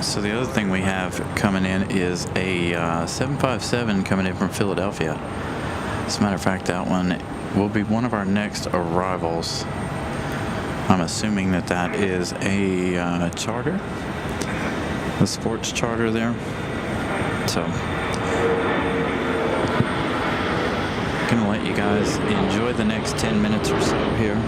So the other thing we have coming in is a 757 coming in from Philadelphia. As a matter of fact, that one will be one of our next arrivals. I'm assuming that that is a charter, a sports charter there. So, gonna let you guys enjoy the next 10 minutes or so here.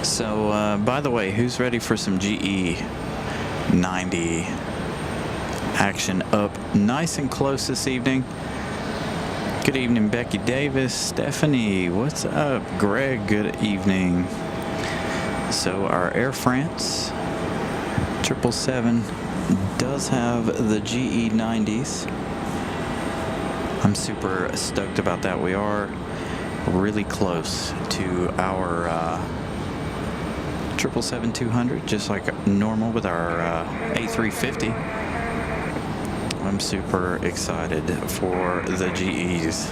So, by the way, who's ready for some GE 90 action up nice and close this evening? Good evening, Becky Davis. Stephanie, what's up? Greg, good evening. So our Air France 777 does have the GE 90s. I'm super stoked about that. We are really close to our 777-200, just like normal with our A350. I'm super excited for the GEs.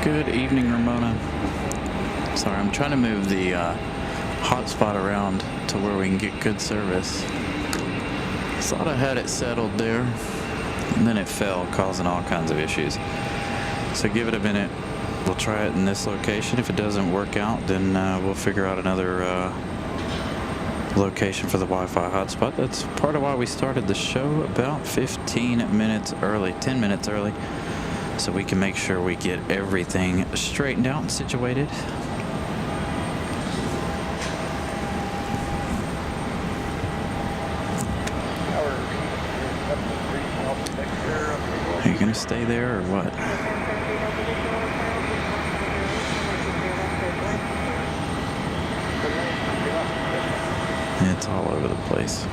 Good evening, Ramona. Sorry, I'm trying to move the hotspot around to where we can get good service. Thought I had it settled there. And then it fell, causing all kinds of issues. So give it a minute. We'll try it in this location. If it doesn't work out, then we'll figure out another location for the Wi-Fi hotspot. That's part of why we started the show about 15 minutes early, 10 minutes early, so we can make sure we get everything straightened out and situated. Are you gonna stay there or what? It's all over the place.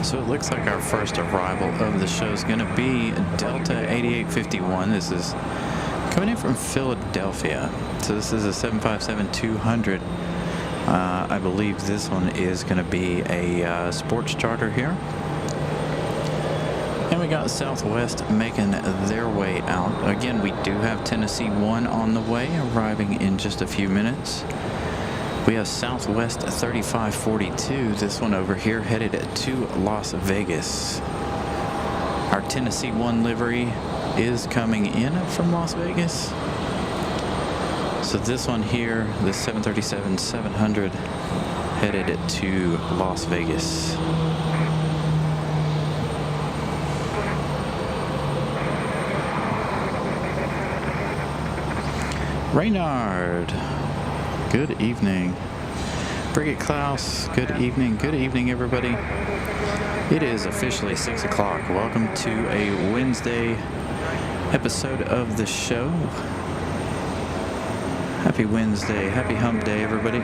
So it looks like our first arrival of the show is going to be Delta 8851. This is coming in from Philadelphia. So this is a 757-200. I believe this one is going to be a sports charter here. And we got Southwest making their way out. Again, we do have Tennessee 1 on the way, arriving in just a few minutes. We have Southwest 3542, this one over here, headed to Las Vegas. Our Tennessee 1 livery is coming in from Las Vegas. So this one here, the 737-700, headed to Las Vegas. Reynard, good evening. Brigit Klaus, good evening. Good evening, everybody. It is officially 6 o'clock. Welcome to a Wednesday episode of the show. Happy Wednesday. Happy hump day, everybody.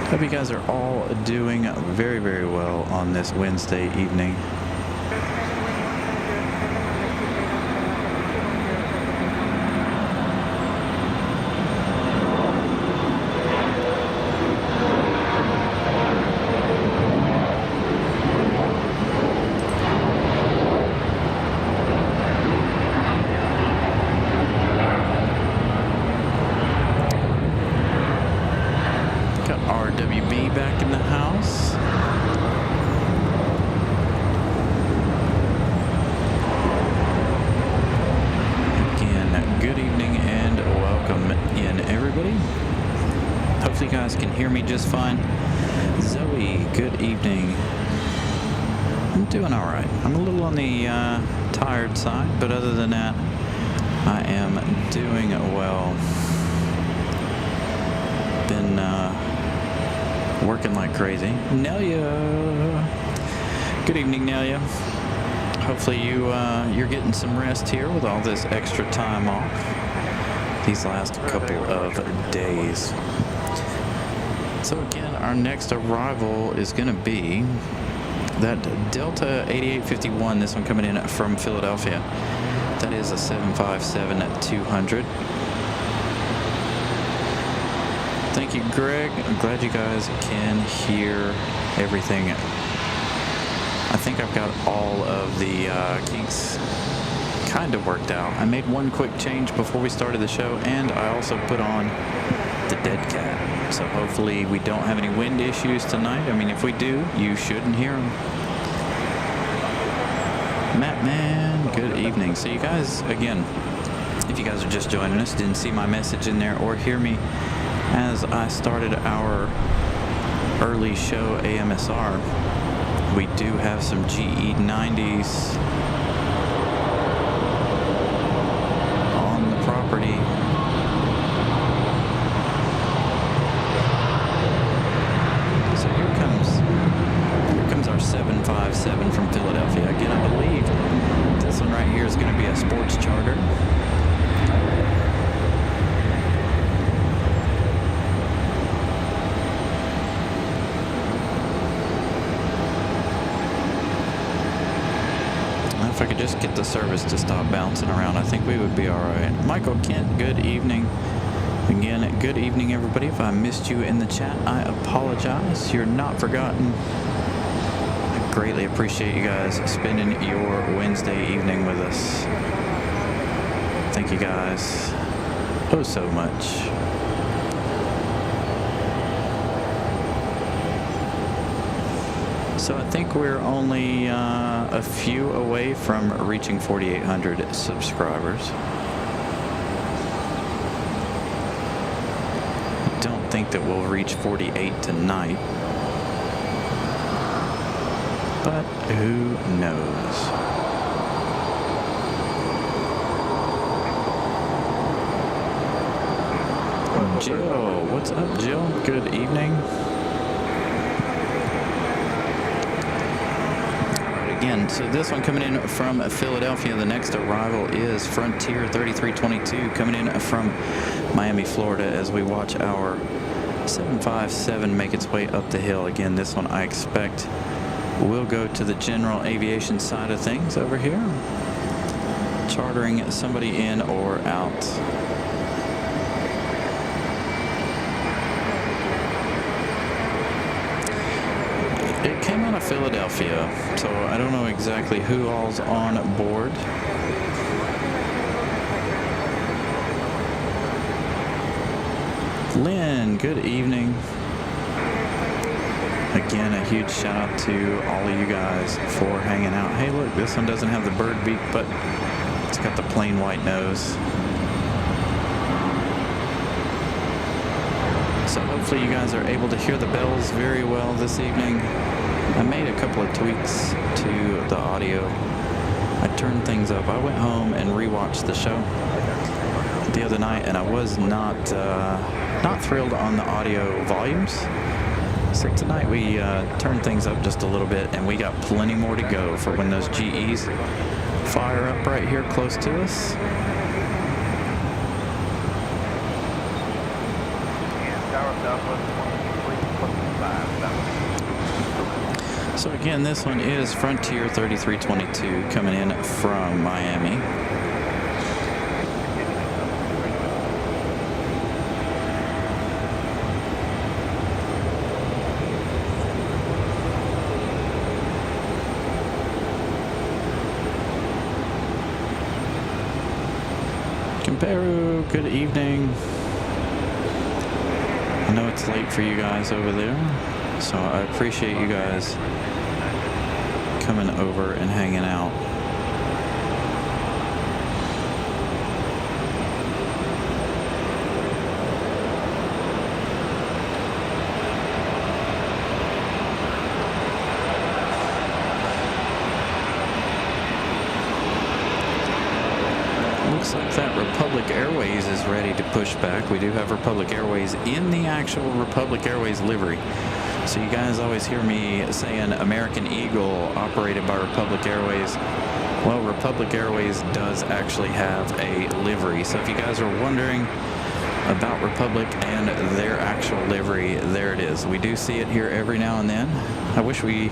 Hope you guys are all doing very, very well on this Wednesday evening. Back in the house. Again, good evening and welcome in, everybody. Hopefully you guys can hear me just fine. Zoe, good evening. I'm doing all right. I'm a little on the tired side, but other than that, I am doing well. Been working like crazy. Nelia, good evening, Nelia. Hopefully you're getting some rest here with all this extra time off these last couple of days. So again, our next arrival is going to be that Delta 8851. This one coming in from Philadelphia. That is a 757-200. Thank you, Greg. I'm glad you guys can hear everything. I think I've got all of the kinks kind of worked out. I made one quick change before we started the show, and I also put on the dead cat. So hopefully we don't have any wind issues tonight. I mean, if we do, you shouldn't hear them. Matt, man, good evening. So you guys, again, if you guys are just joining us, didn't see my message in there or hear me as I started our early show AMSR, we do have some GE90s on the property. So here comes our 757 from Philadelphia. Again, I believe this one right here is going to be a sports charter. If I could just get the service to stop bouncing around, I think we would be all right. Michael Kent, good evening. Again, good evening, everybody. If I missed you in the chat, I apologize. You're not forgotten. I greatly appreciate you guys spending your Wednesday evening with us. Thank you guys oh so much. So I think we're only a few away from reaching 4,800 subscribers. I don't think that we'll reach 48 tonight, but who knows? Jill, what's up, Jill? Good evening. Again, so this one coming in from Philadelphia. The next arrival is Frontier 3322 coming in from Miami, Florida, as we watch our 757 make its way up the hill. Again, this one I expect will go to the general aviation side of things over here, chartering somebody in or out. It came out of Philadelphia, so I don't know exactly who all's on board. Lynn, good evening. Again, a huge shout out to all of you guys for hanging out. Hey, look, this one doesn't have the bird beak, but it's got the plain white nose. So hopefully you guys are able to hear the bells very well this evening. I made a couple of tweaks to the audio. I turned things up. I went home and rewatched the show the other night, and I was not thrilled on the audio volumes. So tonight we turned things up just a little bit, and we got plenty more to go for when those GEs fire up right here close to us. So again, this one is Frontier 3322 coming in from Miami. Peru, good evening. I know it's late for you guys over there, so I appreciate you guys coming over and hanging out. Looks like that Republic Airways is ready to push back. We do have Republic Airways in the actual Republic Airways livery. So you guys always hear me saying American Eagle operated by Republic Airways. Well, Republic Airways does actually have a livery. So if you guys are wondering about Republic and their actual livery, there it is. We do see it here every now and then. I wish we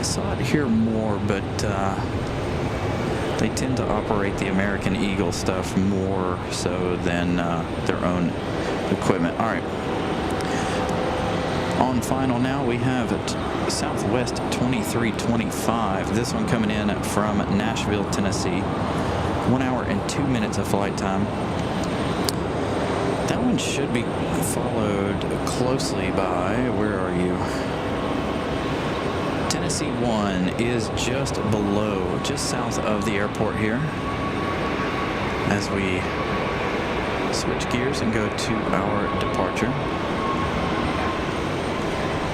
saw it here more, but they tend to operate the American Eagle stuff more so than their own equipment. All right. On final now, we have Southwest 2325. This one coming in from Nashville, Tennessee. 1 hour and 2 minutes of flight time. That one should be followed closely by, where are you? Tennessee 1 is just below, just south of the airport here. As we switch gears and go to our departure.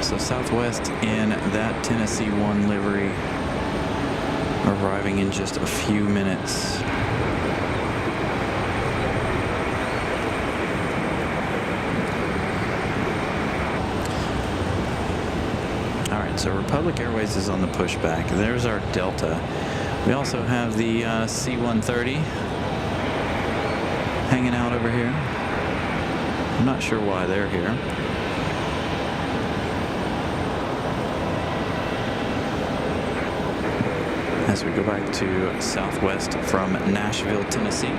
So Southwest in that Tennessee 1 livery, arriving in just a few minutes. All right, so Republic Airways is on the pushback. There's our Delta. We also have the C-130 hanging out over here. I'm not sure why they're here. As we go back to Southwest from Nashville, Tennessee.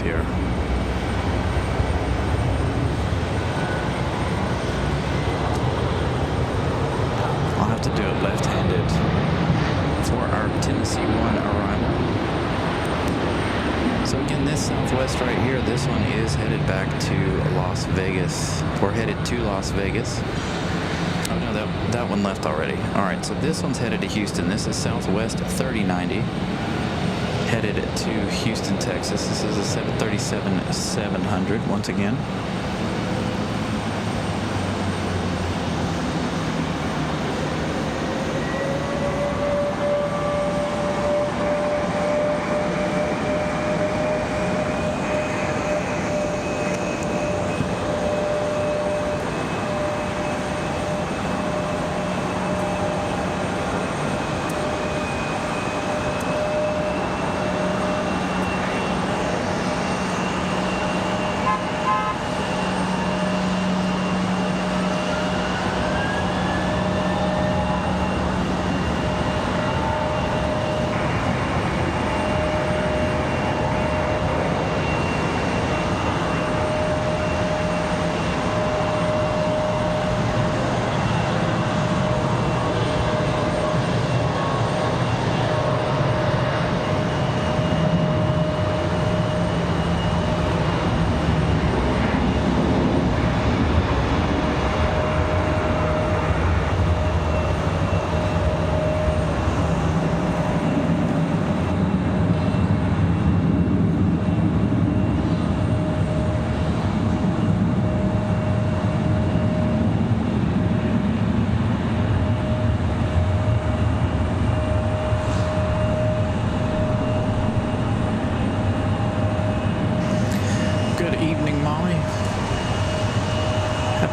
Here. I'll have to do it left-handed for our Tennessee 1 arrival. So again, this Southwest right here, this one is headed back to Las Vegas. We're headed to Las Vegas. Oh no, that one left already. All right, so this one's headed to Houston. This is Southwest 3090. Headed to Houston, Texas. This is a 737-700 once again.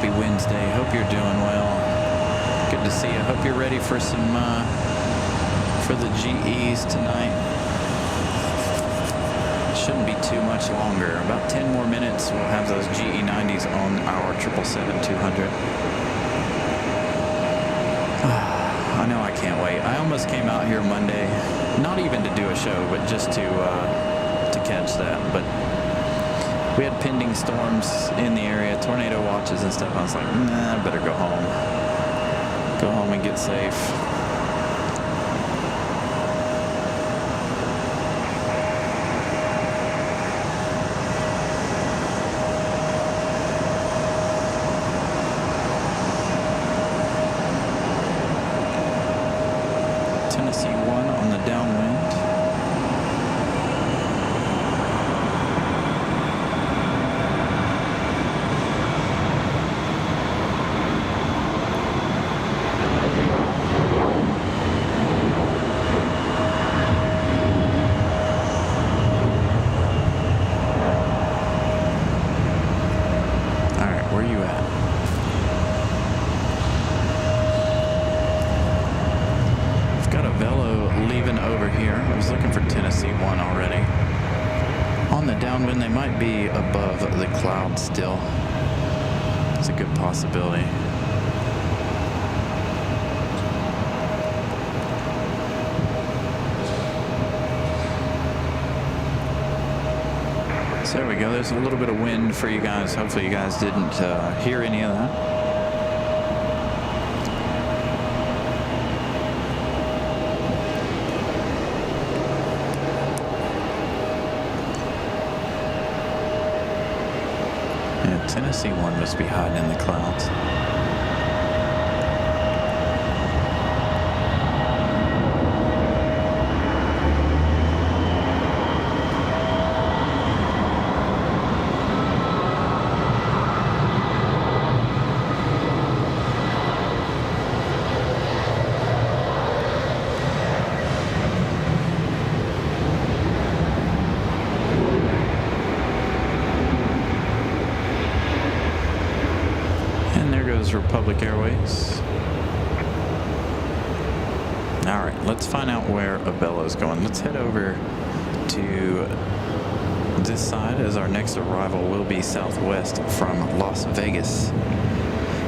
Happy Wednesday. Hope you're doing well. Good to see you. Hope you're ready for some for the GEs tonight. Shouldn't be too much longer. About 10 more minutes. We'll have those GE90s on our 777-200. I know I can't wait. I almost came out here Monday, not even to do a show, but just to catch that. But we had pending storms in the area, tornado watches and stuff. I was like, nah, I better go home. Go home and get safe. Tennessee 1 on the downwind. Downwind, they might be above the clouds still. It's a good possibility. So there we go. There's a little bit of wind for you guys. Hopefully you guys didn't hear any of that. Tennessee 1 must be hiding in the clouds. Republic Airways. All right, let's find out where Abello's going. Let's head over to this side, as our next arrival will be southwest from Las Vegas.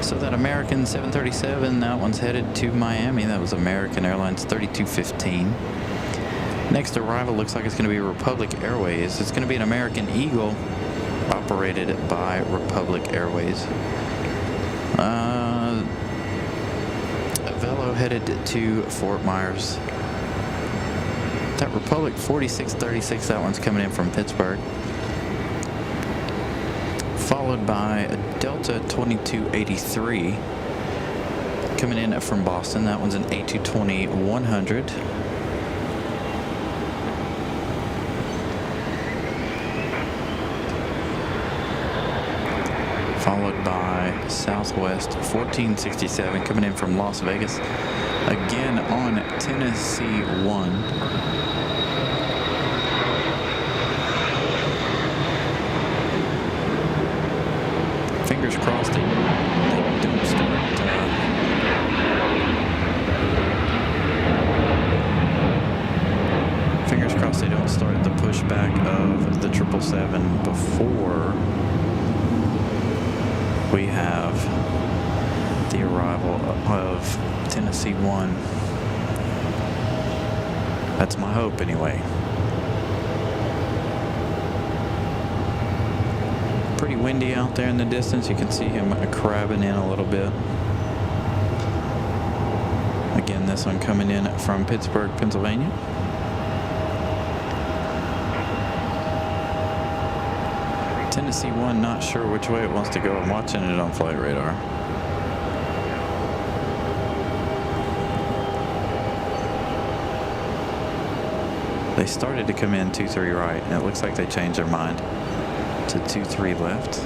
So that American 737, that one's headed to Miami. That was American Airlines 3215. Next arrival looks like it's going to be Republic Airways. It's going to be an American Eagle operated by Republic Airways. Velo headed to Fort Myers. That Republic 4636, that one's coming in from Pittsburgh. Followed by a Delta 2283 coming in from Boston. That one's an A220-100. Followed by Southwest 1467 coming in from Las Vegas, again on Tennessee 1. Fingers crossed they don't start fingers crossed they don't start the pushback of the 777 before we have the arrival of Tennessee 1. That's my hope anyway. Pretty windy out there in the distance. You can see him crabbing in a little bit. Again, this one coming in from Pittsburgh, Pennsylvania. Tennessee 1, not sure which way it wants to go. I'm watching it on flight radar. They started to come in 2-3 right, and it looks like they changed their mind to 2-3 left.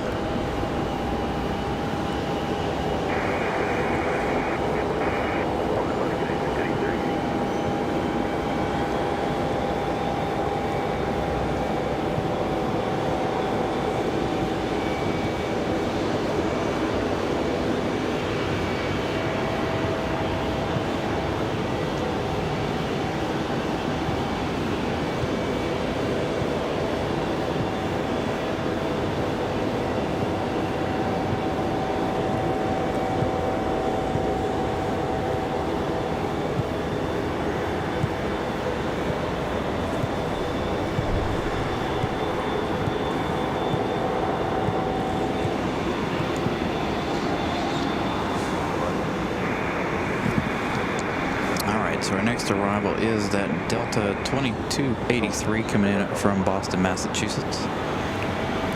right, so our next arrival is that Delta 2283 coming in from Boston, Massachusetts.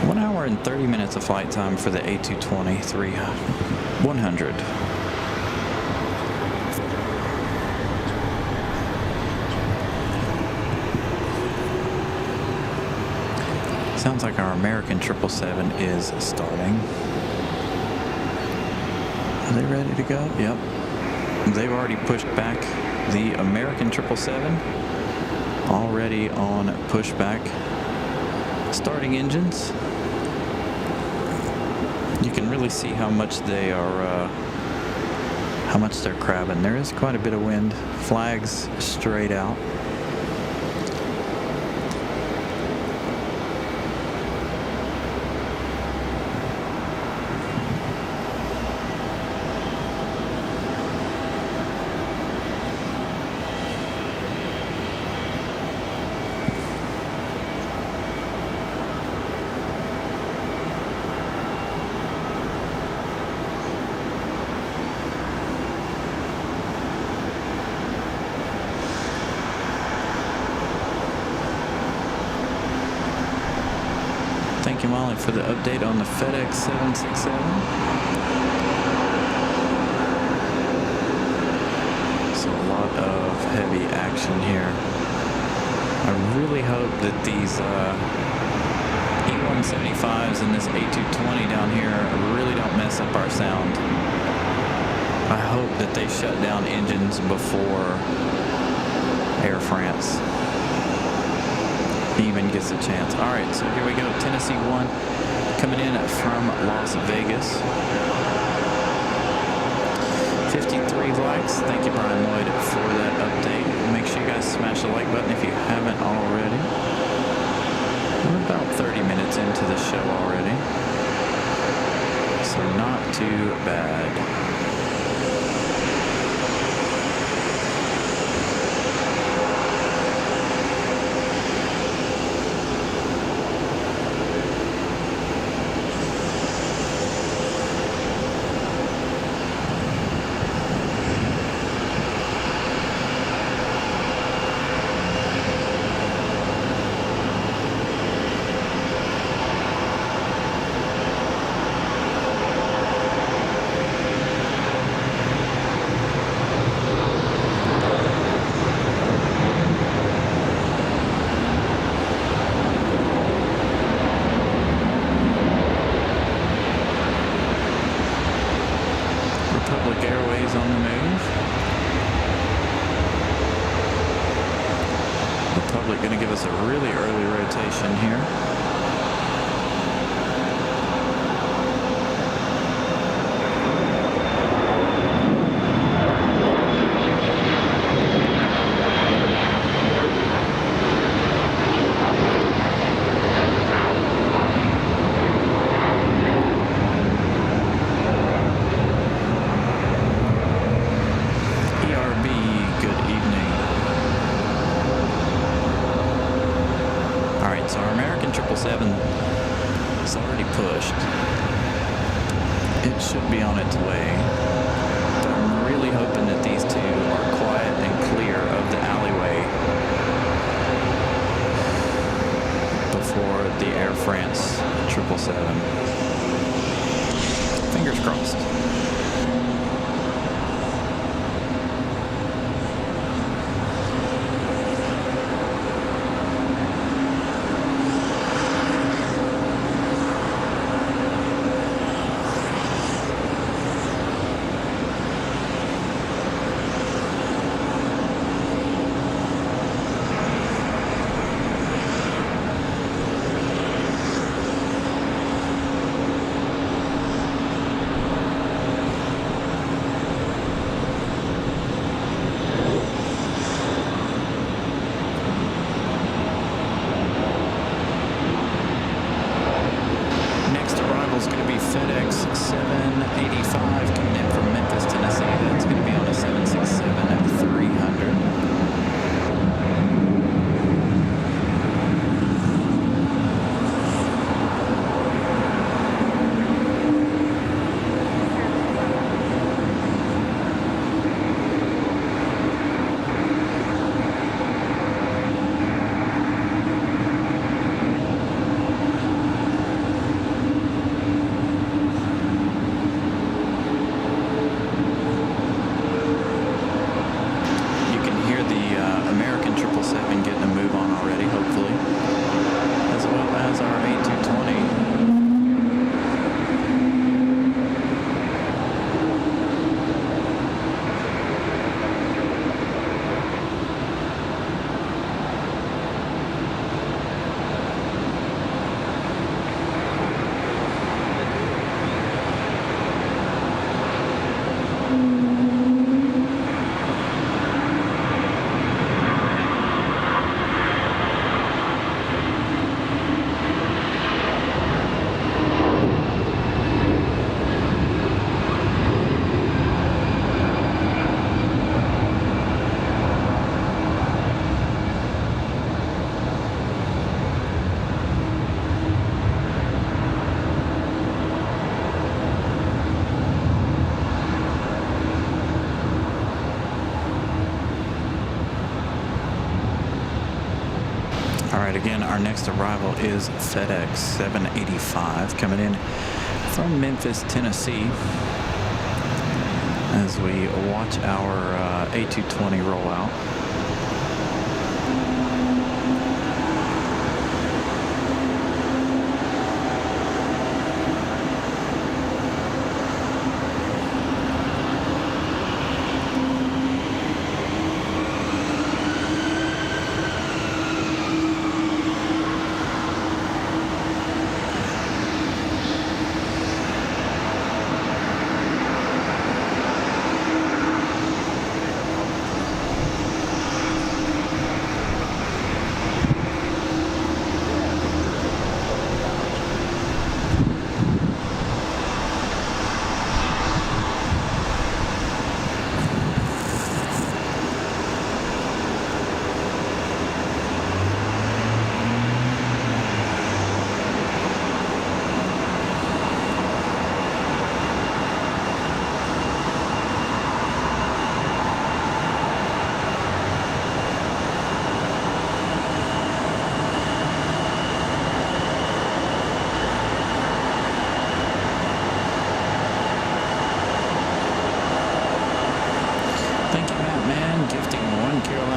1 hour and 30 minutes of flight time for the A220 100. Sounds like our American 777 is starting. Are they ready to go? Yep. They've already pushed back the American 777. Already on pushback. Starting engines. You can really see how much they are, how much they're crabbing. There is quite a bit of wind. Flags straight out. Thank you, Molly, for the update on the FedEx 767. So a lot of heavy action here. I really hope that these E175s and this A220 down here really don't mess up our sound. I hope that they shut down engines before Air France even gets a chance. All right, so here we go. Tennessee 1 coming in from Las Vegas. 53 likes. Thank you, Brian Lloyd, for that update. Make sure you guys smash the like button if you haven't already. We're about 30 minutes into the show already, so not too bad. Airways on the move. Republic going to give us a really early rotation here. So our American 777 is already pushed. It should be on its way. But I'm really hoping that these two are quiet and clear of the alleyway before the Air France 777. Fingers crossed. FedEx 785 coming in from Memphis, Tennessee. That's going to be on a 767-300. right, again, our next arrival is FedEx 785 coming in from Memphis, Tennessee, as we watch our A220 roll out.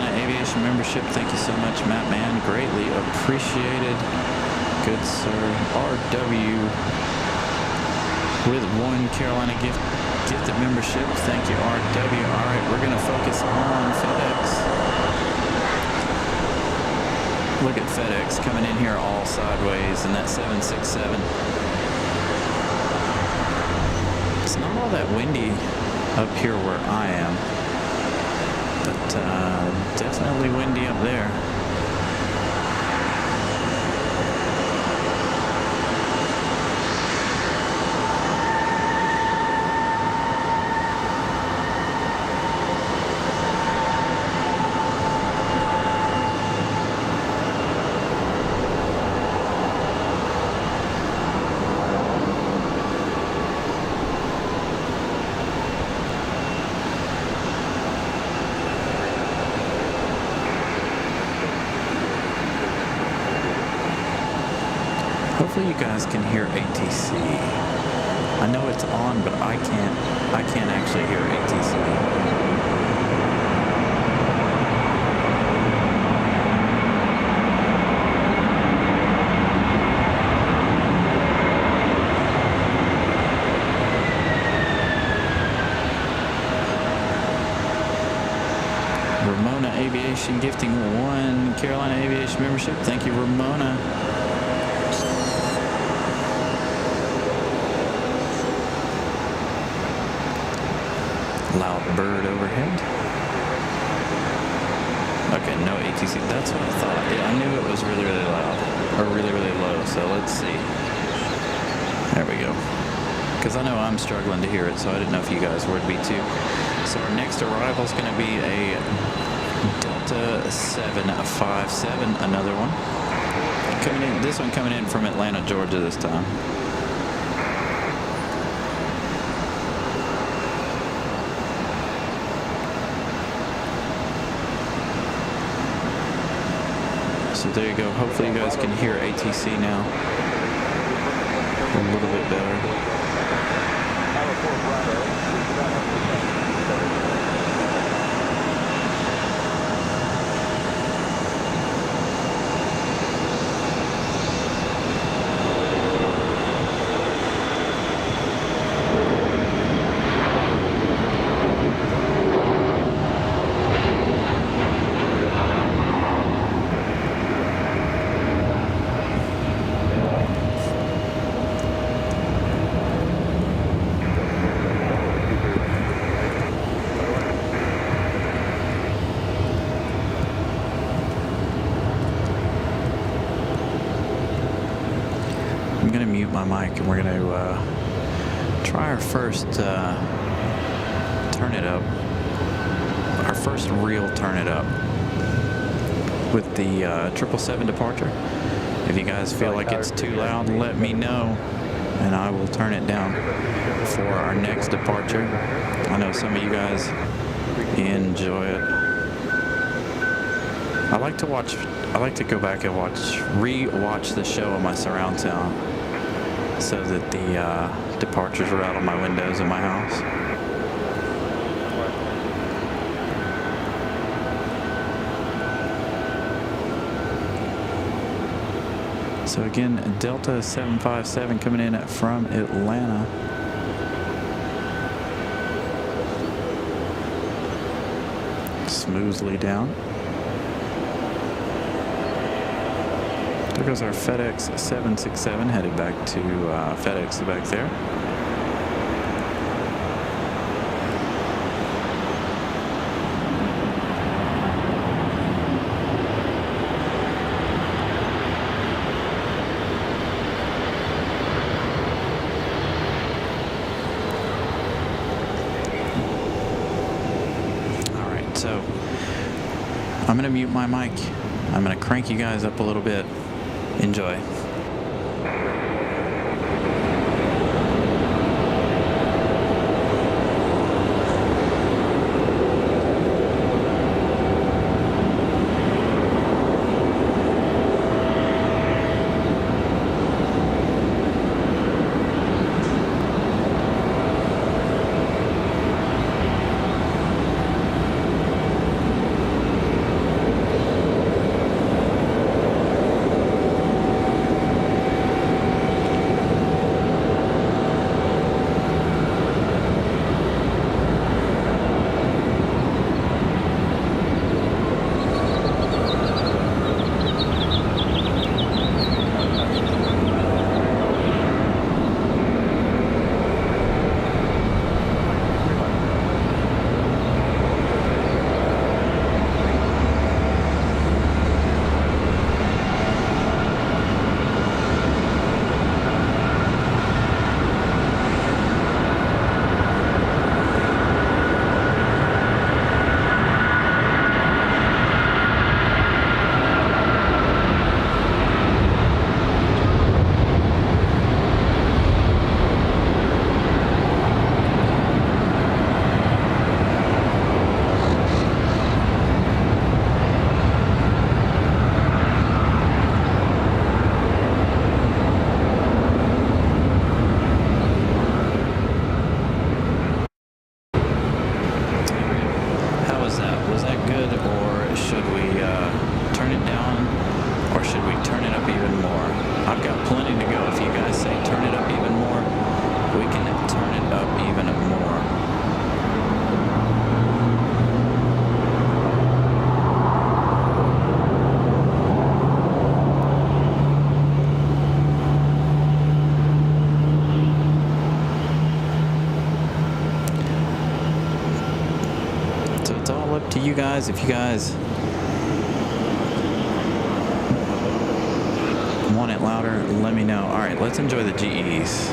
Aviation membership. Thank you so much, Matt Man. Greatly appreciated. Good sir. RW with 1 Carolina gifted membership. Thank you, RW. All right, we're going to focus on FedEx. Look at FedEx coming in here all sideways in that 767. It's not all that windy up here where I am, but definitely windy up there. Hopefully you guys can hear ATC. I know it's on, but I can't actually hear ATC. Ramona Aviation gifting 1 Carolina Aviation membership. Thank you, Ramona. Loud bird overhead. Okay, no ATC. That's what I thought. Yeah, I knew it was really, really loud. Or really, really low. So let's see. There we go. Because I know I'm struggling to hear it, so I didn't know if you guys would be too. So our next arrival is going to be a Delta 757, another one. Coming in. This one coming in from Atlanta, Georgia this time. So there you go. Hopefully you guys can hear ATC now a little bit better. I'm going to mute my mic and we're going to try our first turn it up. Our first real turn it up with the 777 departure. If you guys feel like it's too loud, let me know and I will turn it down for our next departure. I know some of you guys enjoy it. I like to watch I like to go back and re-watch the show on my surround sound so that the departures are out on my windows in my house. So again, Delta 757 coming in from Atlanta. Smoothly down. There goes our FedEx 767 headed back to FedEx back there. So I'm going to mute my mic. I'm going to crank you guys up a little bit. Enjoy. To you guys, if you guys want it louder, let me know. All right, let's enjoy the GEs.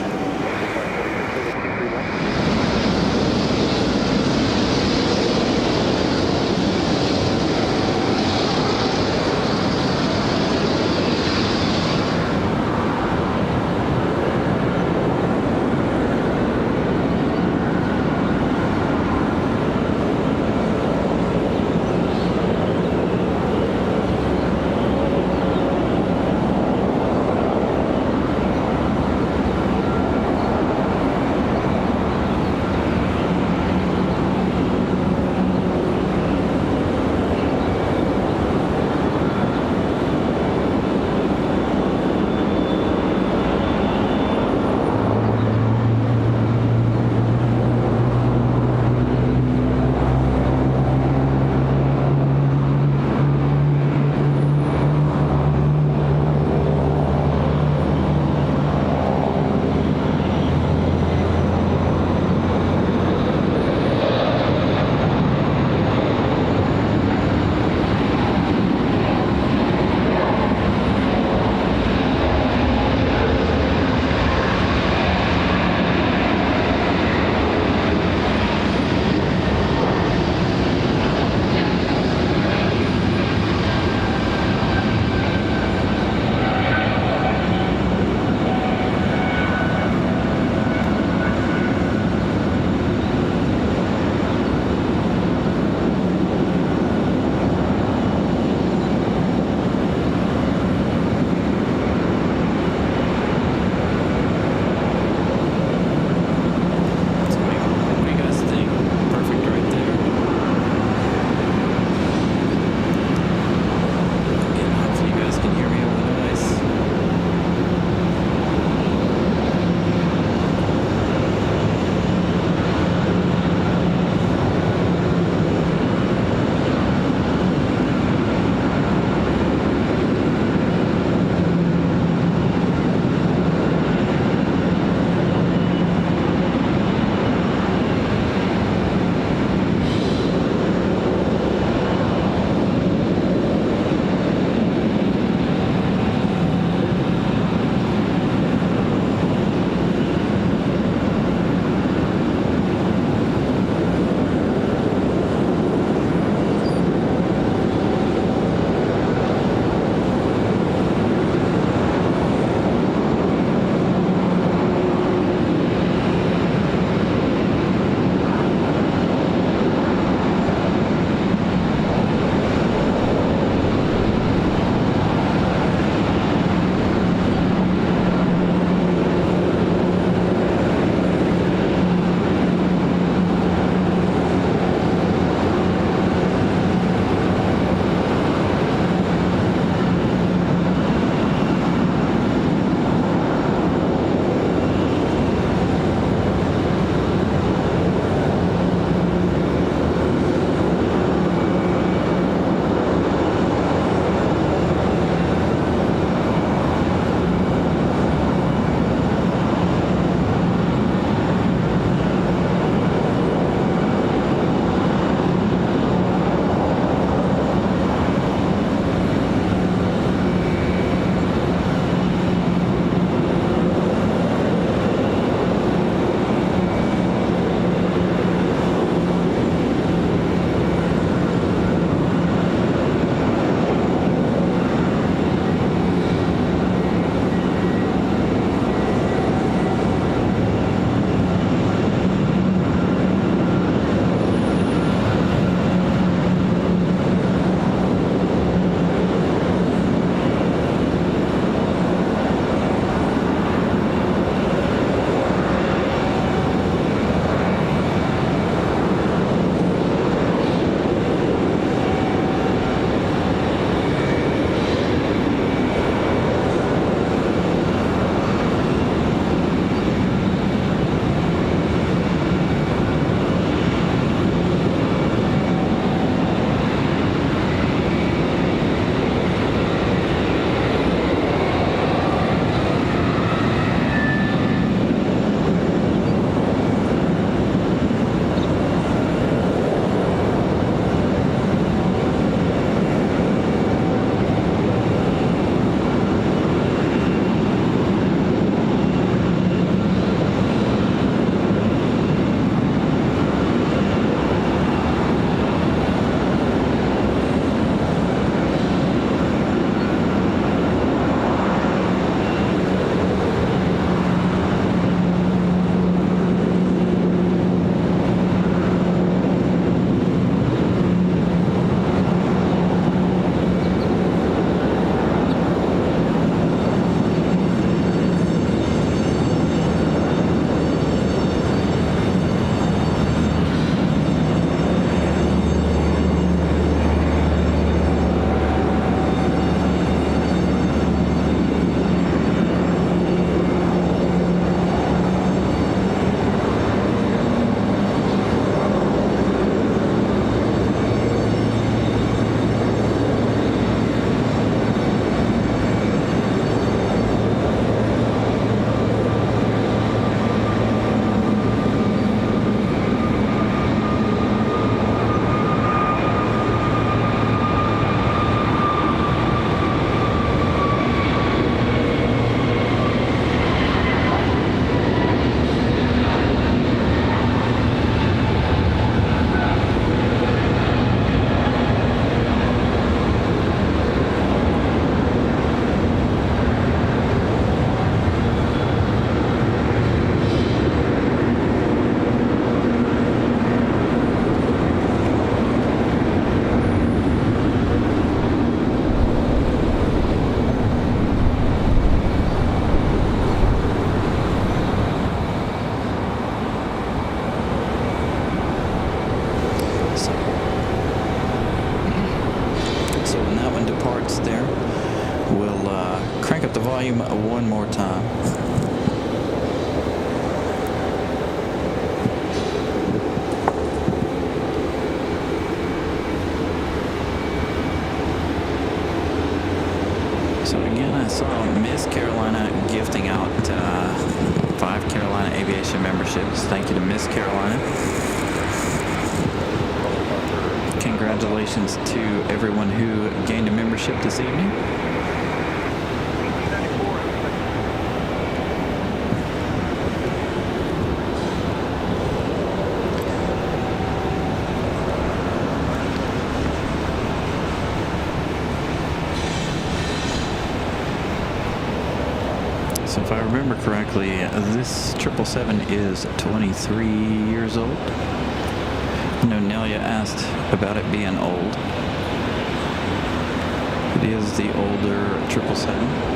volume one more time. So again, I saw Miss Carolina gifting out 5 Carolina Aviation memberships. Thank you to Miss Carolina. Congratulations to everyone who gained a membership this evening. So if I remember correctly, this 777 is 23 years old. I know Nelia asked about it being old. It is the older 777.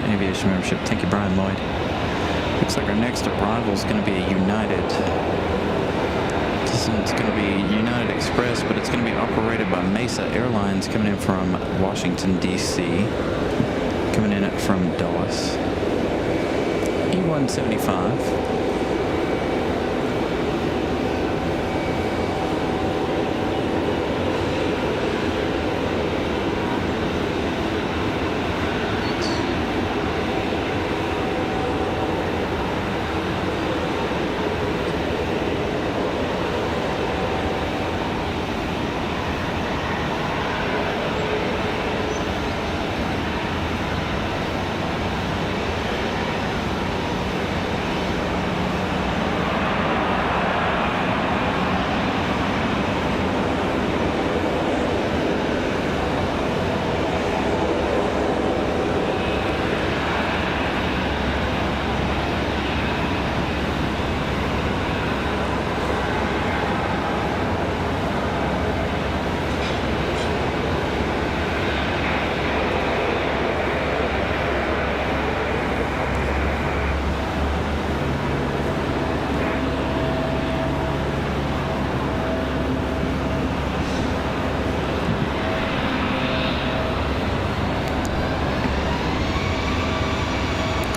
Aviation membership. Thank you, Brian Lloyd. Looks like our next arrival is going to be United. This one's going to be United Express, but it's going to be operated by Mesa Airlines, coming in from Washington, D.C., coming in from Dulles. E175.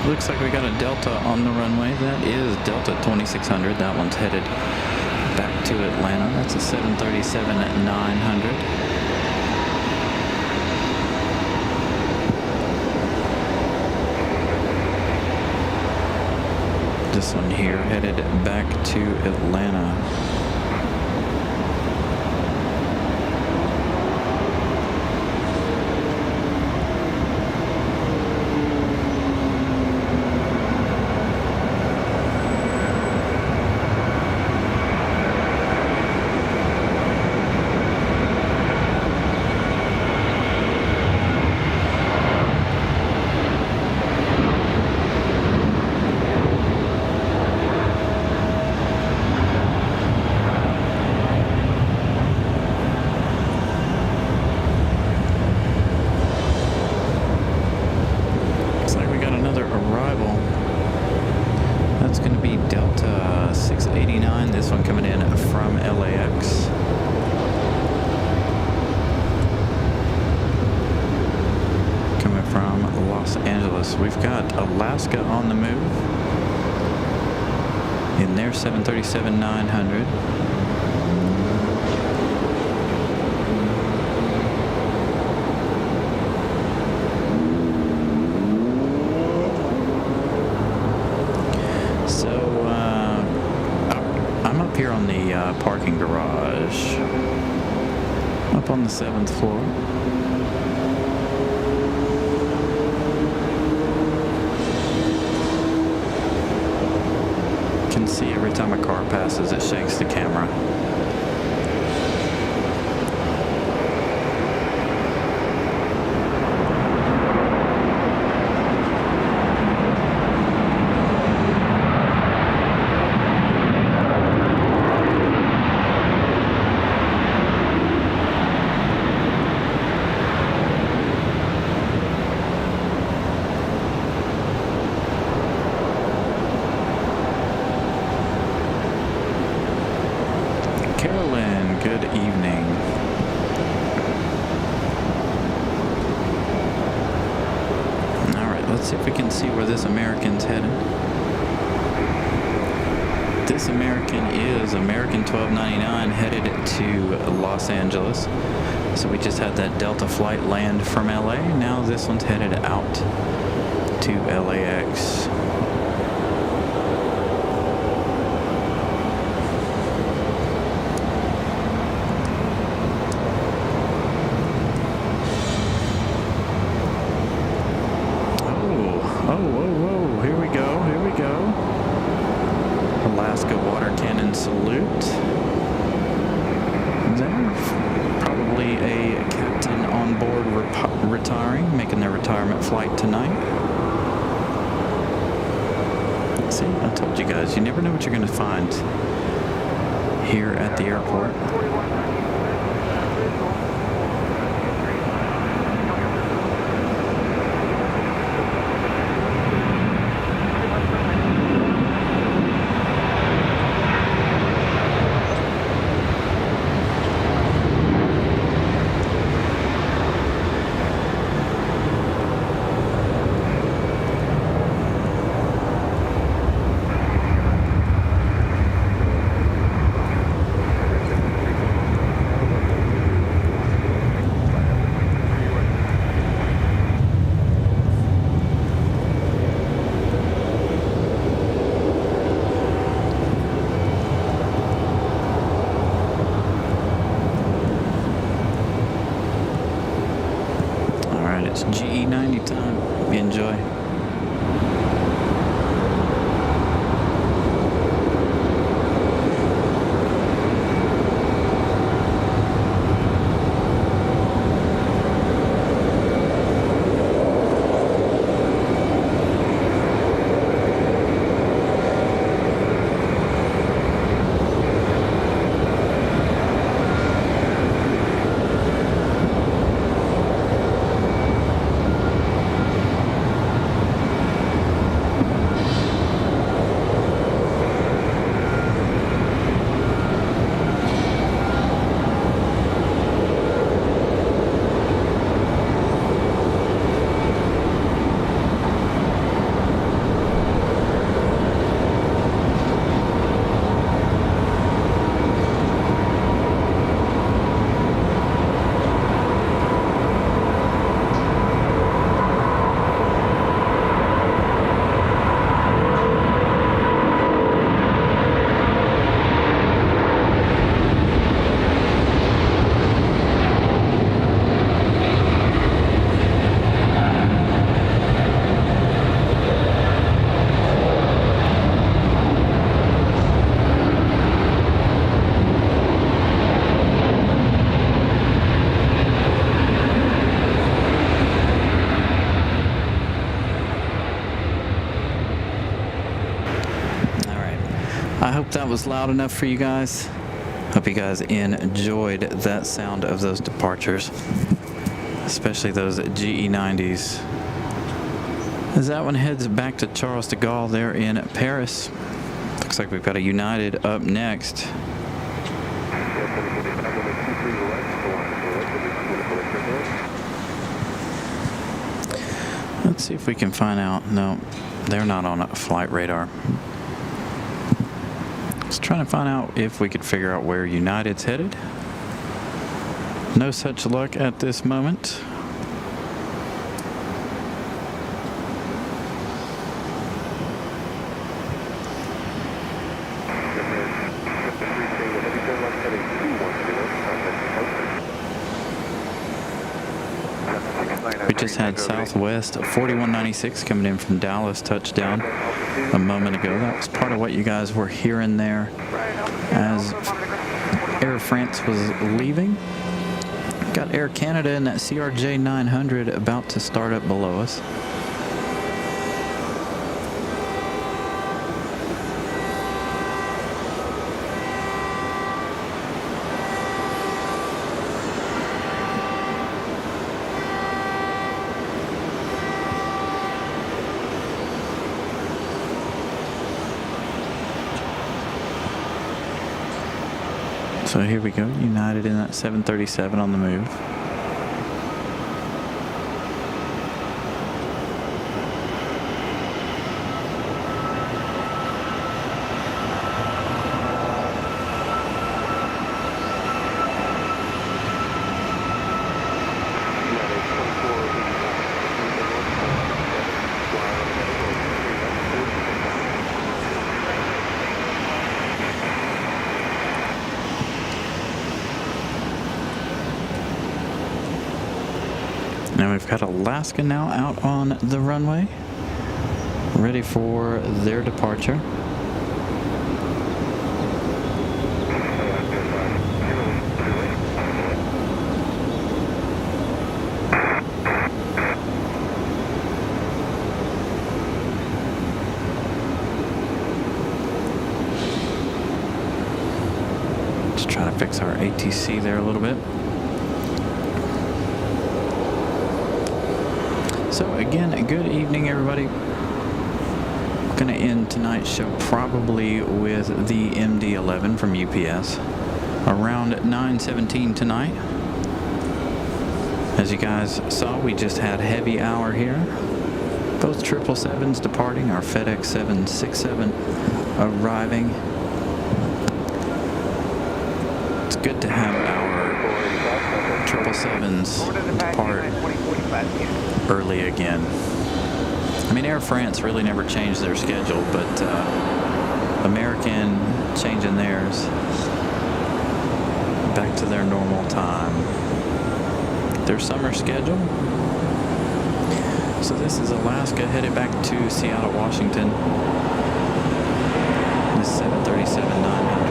Looks like we got a Delta on the runway. That is Delta 2600. That one's headed back to Atlanta. That's a 737-900. This one here headed back to Atlanta. We've got Alaska on the move in their 737-900. So I'm up here on the parking garage, up on the 7th floor. See, every time a car passes, it shakes the camera. Let's see if we can see where this American's headed. This American is American 1299 headed to Los Angeles. So we just had that Delta flight land from LA. Now this one's headed out to LAX. Oh, here we go, here we go. Alaska water cannon salute. There's probably a captain on board retiring, making their retirement flight tonight. See, I told you guys, you never know what you're going to find here at the airport. It's GE90 time. Enjoy. I hope that was loud enough for you guys. Hope you guys enjoyed that sound of those departures, especially those GE90s. As that one heads back to Charles de Gaulle there in Paris. Looks like we've got a United up next. Let's see if we can find out. No, they're not on a flight radar. Just trying to find out if we could figure out where United's headed. No such luck at this moment. We just had Southwest 4196 coming in from Dallas, touchdown a moment ago. That was part of what you guys were hearing there as Air France was leaving. Got Air Canada in that CRJ 900 about to start up below us. So here we go, United in that 737 on the move. We've got Alaska now out on the runway, ready for their departure. Just trying to fix our ATC there a little bit. So again, good evening, everybody. Going to end tonight's show probably with the MD-11 from UPS around 9:17 tonight. As you guys saw, we just had heavy hour here. Both 777s departing, our FedEx 767 arriving. It's good to have our 777s depart early again. I mean, Air France really never changed their schedule, but American changing theirs back to their normal time. Their summer schedule. So this is Alaska headed back to Seattle, Washington. This 737-900.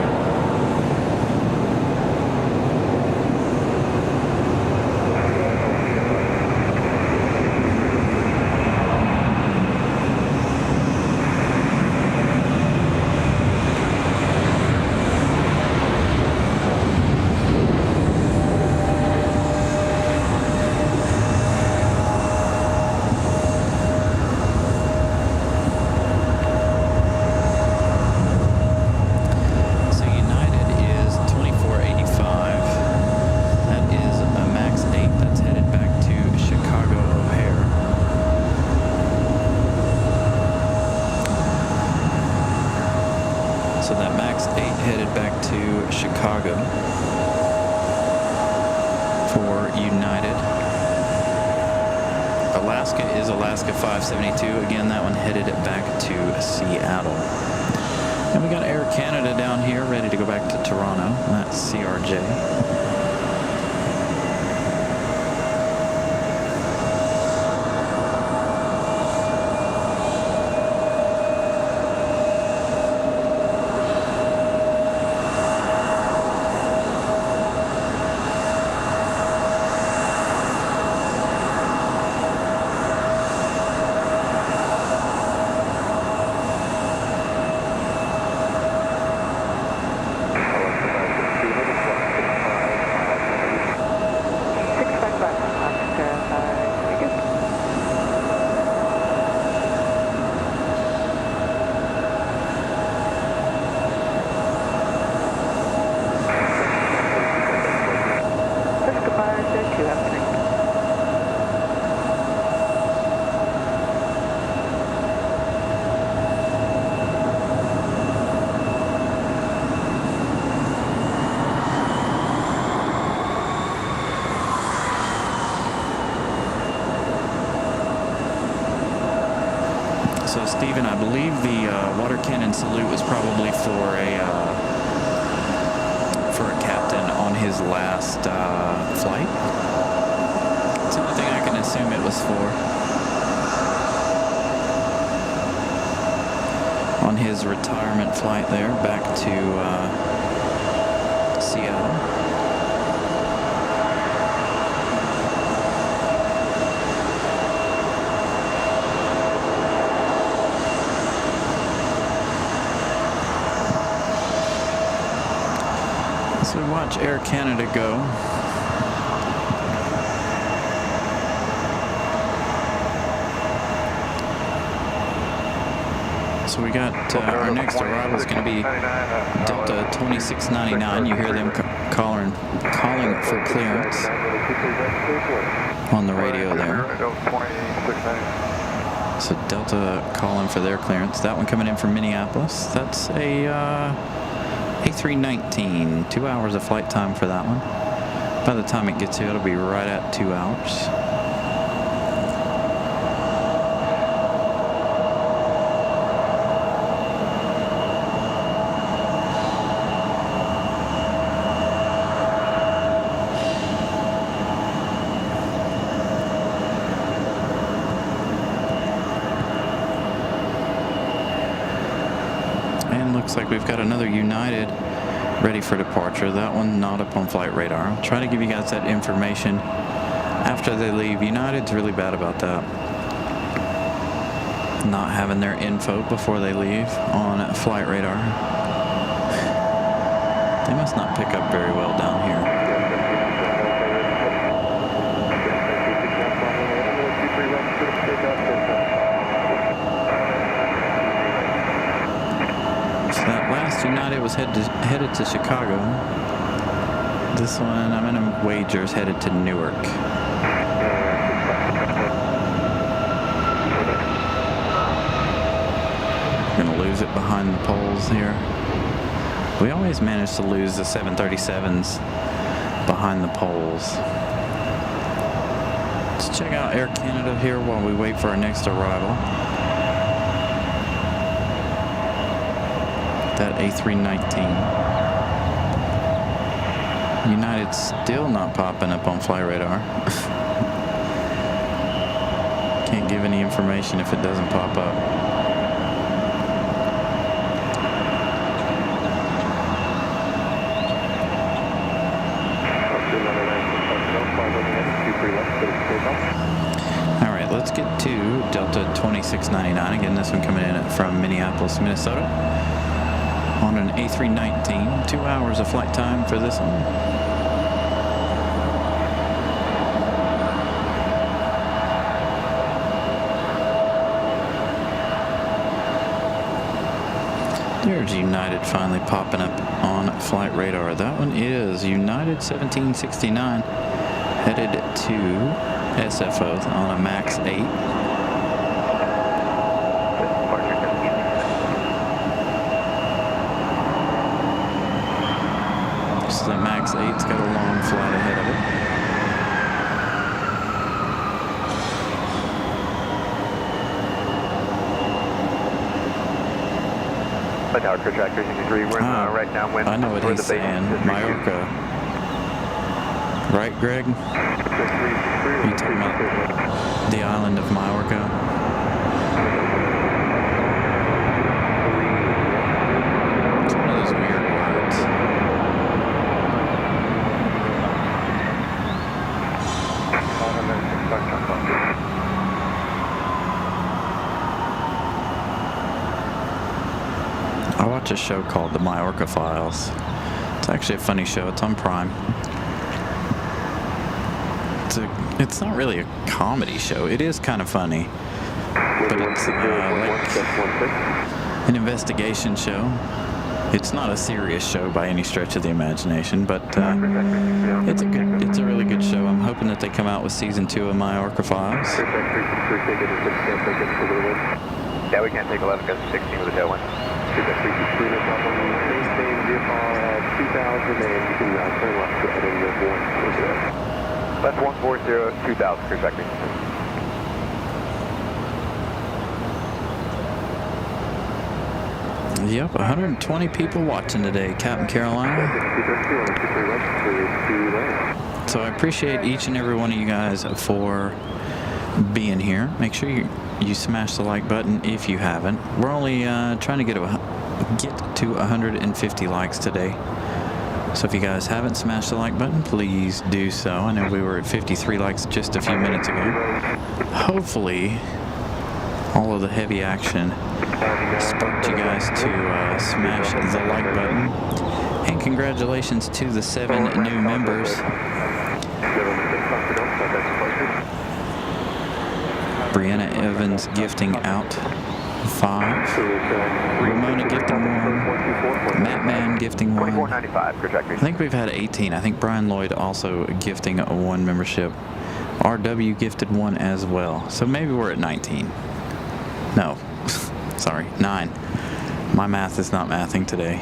Alaska 572, again that one headed back to Seattle. And we got Air Canada down here ready to go back to Toronto. That's CRJ. So Stephen, I believe the water cannon salute was probably for a captain on his last flight. It's the only thing I can assume it was for. On his retirement flight there back to Seattle. So we watch Air Canada go. So we got our next arrival is going to be Delta 2699. You hear them calling for clearance on the radio there. So Delta calling for their clearance. That one coming in from Minneapolis. That's a A319. 2 hours of flight time for that one. By the time it gets here, it'll be right at 2 hours. looks like we've got another United ready for departure. That one not up on flight radar. I'll try to give you guys that information after they leave. United's really bad about that. Not having their info before they leave on flight radar. They must not pick up very well down here. So that last United was headed to Chicago. This one, I'm in a wagers headed to Newark. Gonna lose it behind the poles here. We always manage to lose the 737s behind the poles. Let's check out Air Canada here while we wait for our next arrival. That A319. United's still not popping up on flight radar. Can't give any information if it doesn't pop up. All right, let's get to Delta 2699. Again, this one coming in from Minneapolis, Minnesota. On an A319, 2 hours of flight time for this one. There's United finally popping up on flight radar. That one is United 1769 headed to SFO on a MAX 8. So the MAX 8's got a long flight ahead of it. Tower crew track 363, we're in right now. I know what he's saying. Mallorca. Right, Greg? Are you talking about the island of Mallorca? It's one of those weird words. I watch a show called The Mallorca Files. It's actually a funny show. It's on Prime. It's not really a comedy show. It is kind of funny, but it's like an investigation show. It's not a serious show by any stretch of the imagination, but it's a really good show. I'm hoping that they come out with season 2 of Mallorca Files. Yeah, we can't take 11 because 16 with a tailwind. Left 140, 2000, cruise back. Yep, 120 people watching today, Captain Carolina. So I appreciate each and every one of you guys for being here. Make sure you smash the like button if you haven't. We're only trying to get to 150 likes today. So if you guys haven't smashed the like button, please do so. I know we were at 53 likes just a few minutes ago. Hopefully, all of the heavy action sparked you guys to smash the like button. And congratulations to the 7 new members. Brianna Evans gifting out 5. Ramona gifting 1. Matt Mann gifting 1. I think we've had 18. I think Brian Lloyd also gifting 1 membership. RW gifted 1 as well. So maybe we're at 19. No, sorry, 9. My math is not mathing today.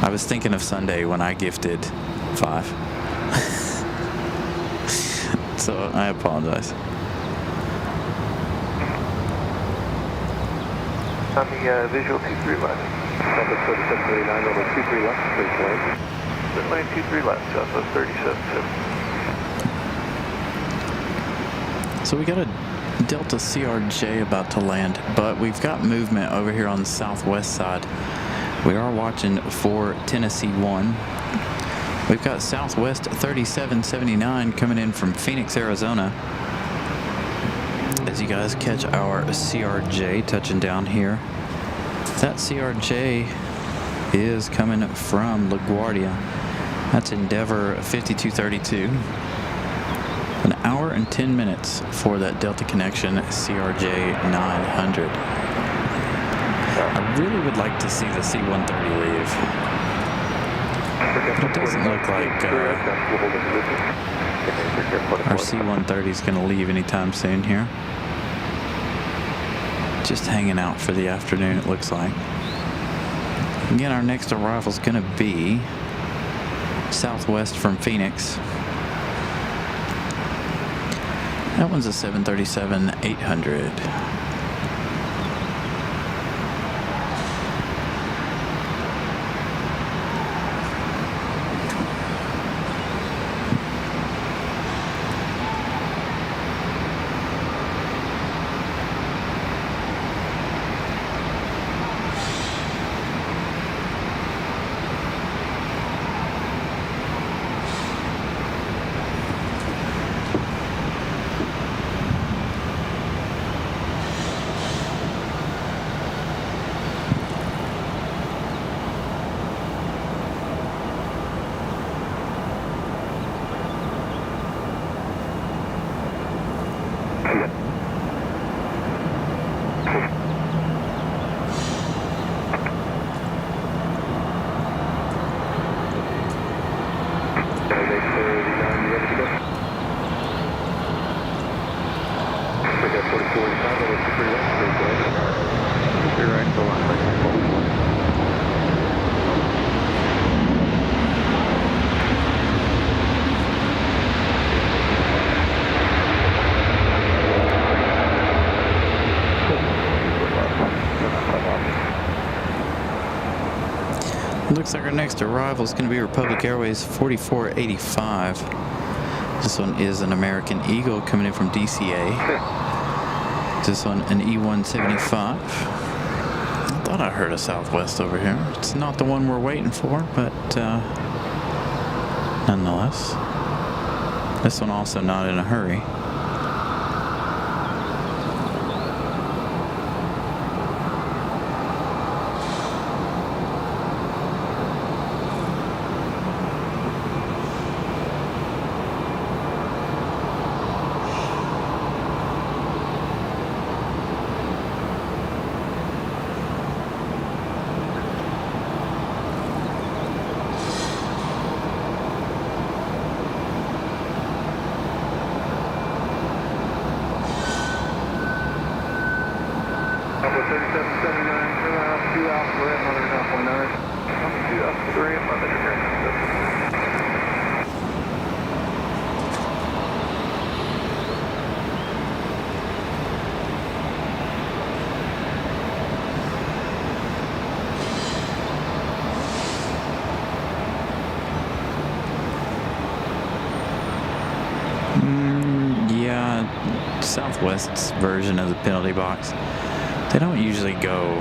I was thinking of Sunday when I gifted 5. So I apologize. On the visual 23 left. Southwest 3739, over 23 left, straight point. 23 left, Southwest 37. So we got a Delta CRJ about to land, but we've got movement over here on the southwest side. We are watching for Tennessee 1. We've got Southwest 3779 coming in from Phoenix, Arizona. As you guys catch our CRJ touching down here. That CRJ is coming from LaGuardia. That's Endeavor 5232. An hour and 10 minutes for that Delta connection CRJ 900. I really would like to see the C-130 leave. But it doesn't look like our C-130 is going to leave anytime soon here. Just hanging out for the afternoon, it looks like. Again, our next arrival is going to be southwest from Phoenix. That one's a 737-800. Looks like our next arrival is going to be Republic Airways 4485. This one is an American Eagle coming in from DCA. This one an E175. I thought I heard a Southwest over here. It's not the one we're waiting for, but nonetheless. This one also not in a hurry. Southwest's version of the penalty box. They don't usually go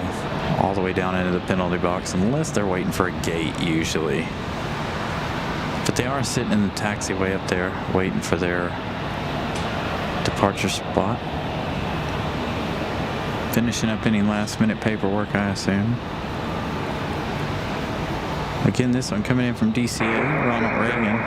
all the way down into the penalty box unless they're waiting for a gate usually. But they are sitting in the taxiway up there waiting for their departure spot. Finishing up any last minute paperwork, I assume. Again, this one coming in from DCA, Ronald Reagan.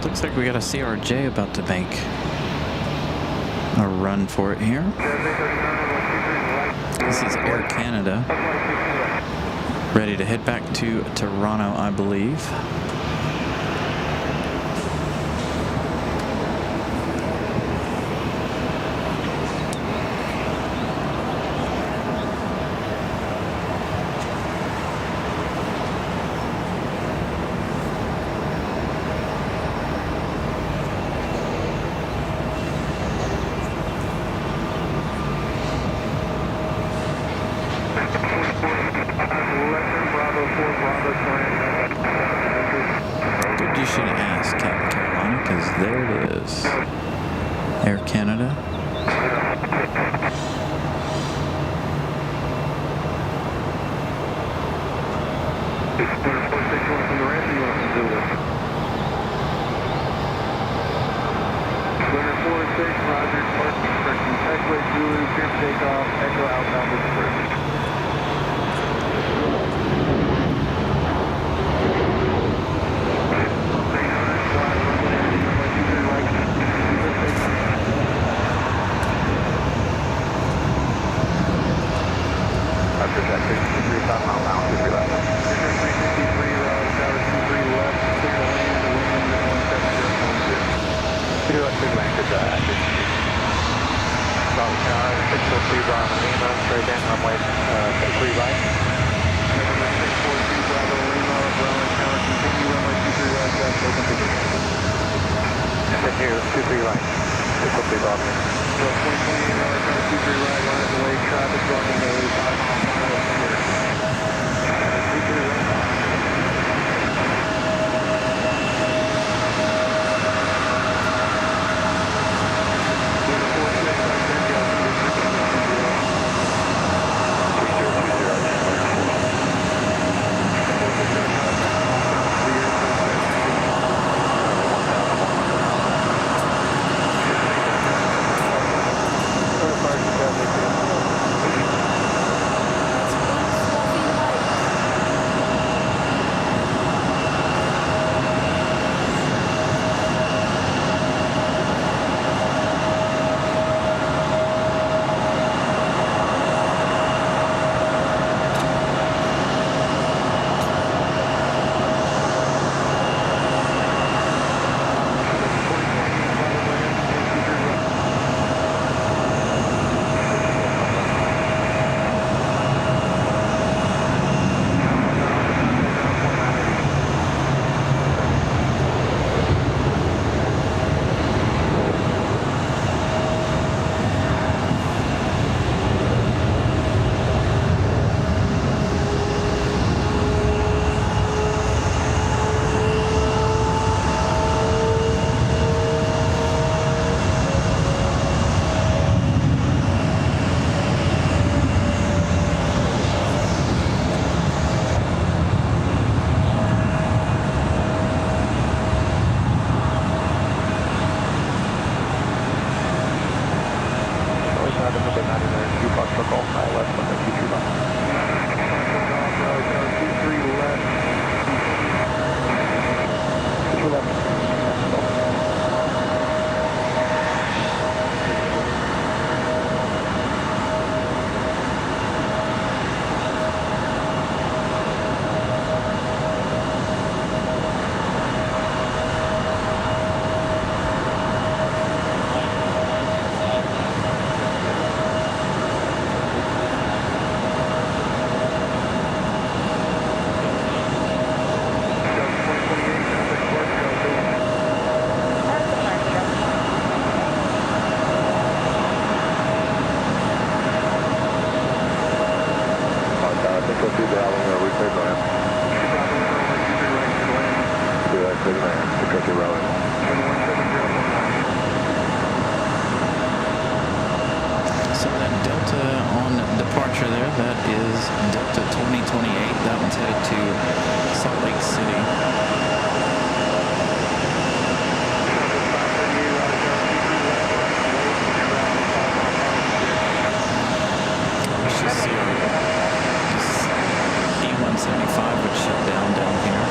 Looks like we got a CRJ about to make a run for it here. This is Air Canada. Ready to head back to Toronto, I believe. Good, you should ask, Captain Carolina, because there it is. Air Canada. From the ramp, you want to do this? Winner 46, Roger, park instructions. Taxiway Zulu, clear for takeoff, Echo outbound with the first. After that, 63 south outbound, 53 left. 53, tower 23 left, clear to land, wind 170.6. 2 left, clear to land, good job, active. Solid tower, 643 Bravo Lima, straight in, runway 23 right. November 642 Bravo Lima, Raleigh tower, continue, runway 23 right, left, open position. And here, 23 right, 643 Bravo Lima. So 2028 Raleigh tower, 23 right, lines away, traffic running a 5 mile per hour here. 23 right. So that Delta on departure there, that is Delta 2028. That one's headed to Salt Lake City. Let's just see our E175 would shut down here.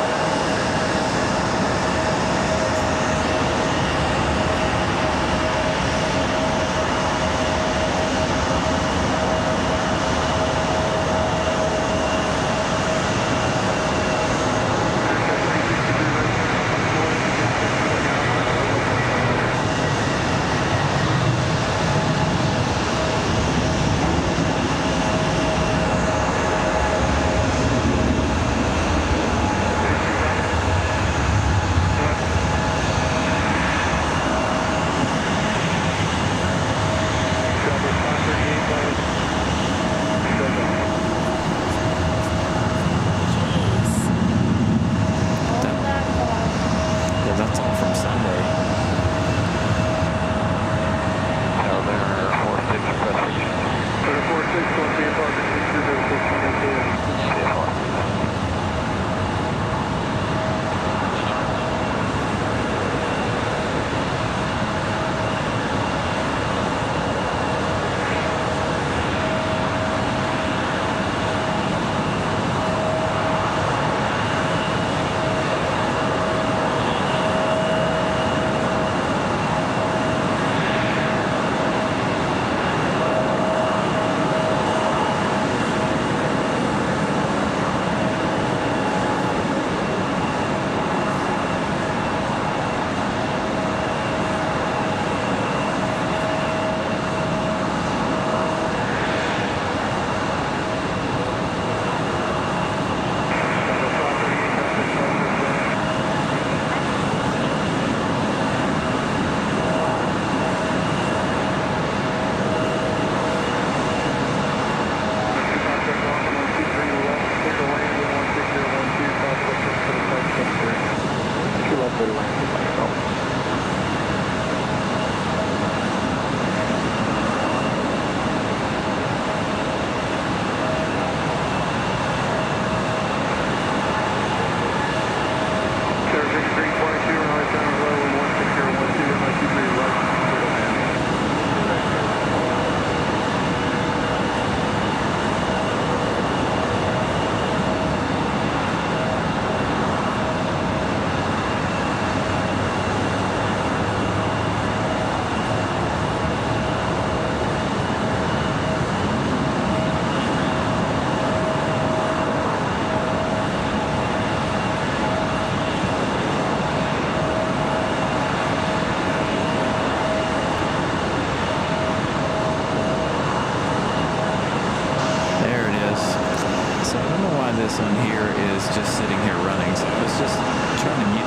this one here is just sitting here running. So I was just trying to mute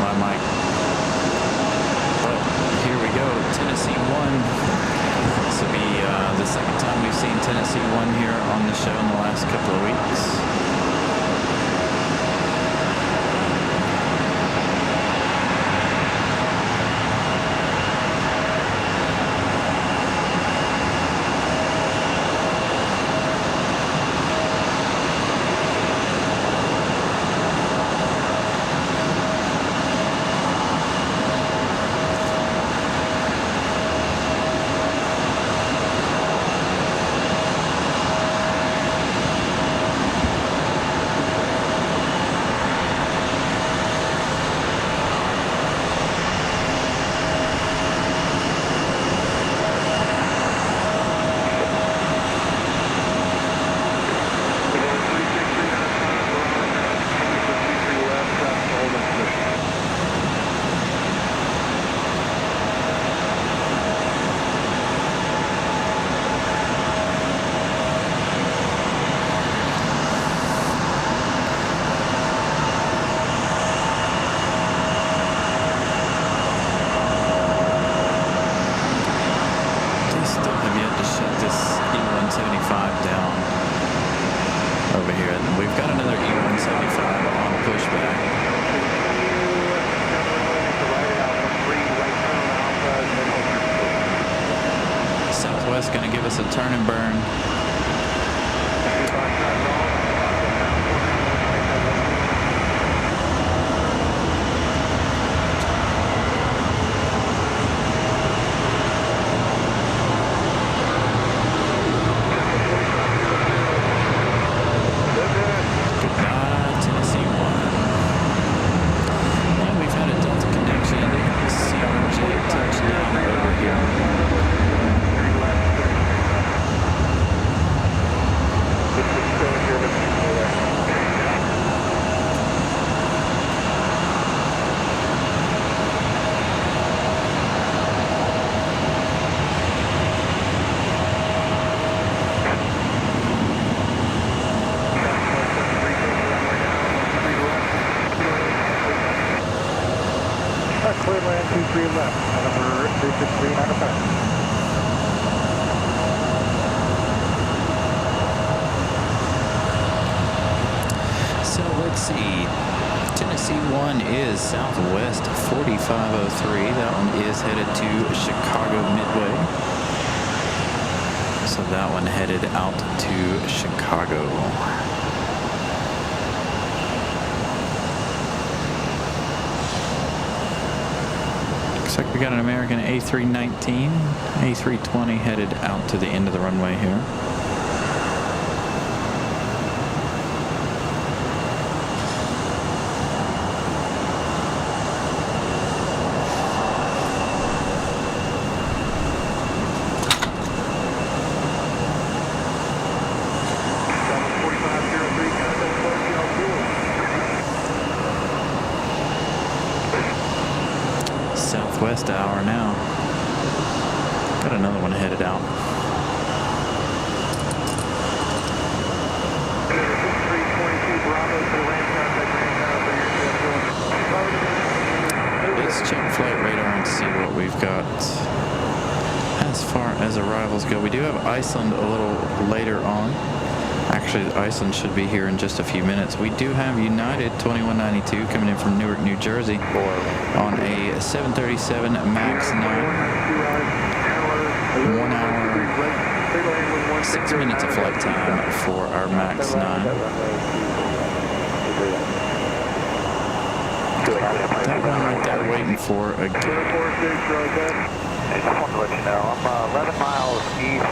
my mic. But here we go, Tennessee 1. This will be the second time we've seen Tennessee 1 here on the show in the last couple of weeks. Going to give us a turn and burn. Goodbye, Tennessee 1. And we've had a Delta connection. CRJ touchdown over here. Clear land 23 left, number 363 95. So let's see. Tennessee 1 is southwest 4503. That one is headed to Chicago Midway. So that one headed out to Chicago. Looks like we got an American A319, A320 headed out to the end of the runway here. Southwest hour now. Got another one headed out. Let's check flight radar and see what we've got as far as arrivals go. We do have Iceland a little later on. Actually, Iceland should be here in just a few minutes. We do have United 2192 coming in from Newark, New Jersey on a 737 MAX 9. 1 hour, 6 minutes of flight time for our MAX 9. That one right there waiting for a gate. I just wanted to let you know, I'm 11 miles east,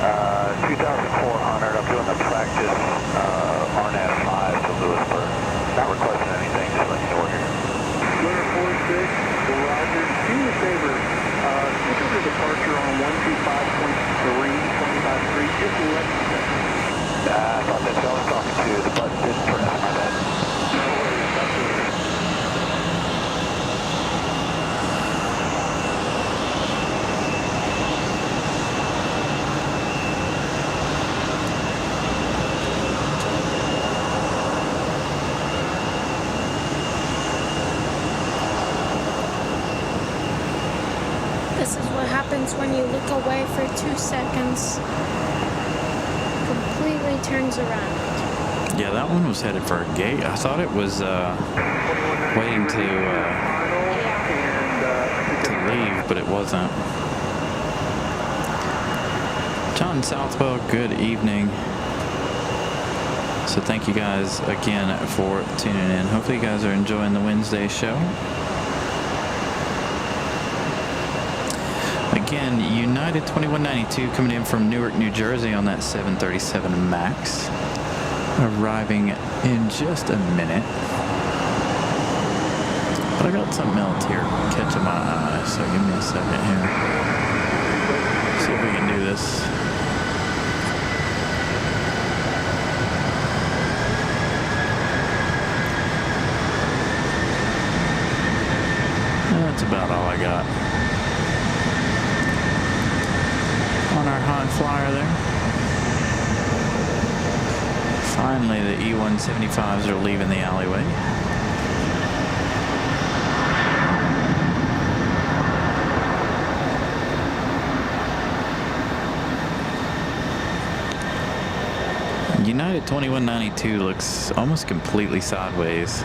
2,400. I'm doing the practice RNAV 5 to Lewisburg. Not requesting anything, just letting you know we're here. Lunar 46, Roger. Do me a favor, switch over to departure on 125.3, 25.3, just let me know. I thought that's who I was talking to. The button didn't press, my bad. No worries, absolutely. happens when you look away for 2 seconds. Completely turns around. Yeah, that one was headed for a gate. I thought it was waiting to leave, but it wasn't. John Southwell, good evening. So thank you guys again for tuning in. Hopefully you guys are enjoying the Wednesday show. Again, United 2192 coming in from Newark, New Jersey on that 737 MAX. Arriving in just a minute. But I got something else here catching my eye, so give me a second here. See if we can do this. That's about all I got. On our high flyer there. Finally, the E-175s are leaving the alleyway. United 2192 looks almost completely sideways.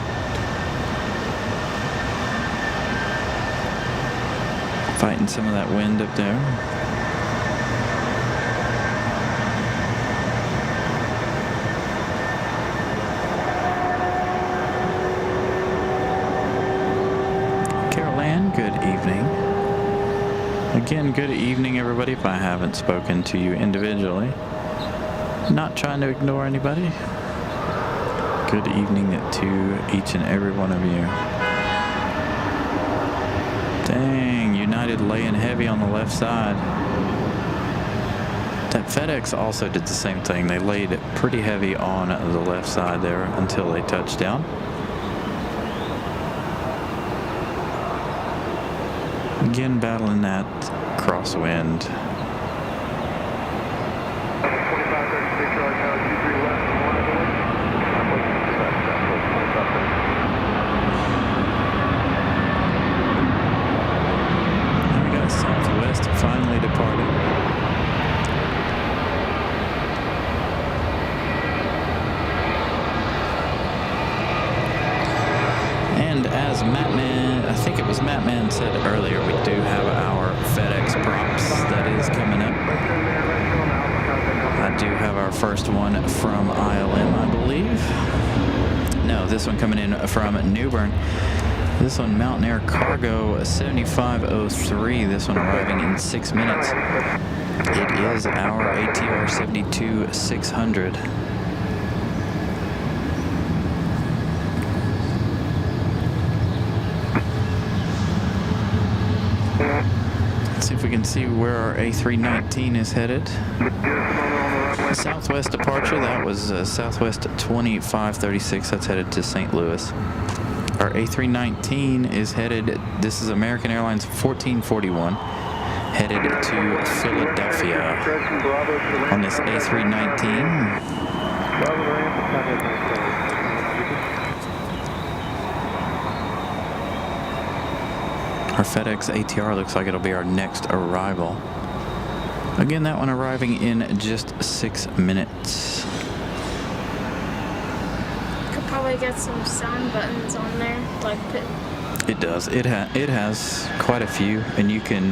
Fighting some of that wind up there. Good evening. Again, good evening, everybody. If I haven't spoken to you individually, not trying to ignore anybody. Good evening to each and every one of you. Dang, United laying heavy on the left side. That FedEx also did the same thing. They laid pretty heavy on the left side there until they touched down. Again, battling that crosswind. 2536 right now, 23 left, 1 of them. And we got Southwest finally departing. And as Mattman, I think it was Mattman said earlier, we do have our FedEx props that is coming up. I do have our first one from ILM, I believe. No, this one coming in from Newbern. This one, Mountain Air Cargo 7503. This one arriving in 6 minutes. It is our ATR 72-600. Let's see if we can see where our A319 is headed. Southwest departure, that was Southwest 2536. That's headed to St. Louis. Our A319 is headed, this is American Airlines 1441, headed to Philadelphia on this A319. Our FedEx ATR looks like it'll be our next arrival. Again, that one arriving in just 6 minutes. Could probably get some sound buttons on there, like it does. It has quite a few, and you can.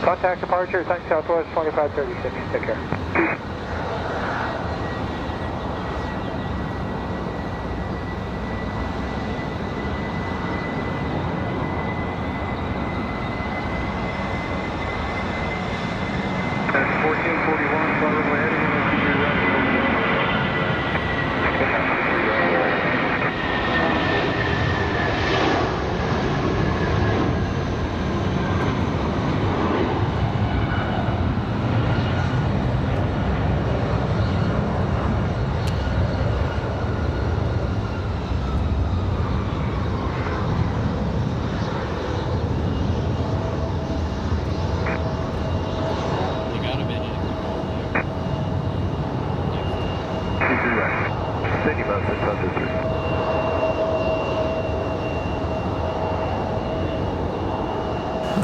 Contact departure, thanks Southwest 2536. Take care. That's 1441, probably heading in the right. City bus 603.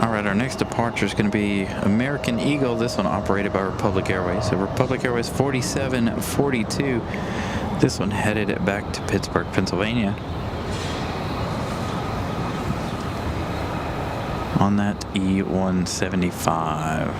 All right, our next departure is going to be American Eagle. This one operated by Republic Airways. So Republic Airways 4742. This one headed it back to Pittsburgh, Pennsylvania. On that E175.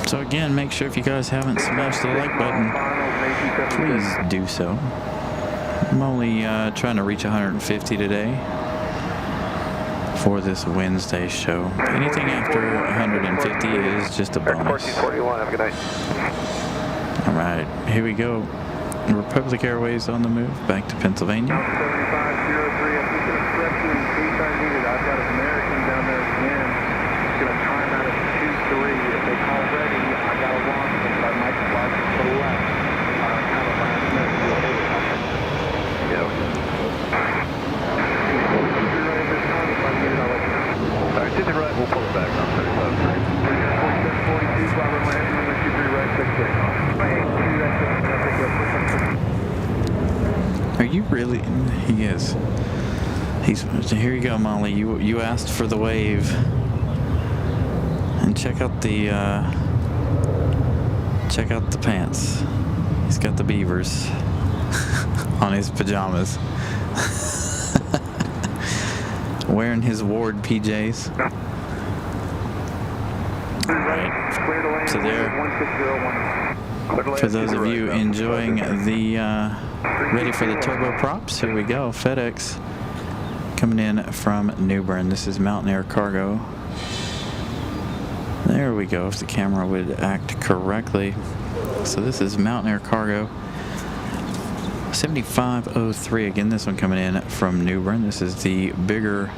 So again, make sure if you guys haven't smashed the like button, please do so. I'm only trying to reach 150 today for this Wednesday show. Anything after 150 is just a bonus. 1441, have a good night. All right, here we go. Republic Airways on the move back to Pennsylvania. 7503, I think it's correctly in case I need it. I've got an American down there again. It's going to time out at 23. If they call ready, I got to launch them, but I might fly to the left. Kind of last minute to do a helicopter. Yeah. Keep it right this time. If I need it, I'll let you know. All right, to the right, we'll pull it back on 35. 4742, fly runway heavy, runway 23 right, 6 Are you really? He is. Here you go, Molly. You asked for the wave. And check out the pants. He's got the beavers on his pajamas. Wearing his Ward PJs. Alright. So there, for those of you enjoying the ready for the turboprops, here we go. FedEx coming in from New Bern. This is Mountain Air Cargo. There we go, if the camera would act correctly. So this is Mountain Air Cargo 7503. Again, this one coming in from New Bern. This is the bigger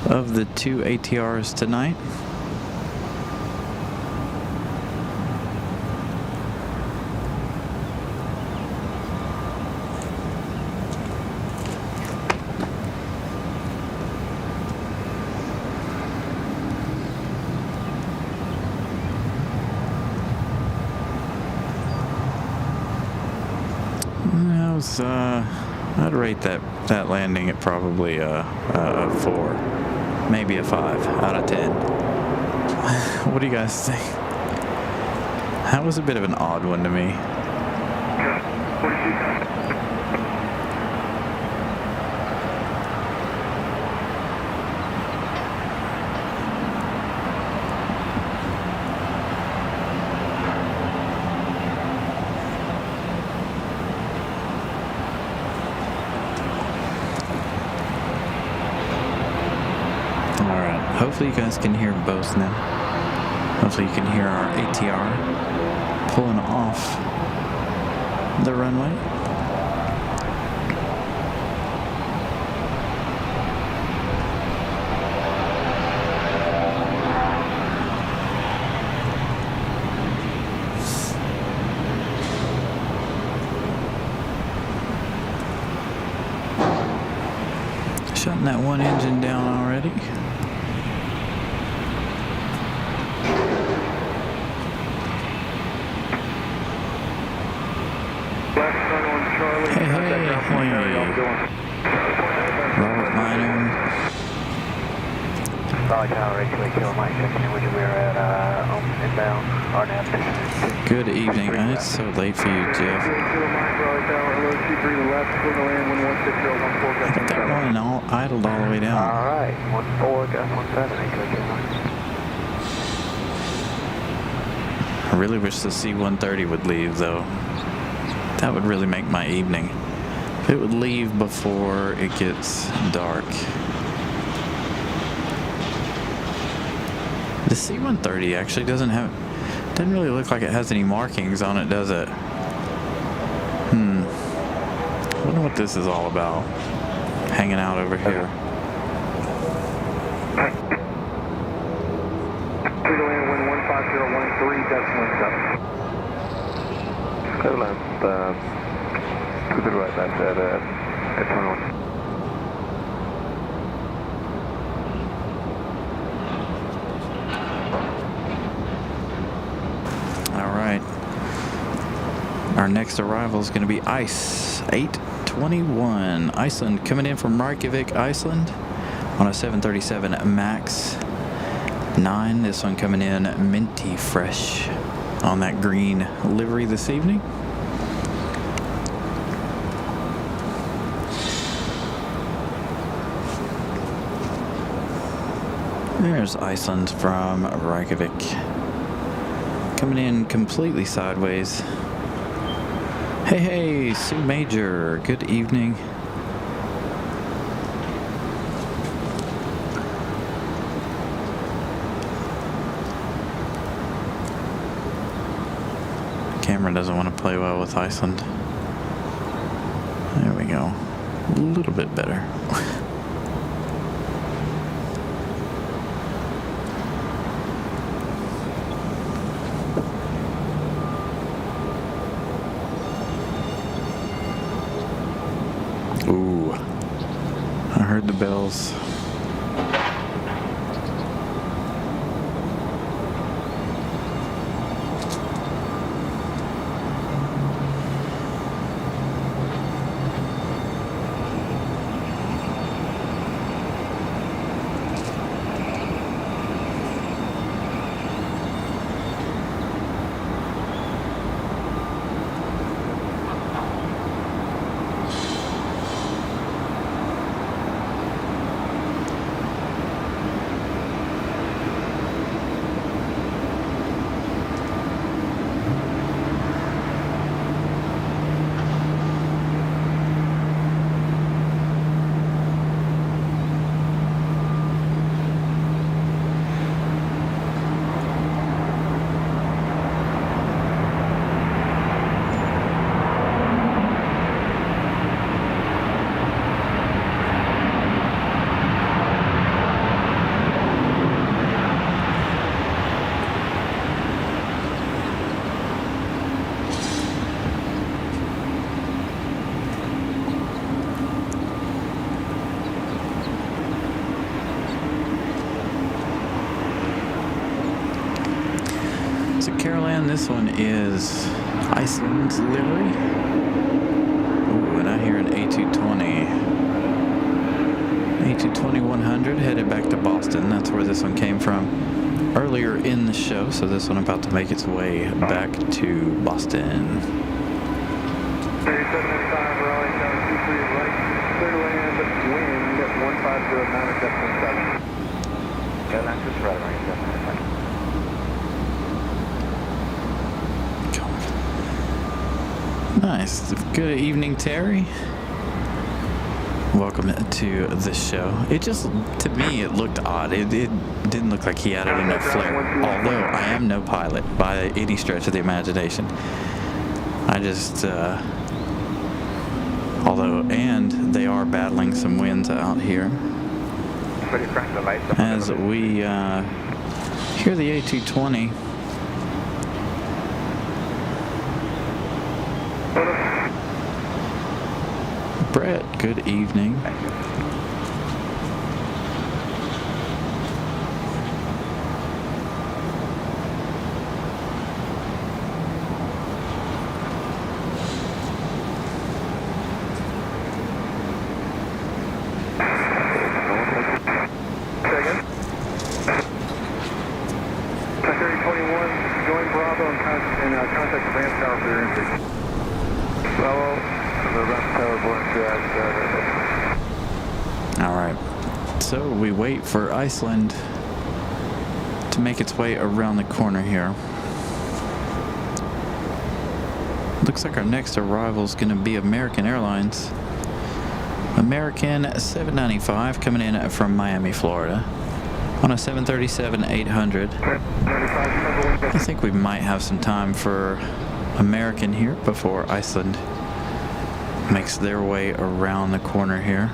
of the two ATRs tonight. I'd rate that landing at probably a 4, maybe a 5 out of 10. What do you guys think? That was a bit of an odd one to me. Hopefully you guys can hear both now. Hopefully you can hear our ATR pulling off the runway. Shutting that one engine down already. Robert Minor. Raleigh Tower, 828 Kilo Mike, checking in with you. We're at inbound, RNAV. Good evening. It's so late for you, Jeff. I think that one all idled all the way down. Alright, 14, got 17, I really wish the C-130 would leave, though. That would really make my evening. If it would leave before it gets dark. The C-130 actually doesn't really look like it has any markings on it, does it? I wonder what this is all about. Hanging out over here. To the right, that's at 21. Our next arrival is going to be Ice 821. Iceland coming in from Reykjavik, Iceland on a 737 MAX 9. This one coming in minty fresh on that green livery this evening. There's Iceland from Reykjavik. Coming in completely sideways. Hey, Sue Major. Good evening. Camera doesn't want to play well with Iceland. There we go. A little bit better. Ooh, I heard the bells. This one is Iceland's livery. Ooh, and I hear an A220. A220-100 headed back to Boston. That's where this one came from earlier in the show. So this one about to make its way back to Boston. 3795 Raleigh, tower 23 right, clear to land, wind at 1509 at depth 17. Airlines just right around 795. Nice. Good evening, Terry. Welcome to the show. It just, to me, it looked odd. It didn't look like he added enough flair. Although I am no pilot by any stretch of the imagination. I just, and they are battling some winds out here. As we hear the A220. Brett, good evening. So we wait for Iceland to make its way around the corner here. Looks like our next arrival is going to be American Airlines. American 795 coming in from Miami, Florida on a 737-800. I think we might have some time for American here before Iceland makes their way around the corner here.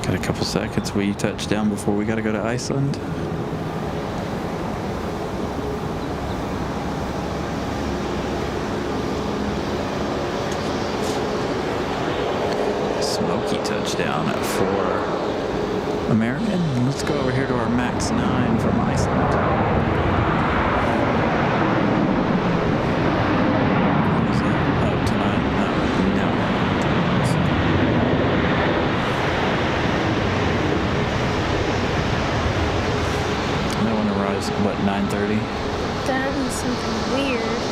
Got a couple seconds we touch down before we got to go to Iceland. for American. Let's go over here to our MAX 9 from Iceland. What is that? Oh, tonight? No. That one arrives at what, 9:30? That was something weird.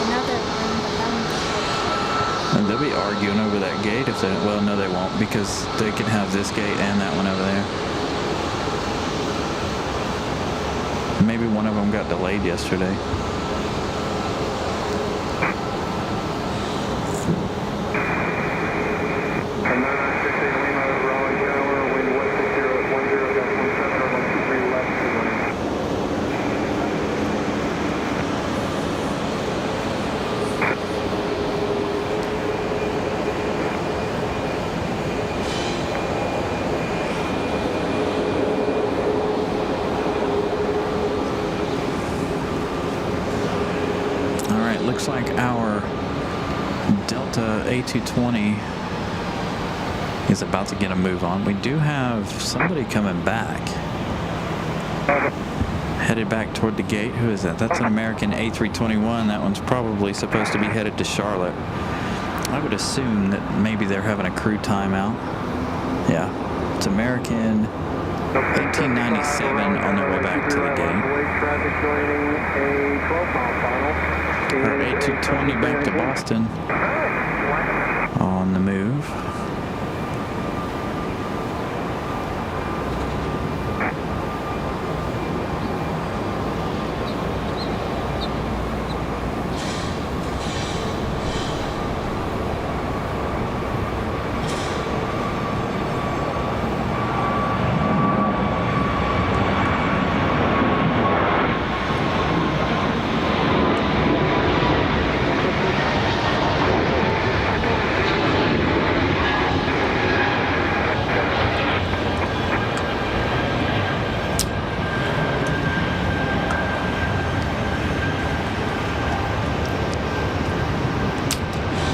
Another one, but that one's And they'll be arguing over that gate if they, well, no, they won't, because they can have this gate and that one over there. Maybe one of them got delayed yesterday. And 968 Lima, Raleigh Tower, wind west 60 at 10.17, runway 23 left to land. All right, looks like our Delta A220 is about to get a move on. We do have somebody coming back, headed back toward the gate. Who is that? That's an American A321. That one's probably supposed to be headed to Charlotte. I would assume that maybe they're having a crew timeout. Yeah, it's American 1897 on their way back to the gate. Traffic joining a 12-mile final. Our A220 back to Boston on the move.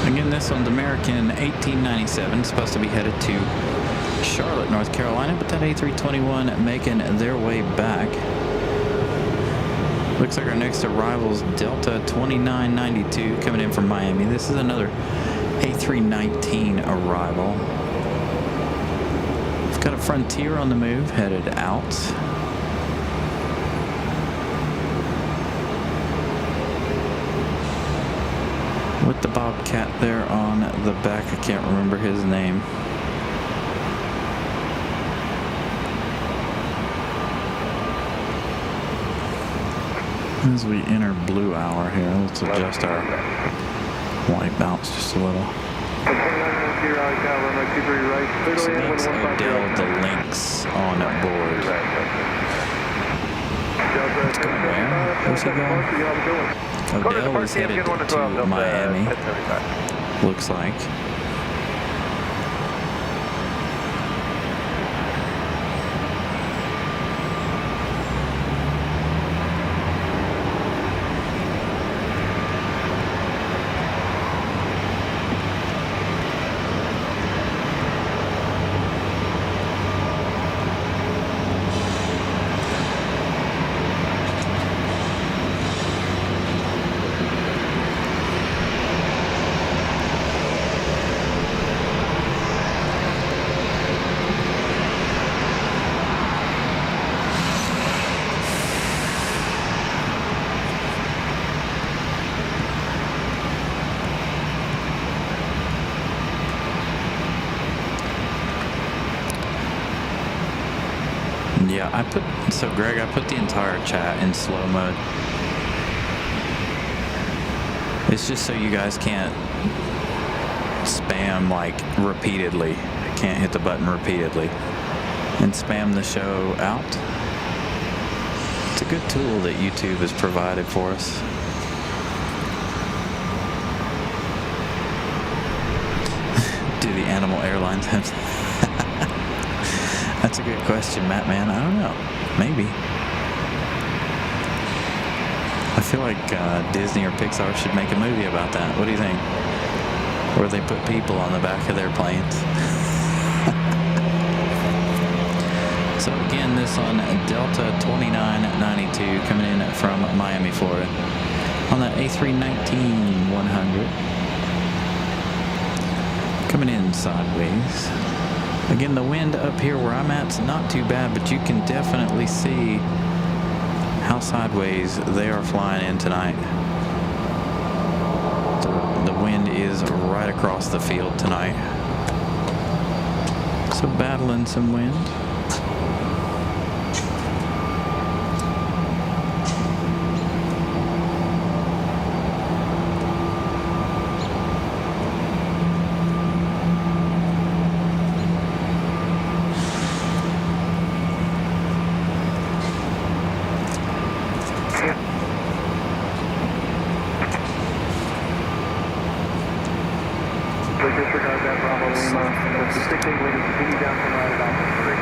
Again, this one's American 1897, supposed to be headed to Charlotte, North Carolina, but that A321 making their way back. Looks like our next arrival's Delta 2992 coming in from Miami. This is another A319 arrival. We've got a Frontier on the move, headed out. With the Bobcat there on the back, I can't remember his name. As we enter blue hour here, let's adjust our white balance just a little. So that's Odell the Lynx on board. It's going where? Where's he going? Odell is headed to Miami, looks like. Yeah, Greg, I put the entire chat in slow mode. It's just so you guys can't spam like repeatedly. Can't hit the button repeatedly and spam the show out. It's a good tool that YouTube has provided for us. Do the animal airlines have? That's a good question, Matt, man. I don't know. Maybe. I feel like Disney or Pixar should make a movie about that. What do you think? Where they put people on the back of their planes. So again, this on Delta 2992 coming in from Miami, Florida on the A319-100. Coming in sideways. Again, the wind up here where I'm at's not too bad, but you can definitely see how sideways they are flying in tonight. The wind is right across the field tonight. So battling some wind. Disregard that Bravo Lima. The 6-8 way to continue down from right at Alpha 3.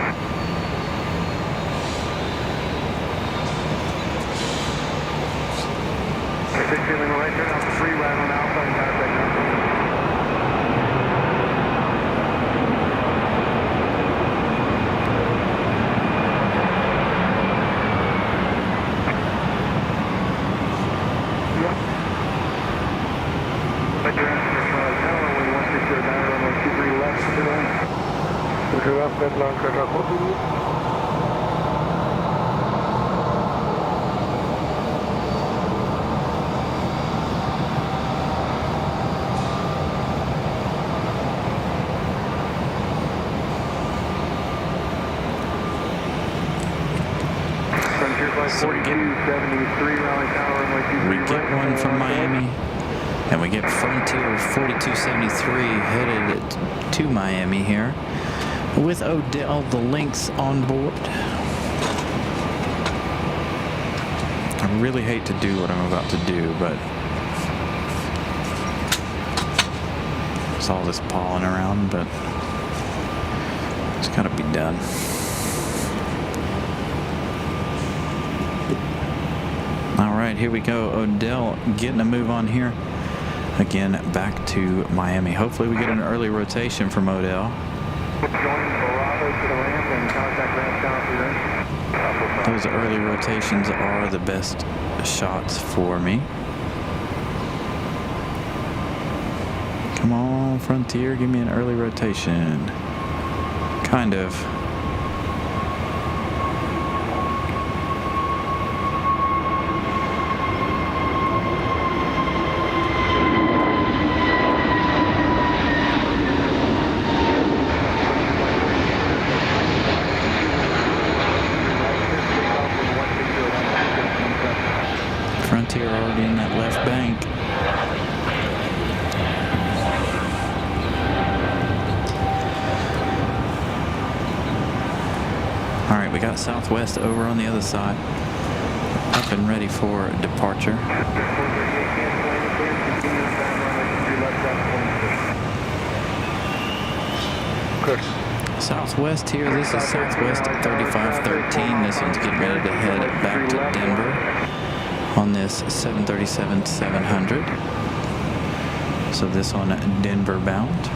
6-8 Lima right turn Alpha 3 right on Alpha and contact Alpha. Yep. Right turn Alpha 23 left, So we get one from Miami, and we get Frontier 4273 headed to Miami here with Odell the Lynx on board. I really hate to do what I'm about to do, but it's all this pollen around, but it's gotta be done. All right, here we go. Odell getting a move on here. Again, back to Miami. Hopefully we get an early rotation from Odell. Those early rotations are the best shots for me. Come on, Frontier, give me an early rotation. Kind of. Frontier already in that left bank. All right, we got Southwest over on the other side, up and ready for departure. Southwest here, this is Southwest 3513. This one's getting ready to head back to Denver on this 737-700. So this one Denver bound.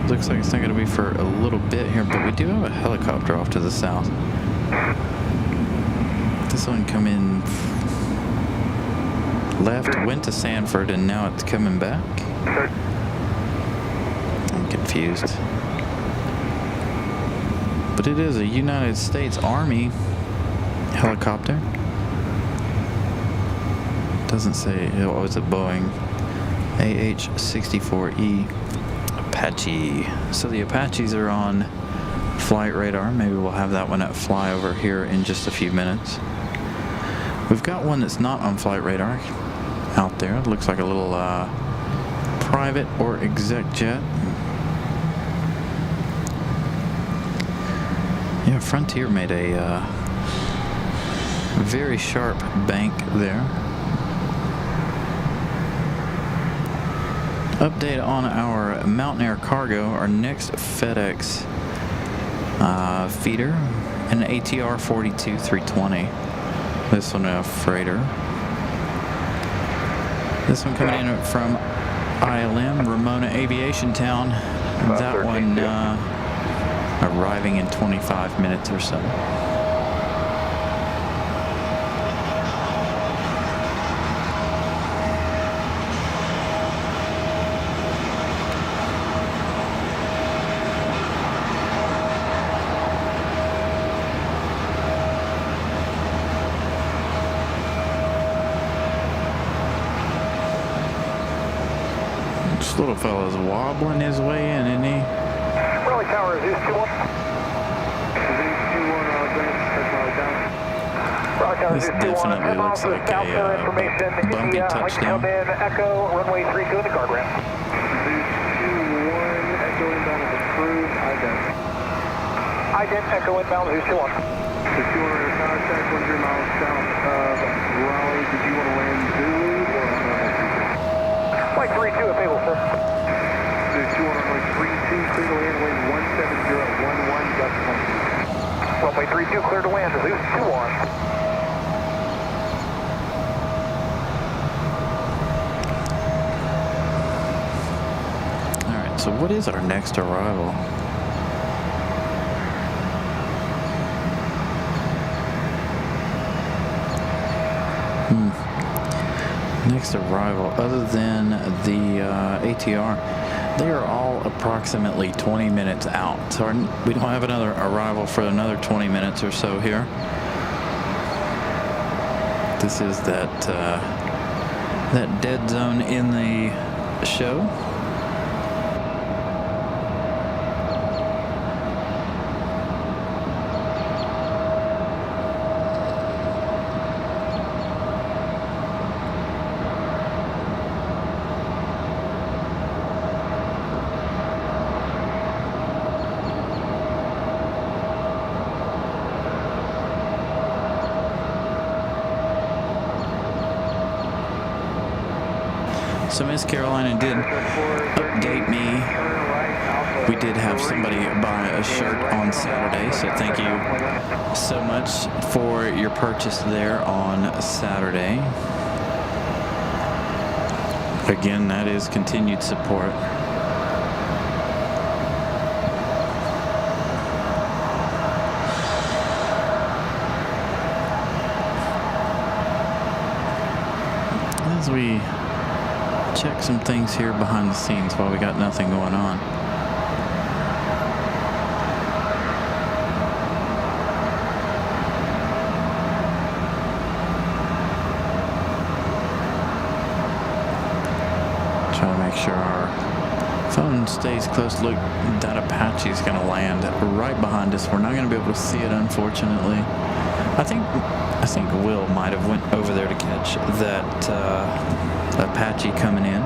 Looks like it's not going to be for a little bit here, but we do have a helicopter off to the south. This one come in left, went to Sanford, and now it's coming back. I'm confused. But it is a United States Army helicopter. Doesn't say, oh, it's a Boeing AH-64E Apache. So the Apaches are on flight radar. Maybe we'll have that one at flyover here in just a few minutes. We've got one that's not on flight radar out there. It looks like a little private or exec jet. Yeah, Frontier made a very sharp bank there. Update on our Mountain Air Cargo, our next FedEx feeder, an ATR 42-320. This one a freighter. This one coming in from ILM, Ramona Aviation Town. That one arriving in 25 minutes or so. This little fella's wobbling his way in, isn't he? Raleigh Tower, is this 2-1? Is 2-1, This definitely looks like a bumpy touchdown. Echo, runway 32 in the guard ramp. 2-1, Echo inbound is approved. Ident, Echo inbound, who's 2-1? So 200 contact, 100 miles south of Raleigh. Did you want to land Zulu or on runway 32? Flight 32 available, sir. So 200 runway 32, clear to land, wind 17011, gust 1. Runway 32, clear to land, Zeus 2-1. So what is our next arrival? Next arrival, other than the ATR, they are all approximately 20 minutes out. So we don't have another arrival for another 20 minutes or so here. This is that dead zone in the show. So Miss Carolina did update me. We did have somebody buy a shirt on Saturday, so thank you so much for your purchase there on Saturday. Again, that is continued support. As we check some things here behind the scenes while we got nothing going on. Try to make sure our phone stays close. Look, that Apache's going to land right behind us. We're not going to be able to see it, unfortunately. I think Will might have went over there to catch that Apache coming in.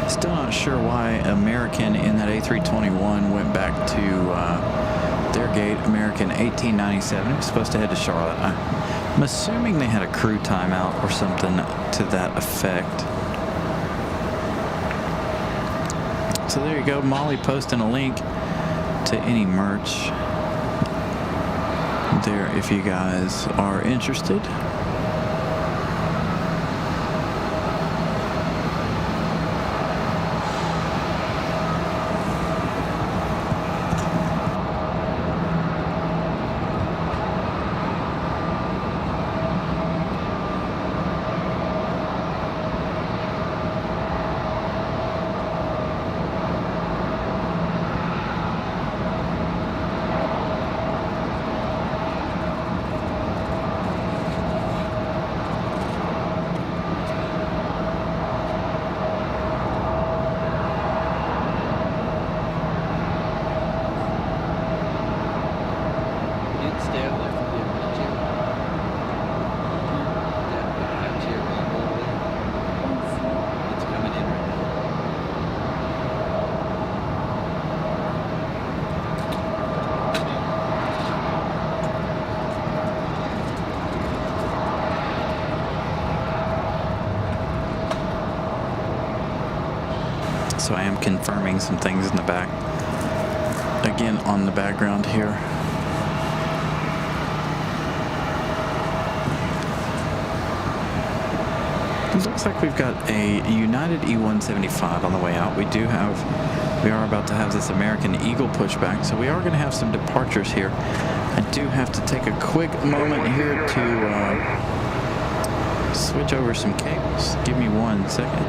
Still not sure why American in that A321 went back to their gate. American 1897. It was supposed to head to Charlotte. I'm assuming they had a crew timeout or something to that effect. So there you go, Molly posting a link to any merch there if you guys are interested. so I am confirming some things in the back. Again, on the background here. It looks like we've got a United E175 on the way out. We are about to have this American Eagle pushback, so we are going to have some departures here. I do have to take a quick moment here to switch over some cables. Give me 1 second.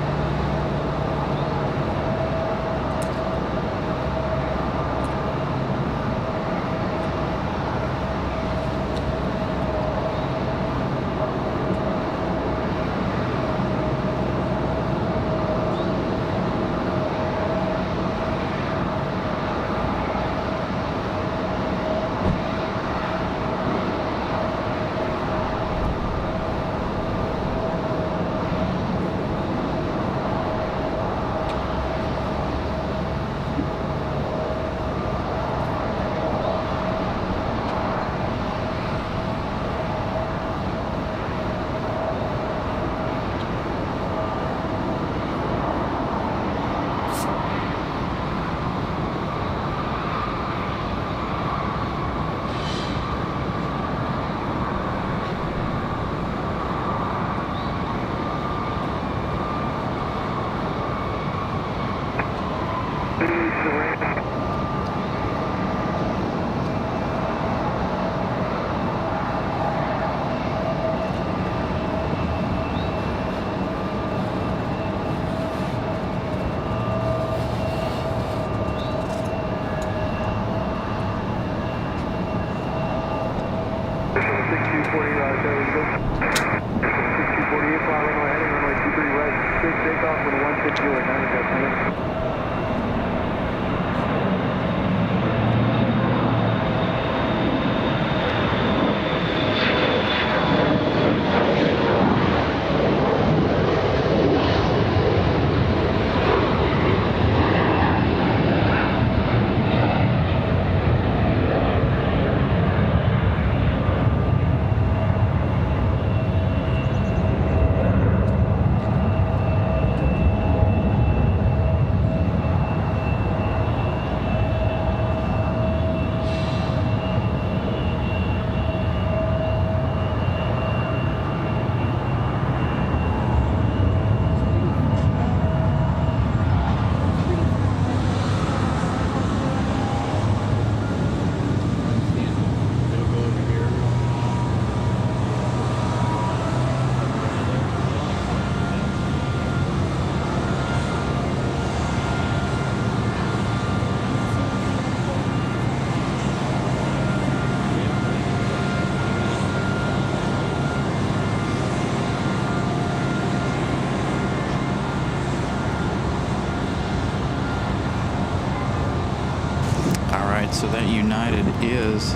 So that United is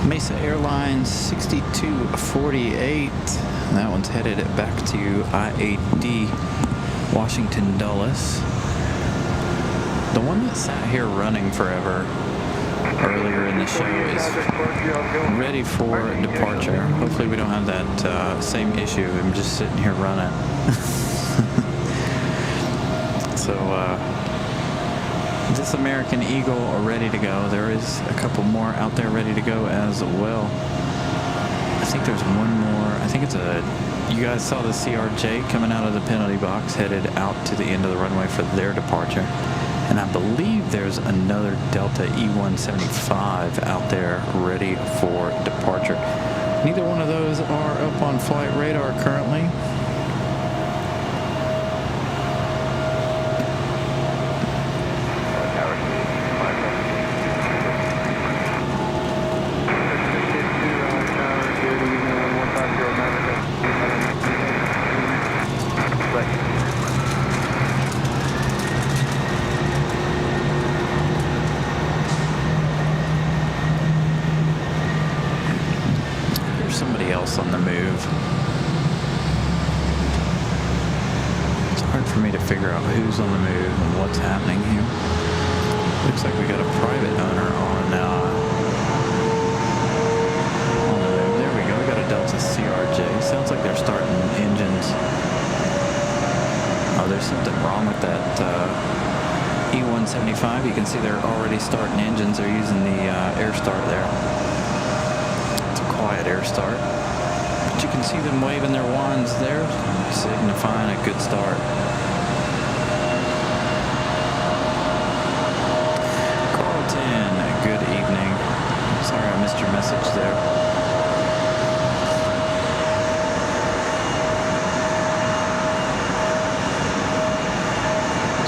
Mesa Airlines 6248. That one's headed back to IAD, Washington Dulles. The one that sat here running forever earlier in the show is ready for departure. Hopefully we don't have that same issue. I'm just sitting here running. So, this American Eagle are ready to go. There is a couple more out there ready to go as well. I think there's one more. I think it's you guys saw the CRJ coming out of the penalty box, headed out to the end of the runway for their departure. And I believe there's another Delta E175 out there ready for departure. Neither one of those are up on flight radar currently. On the move. It's hard for me to figure out who's on the move and what's happening here. Looks like we got a private owner on the move. There we go. We got a Delta CRJ. Sounds like they're starting engines. Oh, they're there's something wrong with that E175. You can see they're already starting engines. They're using the air start there. It's a quiet air start. But you can see them waving their wands there, signifying a good start. Carlton, good evening. Sorry I missed your message there.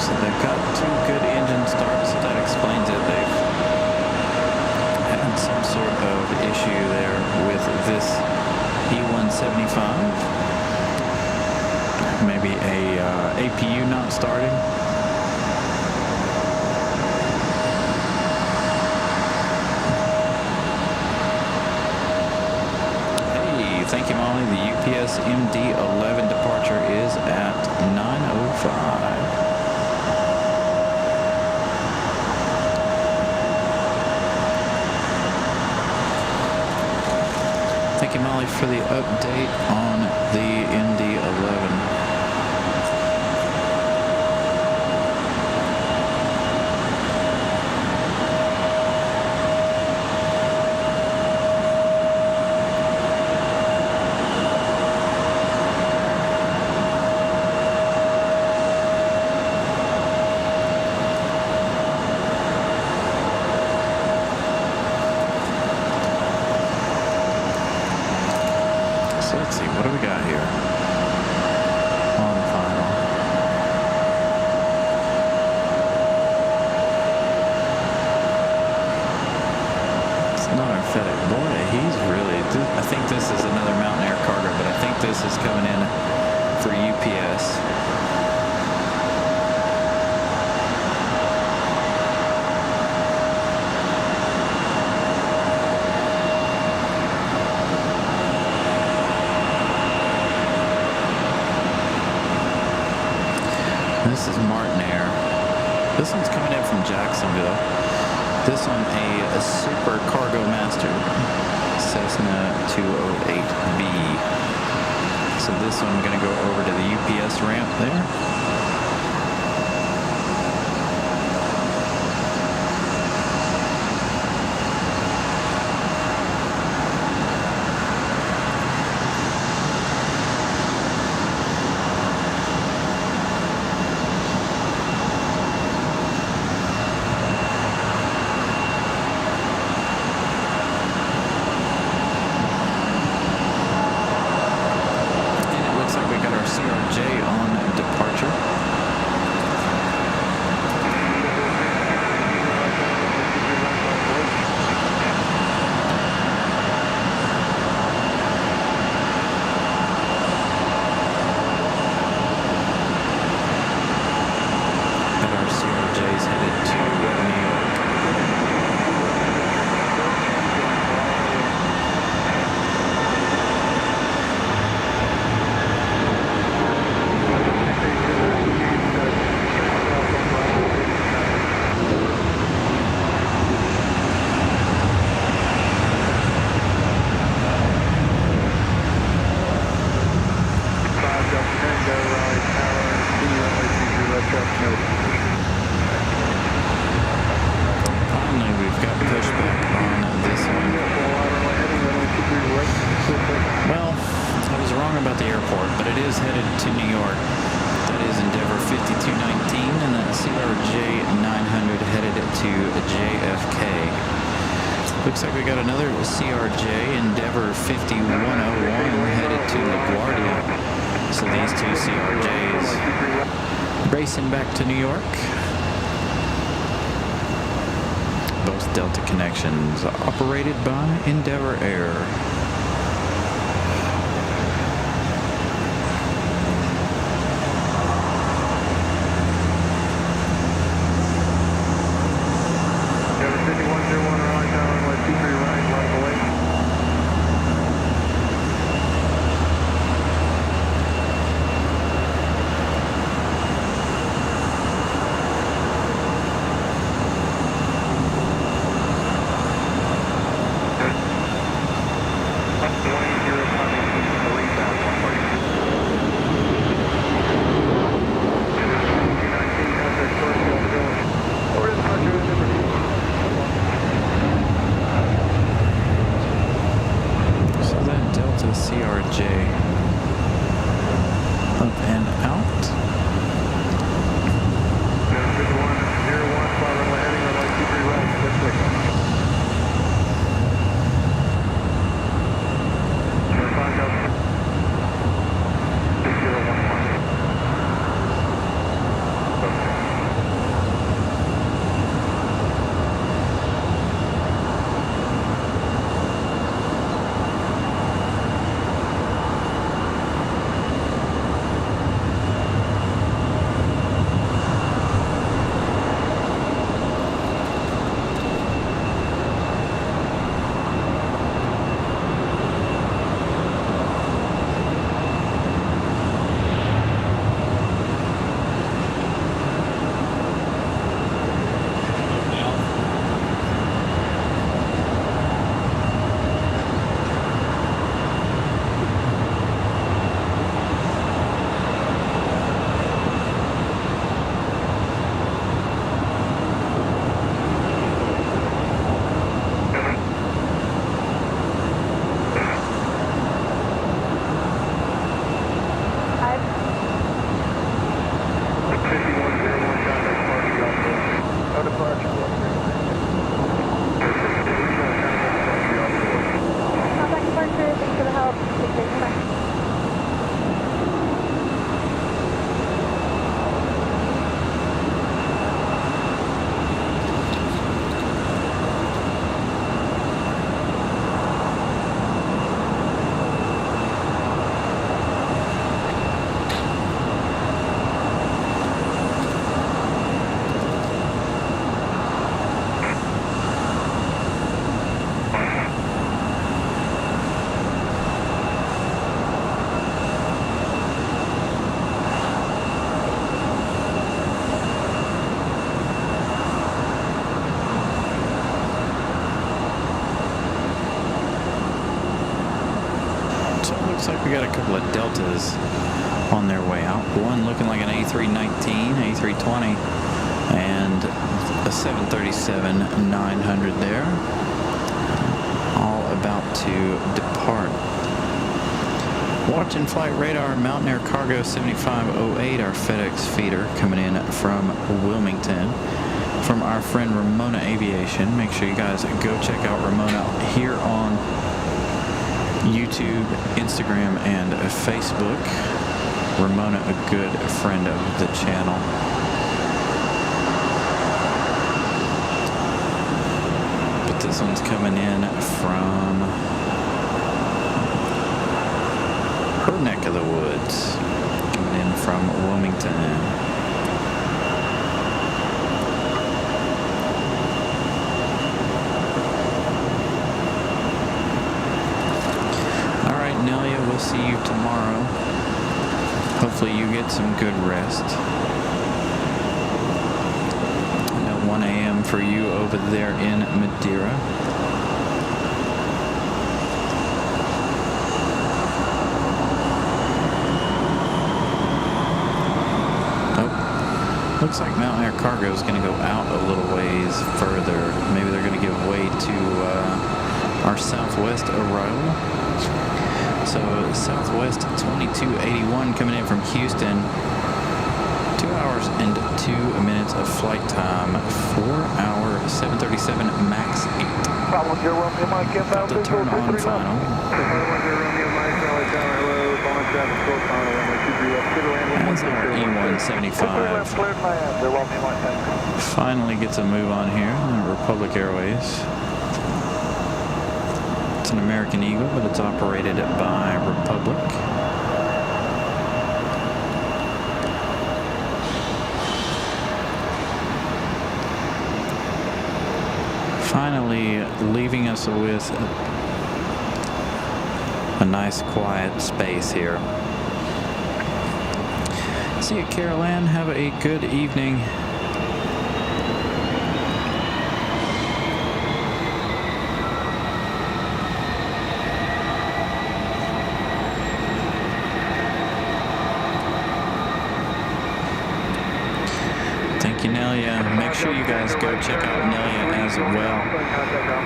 So they've got two good engine starts, so that explains it. They've had some sort of issue there with this E175. Maybe a APU not starting. Hey, thank you, Molly. The UPS MD-11 departure is at 9:05. Thank you, Molly, for the update on the MD-11. Let's see, what do we got here on final? It's not our FedEx. Boy, he's really, I think this is another Mountain Air cargo, but I think this is coming in for UPS. This is Martin Air. This one's coming in from Jacksonville. This one a Super Cargo Master Cessna 208B. So this one going to go over to the UPS ramp there. Looks like we got another CRJ Endeavor 5101 headed to LaGuardia. So these two CRJs racing back to New York. Both Delta connections operated by Endeavor Air. Delta CRJ. Up and out. 01, follow landing, runway 23 left, that's it. 5 Delta. 6011. Okay. Looks like we got a couple of Deltas on their way out. One looking like an A319, A320, and a 737-900 there. All about to depart. Watching flight radar, Mountain Air Cargo 7508, our FedEx feeder coming in from Wilmington. From our friend Ramona Aviation. Make sure you guys go check out Ramona here on YouTube, Instagram, and Facebook. Ramona, a good friend of the channel. But this one's coming in from her neck of the woods. Coming in from Wilmington. We'll see you tomorrow. Hopefully you get some good rest. At 1 a.m. for you over there in Madeira. Oh, looks like Mountain Air Cargo is going to go out a little ways further. Maybe they're going to give way to our Southwest arrival. So Southwest 2281 coming in from Houston. 2 hours and 2 minutes of flight time. 4-hour 737 MAX 8. About to turn on final. As our E175 finally gets a move on here. Republic Airways. It's an American Eagle, but it's operated by Republic. Finally leaving us with a nice quiet space here. See you, Carol Ann. Have a good evening. Nelia, make sure you guys go check out Nelia as well.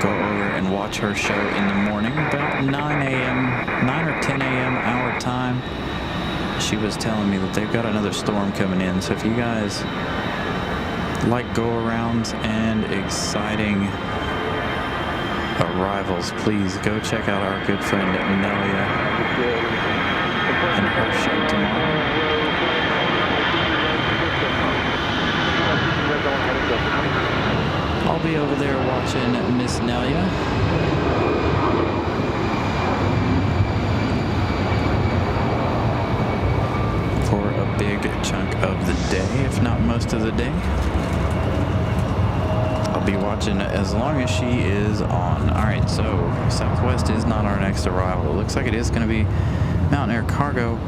Go over and watch her show in the morning about 9 a.m., 9 or 11 a.m. our time. She was telling me that they've got another storm coming in. So if you guys like go-arounds and exciting arrivals, please go check out our good friend Nelia and her show tomorrow. I'll be over there watching Miss Nelia. For a big chunk of the day, if not most of the day. I'll be watching as long as she is on. All right, so Southwest is not our next arrival. It looks like it is going to be Mountain Air Cargo.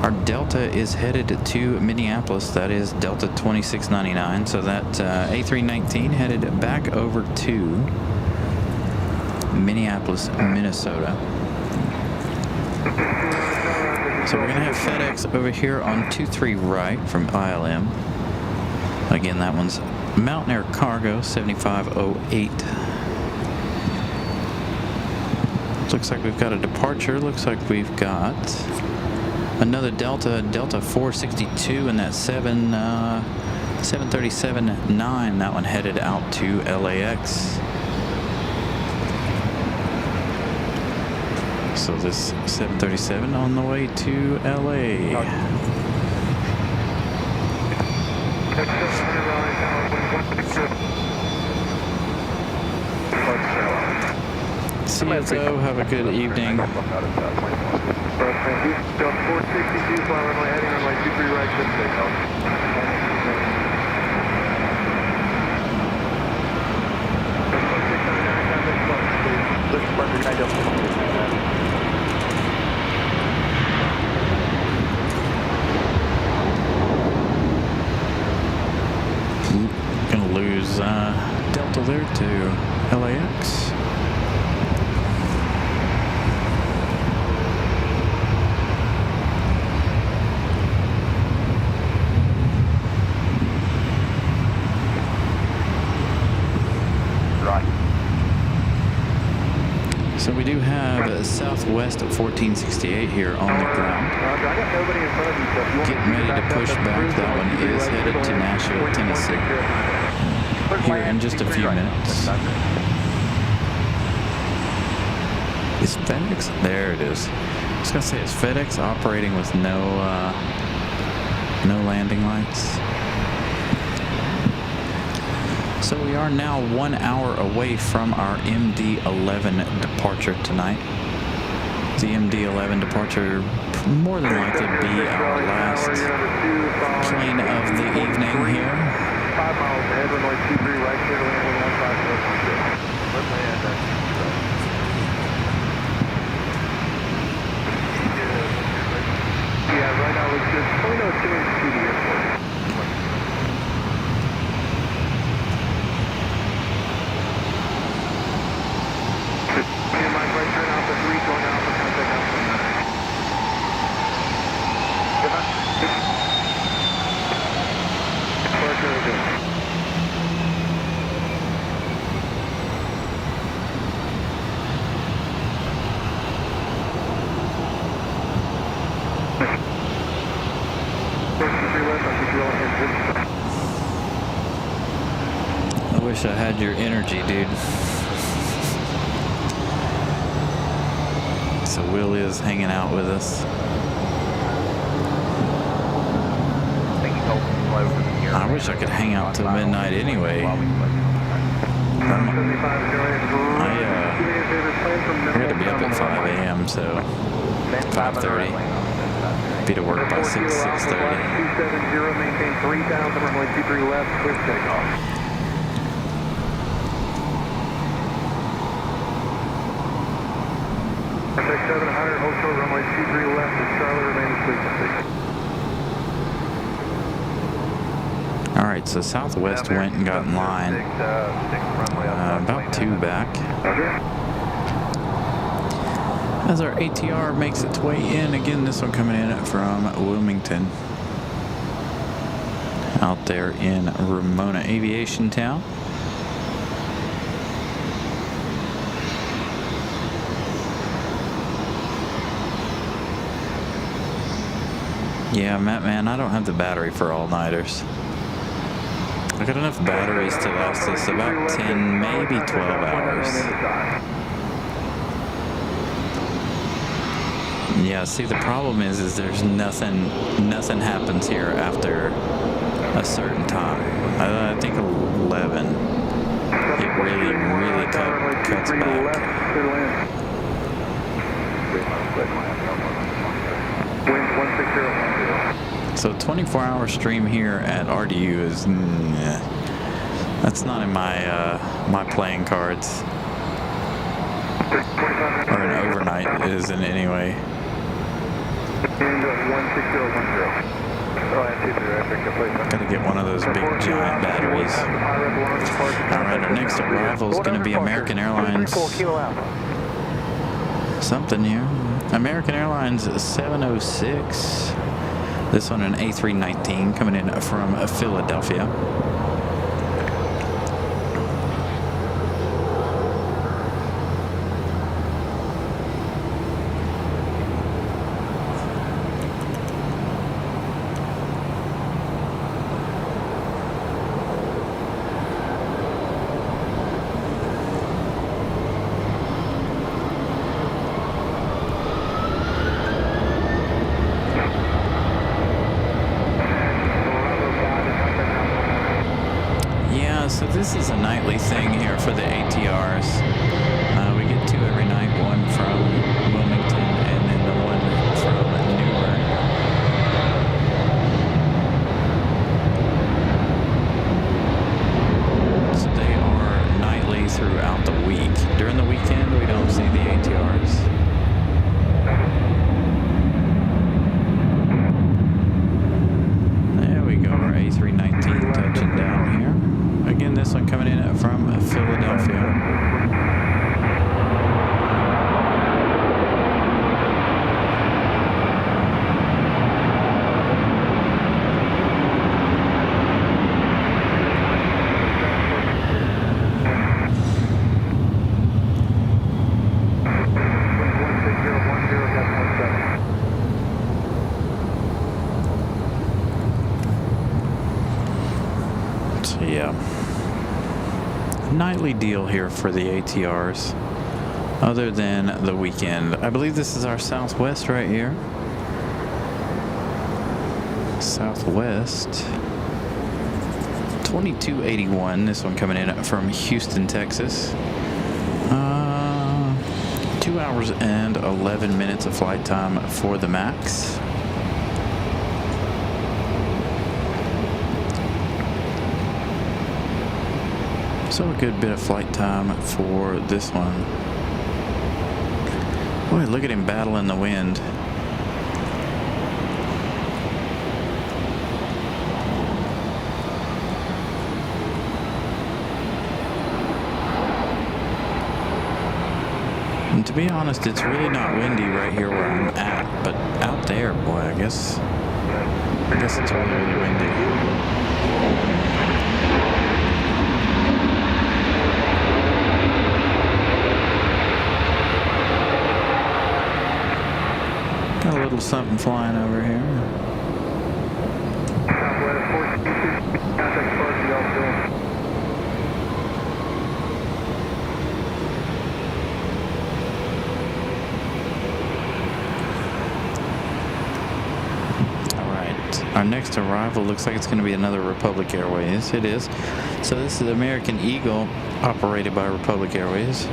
Our Delta is headed to Minneapolis. That is Delta 2699. So that A319 headed back over to Minneapolis, Minnesota. So we're going to have FedEx over here on 23 right from ILM. Again, that one's Mountain Air Cargo 7508. Looks like we've got a departure. Looks like we've got another Delta 462 and that 737-9. That one headed out to LAX. So this 737 on the way to LA. CSO, have a good evening. 462, fly runway heading runway 23 right, good takeoff. Gonna lose Delta there to LAX. So we do have Southwest 1468 here on the ground. Getting ready to push back. That one is headed to Nashville, Tennessee. Here in just a few minutes. Is FedEx? There it is. I was gonna say, is FedEx operating with no landing lights? So we are now 1 hour away from our MD-11 departure tonight. The MD-11 departure more than likely be our last plane of the evening here. 5 miles ahead, runway 23 right, clear to land with 15. Yeah, right now it's just point 02 to the airport. I wish I had your energy, dude. So Will is hanging out with us. I wish I could hang out till midnight anyway. I got to be up at 5 a.m. so 5:30. Be to work by 6:30. 270, maintain 3,000, runway 23 left, clear takeoff. FedEx 700, hold short, runway 23 left, and Charlotte remains frequency. All right, so Southwest went and got in line about 2 back. As our ATR makes its way in, again, this one coming in from Wilmington, out there in Ramona Aviation Town. Yeah, man, I don't have the battery for all-nighters. I got enough batteries to last us about 10, maybe 12 hours. Yeah, see, the problem is there's nothing happens here after a certain time. I think 11. It really cuts back. So 24-hour stream here at RDU is, that's not in my playing cards. Or an overnight isn't anyway. Gotta get one of those big giant batteries. Alright, our next arrival is going to be American Airlines. Something here. American Airlines 706. This one an A319 coming in from Philadelphia. So this is a nightly thing here for the ATRs. We get two every night, one from Wilmington and then the one from Newark. So they are nightly throughout the week. During the weekend, we don't see the ATRs. There we go, our A319 touching down here. Again, this one coming in from Philadelphia. So yeah. Nightly deal here for the ATRs other than the weekend. I believe this is our Southwest right here. Southwest 2281, this one coming in from Houston, Texas. 2 hours and 11 minutes of flight time for the max. So a good bit of flight time for this one. Boy, look at him battling the wind. And to be honest, it's really not windy right here where I'm at, but out there, boy, I guess it's really windy. Got a little something flying over here. Alright, our next arrival looks like it's going to be another Republic Airways. It is. So this is American Eagle, operated by Republic Airways.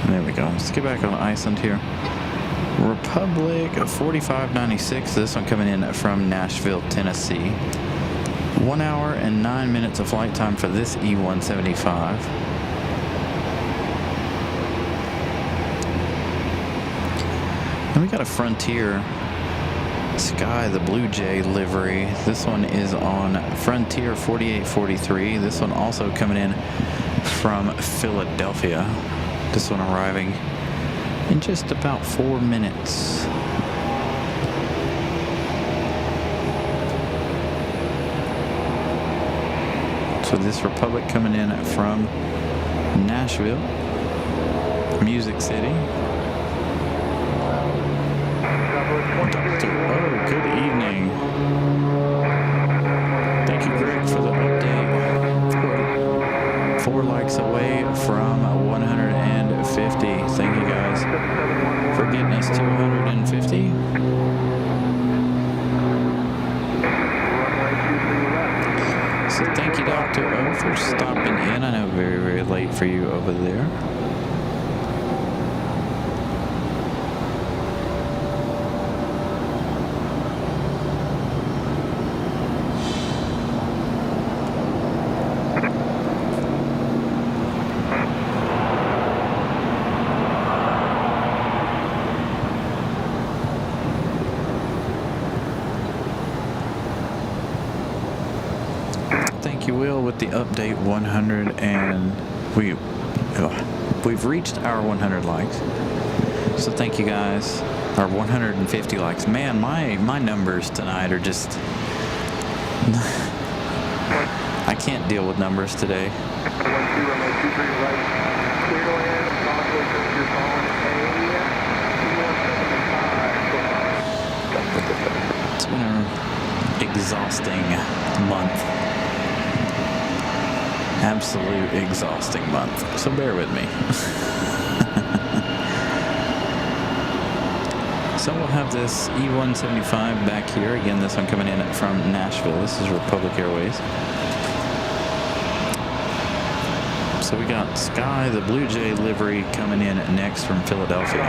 There we go. Let's get back on Iceland here. Republic 4596. This one coming in from Nashville, Tennessee. 1 hour and 9 minutes of flight time for this E175. And we got a Frontier Sky, the Blue Jay livery. This one is on Frontier 4843. This one also coming in from Philadelphia. This one arriving in just about 4 minutes. So this Republic coming in from Nashville, Music City. Dr. O, good evening. Thank you, Greg, for the update. Four likes away from 150. Thank you guys for getting us to 150. So thank you, Dr. O, for stopping in. I know very, very late for you over there. With the update 100, and we've reached our 100 likes, so thank you guys. Our 150 likes. Man, my numbers tonight are just I can't deal with numbers today. It's been an exhausting month. Absolute exhausting month, so bear with me. So we'll have this E175 back here again. This one coming in from Nashville. This is Republic Airways. So we got Sky, the Blue Jay livery, coming in next from Philadelphia.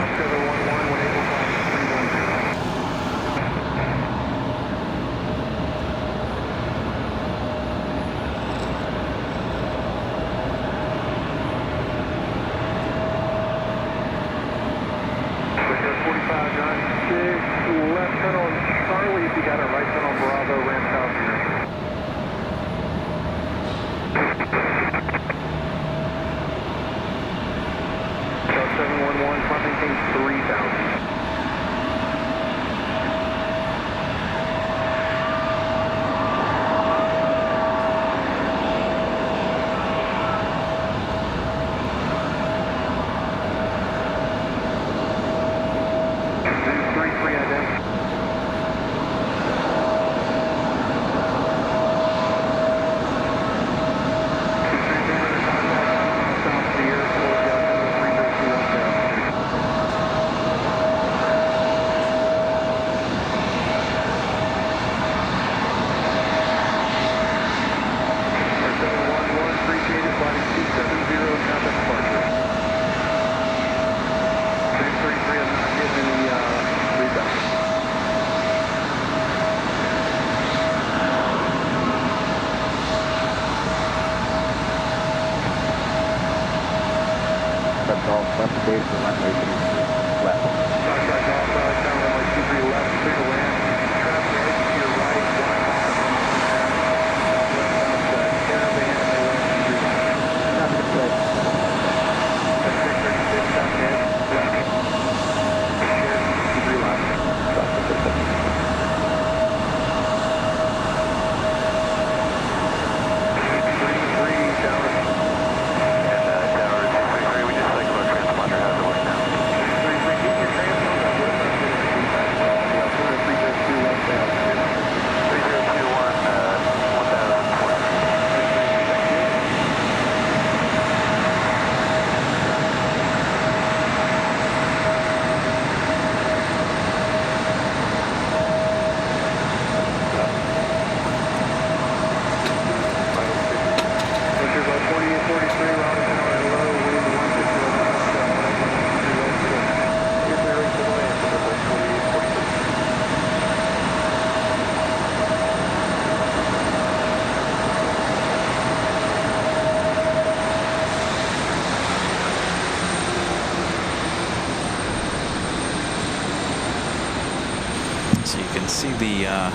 See the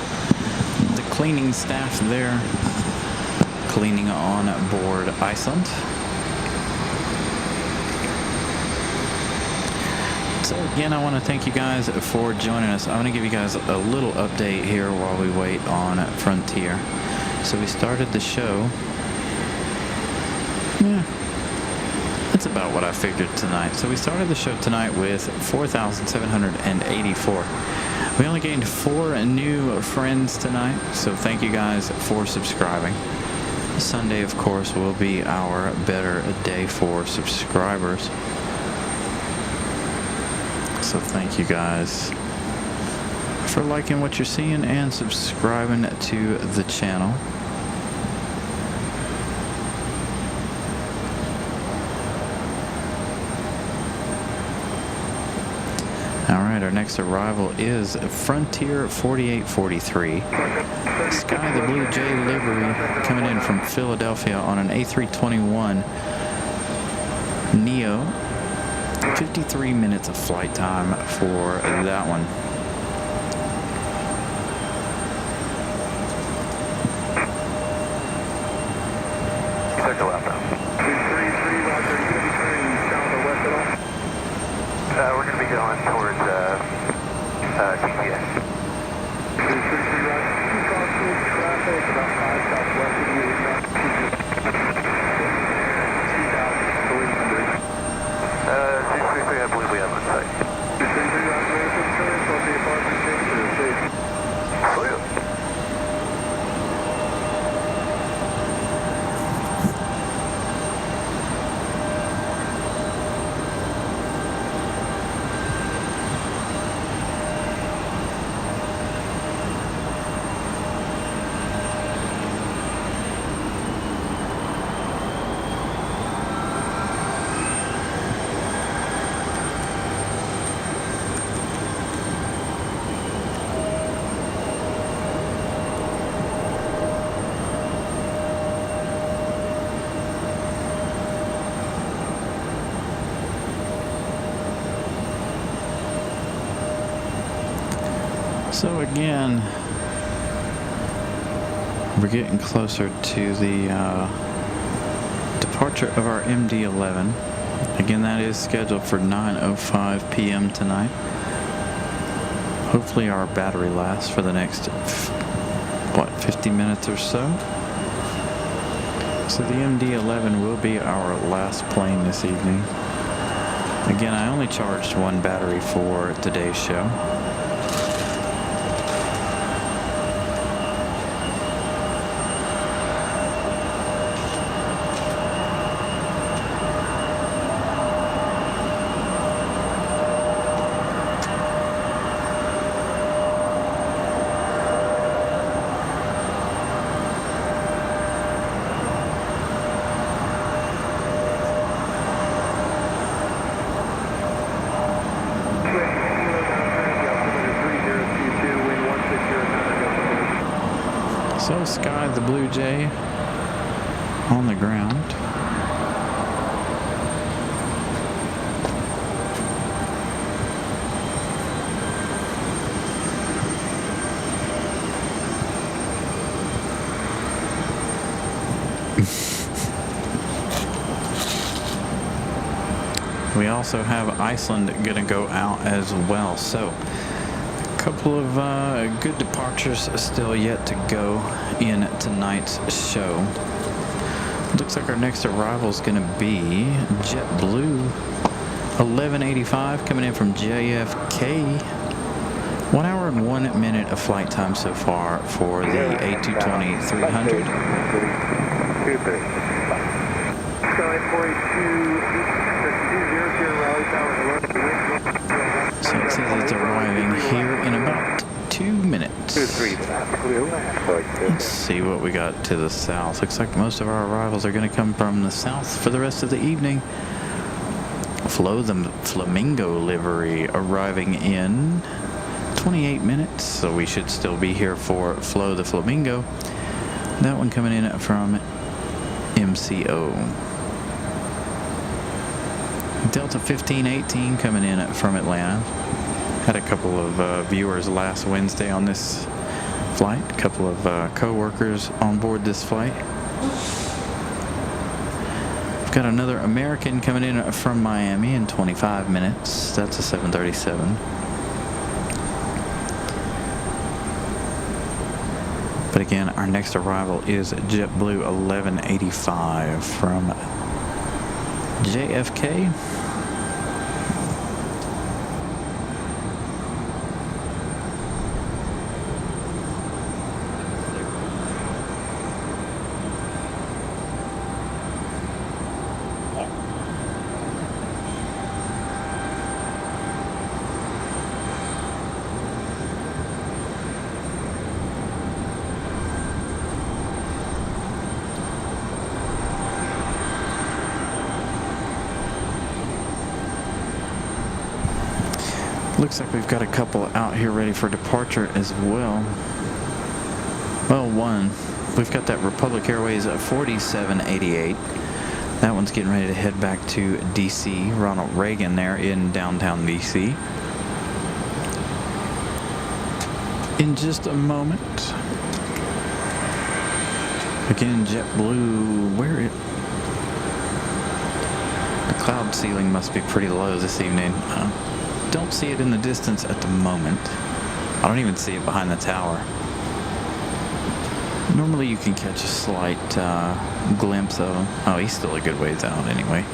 cleaning staff there cleaning on board Iceland. So again, I want to thank you guys for joining us. I'm going to give you guys a little update here while we wait on Frontier. So we started the show. Yeah, That's about what I figured tonight. So we started the show tonight with 4,784. We only gained 4 new friends tonight, so thank you guys for subscribing. Sunday, of course, will be our better day for subscribers. So thank you guys for liking what you're seeing and subscribing to the channel. Alright, our next arrival is Frontier 4843. Sky the Blue Jay livery coming in from Philadelphia on an A321 Neo. 53 minutes of flight time for that one. Circle out now. 233, Roger. Are you going to be turning south or west at all? We're going to be going towards TTS. 233, Roger. Two crossing traffic about 5 southwest of you. 2,300. 233, I believe we have on site. 233, Roger. Anything, sir? So the apartment change or safe? Clear. So again, we're getting closer to the departure of our MD-11. Again, that is scheduled for 9:05 p.m. tonight. Hopefully our battery lasts for the next, 50 minutes or so. So the MD-11 will be our last plane this evening. Again, I only charged 1 battery for today's show. So Sky the Blue Jay on the ground. We also have Iceland going to go out as well. So a couple of good departures still yet to go in tonight's show. Looks like our next arrival is going to be JetBlue 1185 coming in from JFK. 1 hour and 1 minute of flight time so far for the A220-300. Sky 482. So it says it's arriving here in about 2 minutes. Let's see what we got to the south. Looks like most of our arrivals are going to come from the south for the rest of the evening. Flo the Flamingo livery arriving in 28 minutes, so we should still be here for Flo the Flamingo. That one coming in from MCO. Delta 1518 coming in from Atlanta. Had a couple of viewers last Wednesday on this flight. A couple of co-workers on board this flight. We've got another American coming in from Miami in 25 minutes. That's a 737. But again, our next arrival is JetBlue 1185 from JFK. Looks like we've got a couple out here ready for departure as well. Well, one. We've got that Republic Airways 4788. That one's getting ready to head back to D.C. Ronald Reagan there in downtown D.C. In just a moment. Again, JetBlue, the cloud ceiling must be pretty low this evening. Don't see it in the distance at the moment. I don't even see it behind the tower. Normally you can catch a slight glimpse of him. Oh, he's still a good ways out anyway.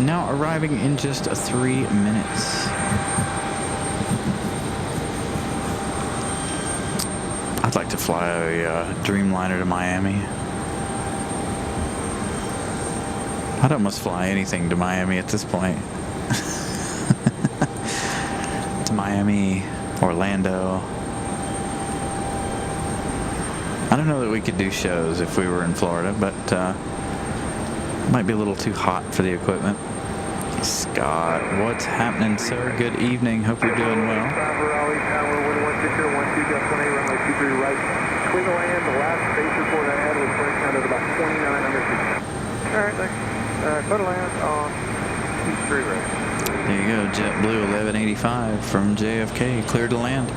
Now arriving in just 3 minutes. I'd like to fly a Dreamliner to Miami. I'd almost fly anything to Miami at this point. To Miami, Orlando. I don't know that we could do shows if we were in Florida, but might be a little too hot for the equipment. Scott, what's happening, sir? Good evening. Hope you're doing well. Raleigh, Tower 116.12, Destination runway 23 right. Clear to land. The last base report I had was first count at about 2,900 feet. All right, thanks. Clear to land on 23 right. There you go, JetBlue 1185 from JFK, cleared to land.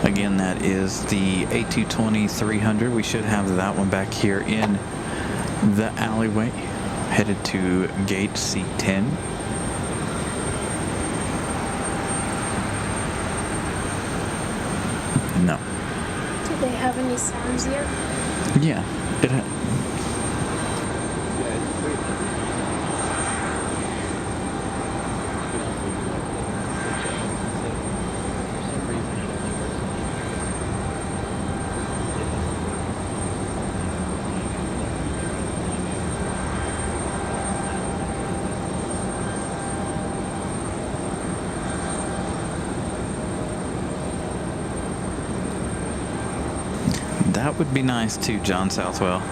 Again, that is the A220-300. We should have that one back here in the alleyway, headed to gate C10. No. Do they have any sounds yet? Yeah, it had. That would be nice too, John Southwell.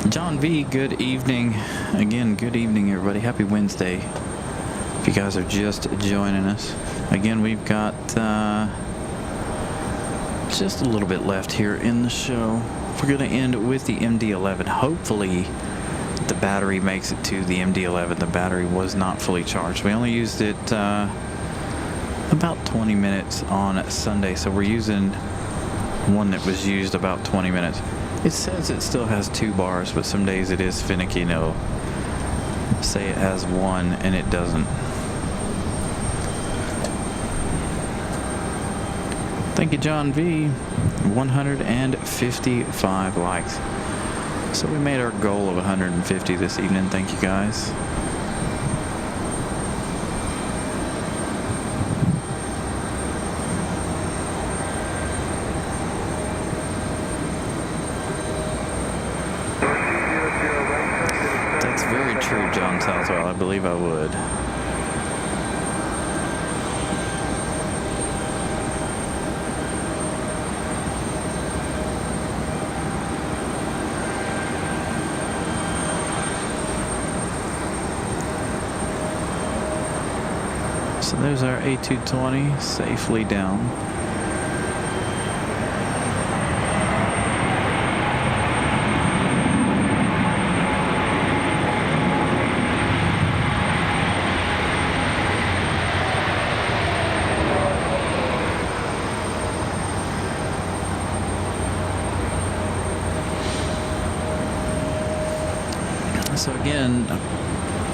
John V, good evening. Again, good evening, everybody. Happy Wednesday. If you guys are just joining us. Again, we've got just a little bit left here in the show. We're going to end with the MD-11. Hopefully, the battery makes it to the MD-11. The battery was not fully charged. We only used it about 20 minutes on Sunday, so we're using one that was used about 20 minutes. It says it still has 2 bars, but some days it is finicky and it'll say it has 1 and it doesn't. Thank you, John V. 155 likes. So we made our goal of 150 this evening. Thank you, guys. That's very true, John Southwell. I believe I would. So there's our A220 safely down. So again,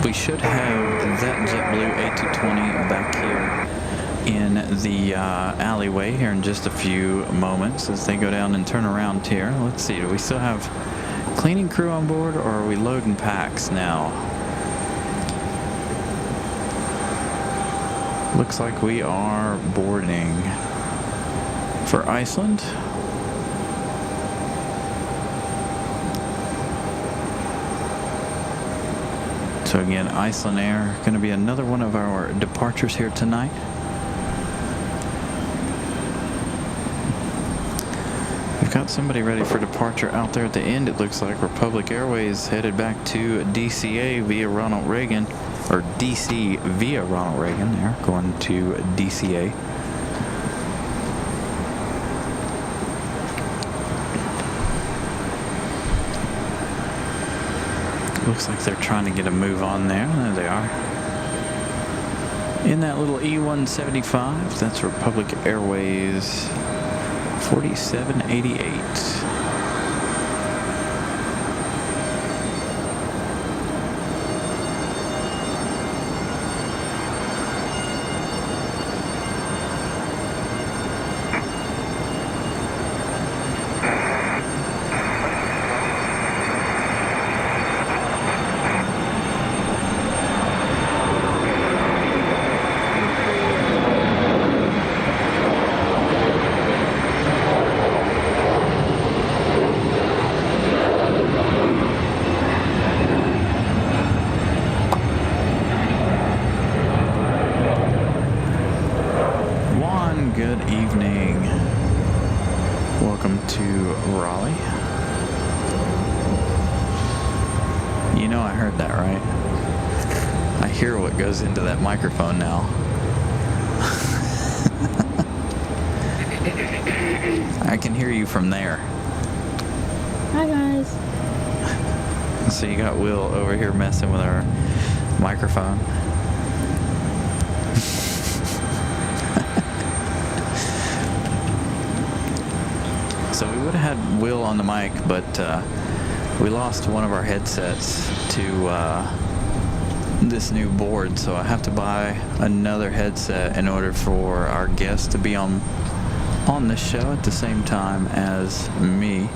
we should have that JetBlue A220 back here in the alleyway here in just a few moments as they go down and turn around here. Let's see, do we still have cleaning crew on board, or are we loading packs now? Looks like we are boarding for Iceland. So again, Icelandair going to be another one of our departures here tonight. We've got somebody ready for departure out there at the end. It looks like Republic Airways headed back to DCA via Ronald Reagan, or DC via Ronald Reagan. They're going to DCA. Looks like they're trying to get a move on there. There they are. In that little E175, that's Republic Airways 4788. Good evening. Welcome to Raleigh. You know I heard that, right? I hear what goes into that microphone now. I can hear you from there. Hi guys. So you got Will over here messing with our microphone. So we would have had Will on the mic, but we lost one of our headsets to this new board, so I have to buy another headset in order for our guest to be on the show at the same time as me.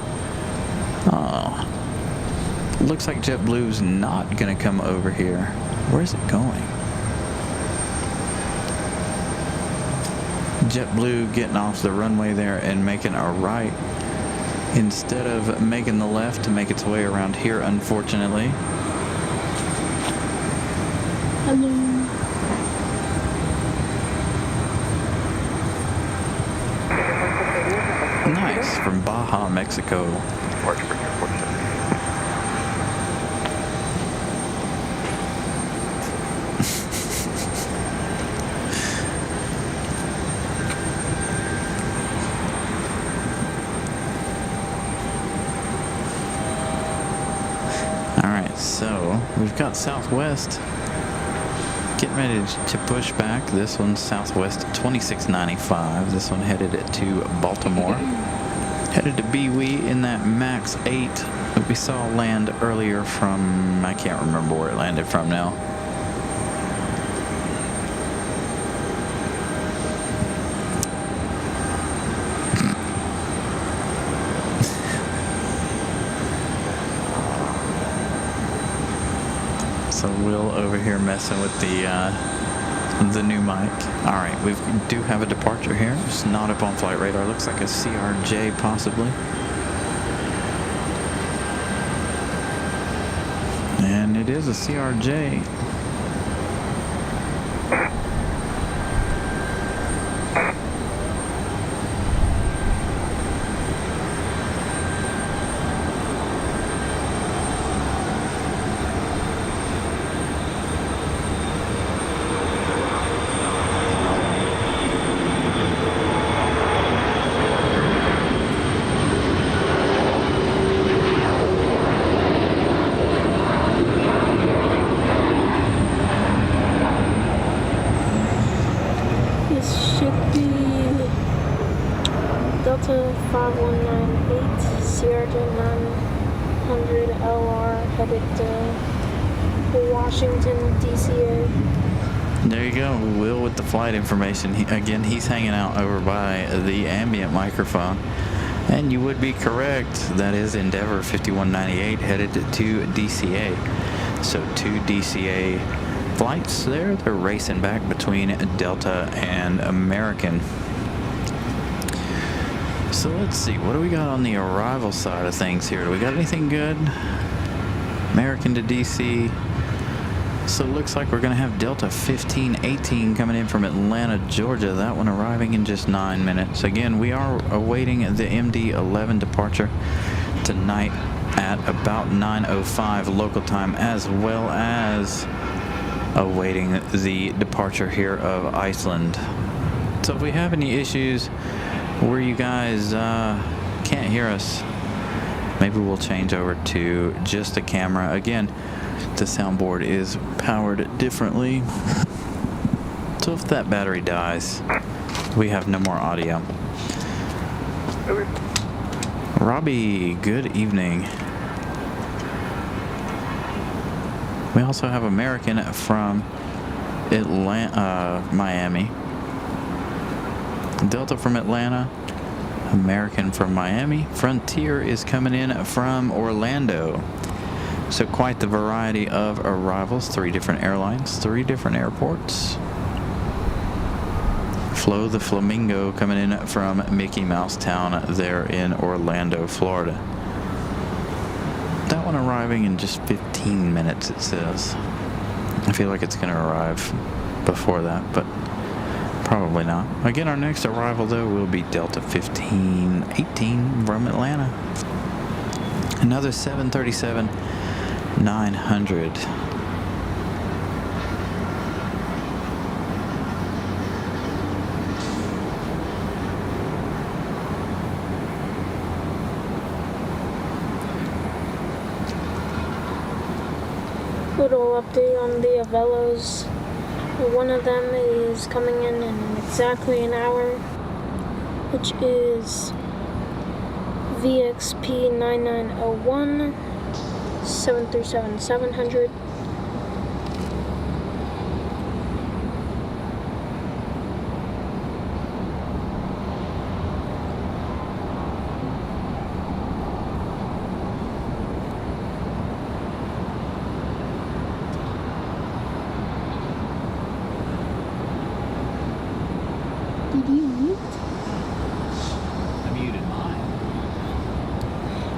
Looks like JetBlue's not going to come over here. Where's it going? JetBlue getting off the runway there and making a right instead of making the left to make its way around here, unfortunately. Hello. Nice, from Baja, Mexico. So we've got Southwest getting ready to push back. This one's Southwest 2695. This one headed to Baltimore. Headed to BWE in that MAX 8 that we saw land earlier from, I can't remember where it landed from now. So Will over here messing with the new mic. All right, we do have a departure here. It's not up on flight radar. Looks like a CRJ possibly. And it is a CRJ. Delta 5198, CRJ 900 LR headed to Washington, DCA. There you go, Will with the flight information. Again, he's hanging out over by the ambient microphone. And you would be correct. That is Endeavor 5198 headed to DCA. So 2 DCA flights there. They're racing back between Delta and American. So let's see, what do we got on the arrival side of things here? Do we got anything good? American to DC. So it looks like we're going to have Delta 1518 coming in from Atlanta, Georgia. That one arriving in just 9 minutes. Again, we are awaiting the MD-11 departure tonight at about 9:05 local time, as well as awaiting the departure here of Iceland. So if we have any issues where you guys can't hear us, maybe we'll change over to just the camera. Again, the soundboard is powered differently, so if that battery dies, we have no more audio. Okay. Robbie, good evening. We also have American from Miami, Delta from Atlanta, American from Miami. Frontier is coming in from Orlando. So quite the variety of arrivals. 3 different airlines, 3 different airports. Flo the Flamingo coming in from Mickey Mouse Town there in Orlando, Florida. That one arriving in just 15 minutes, it says. I feel like it's going to arrive before that, but probably not. Again, our next arrival, though, will be Delta 1518 from Atlanta. Another 737-900. Little update on the Avelos. One of them is coming in exactly an hour, which is VXP 9901 737-700. Did you mute? I muted mine.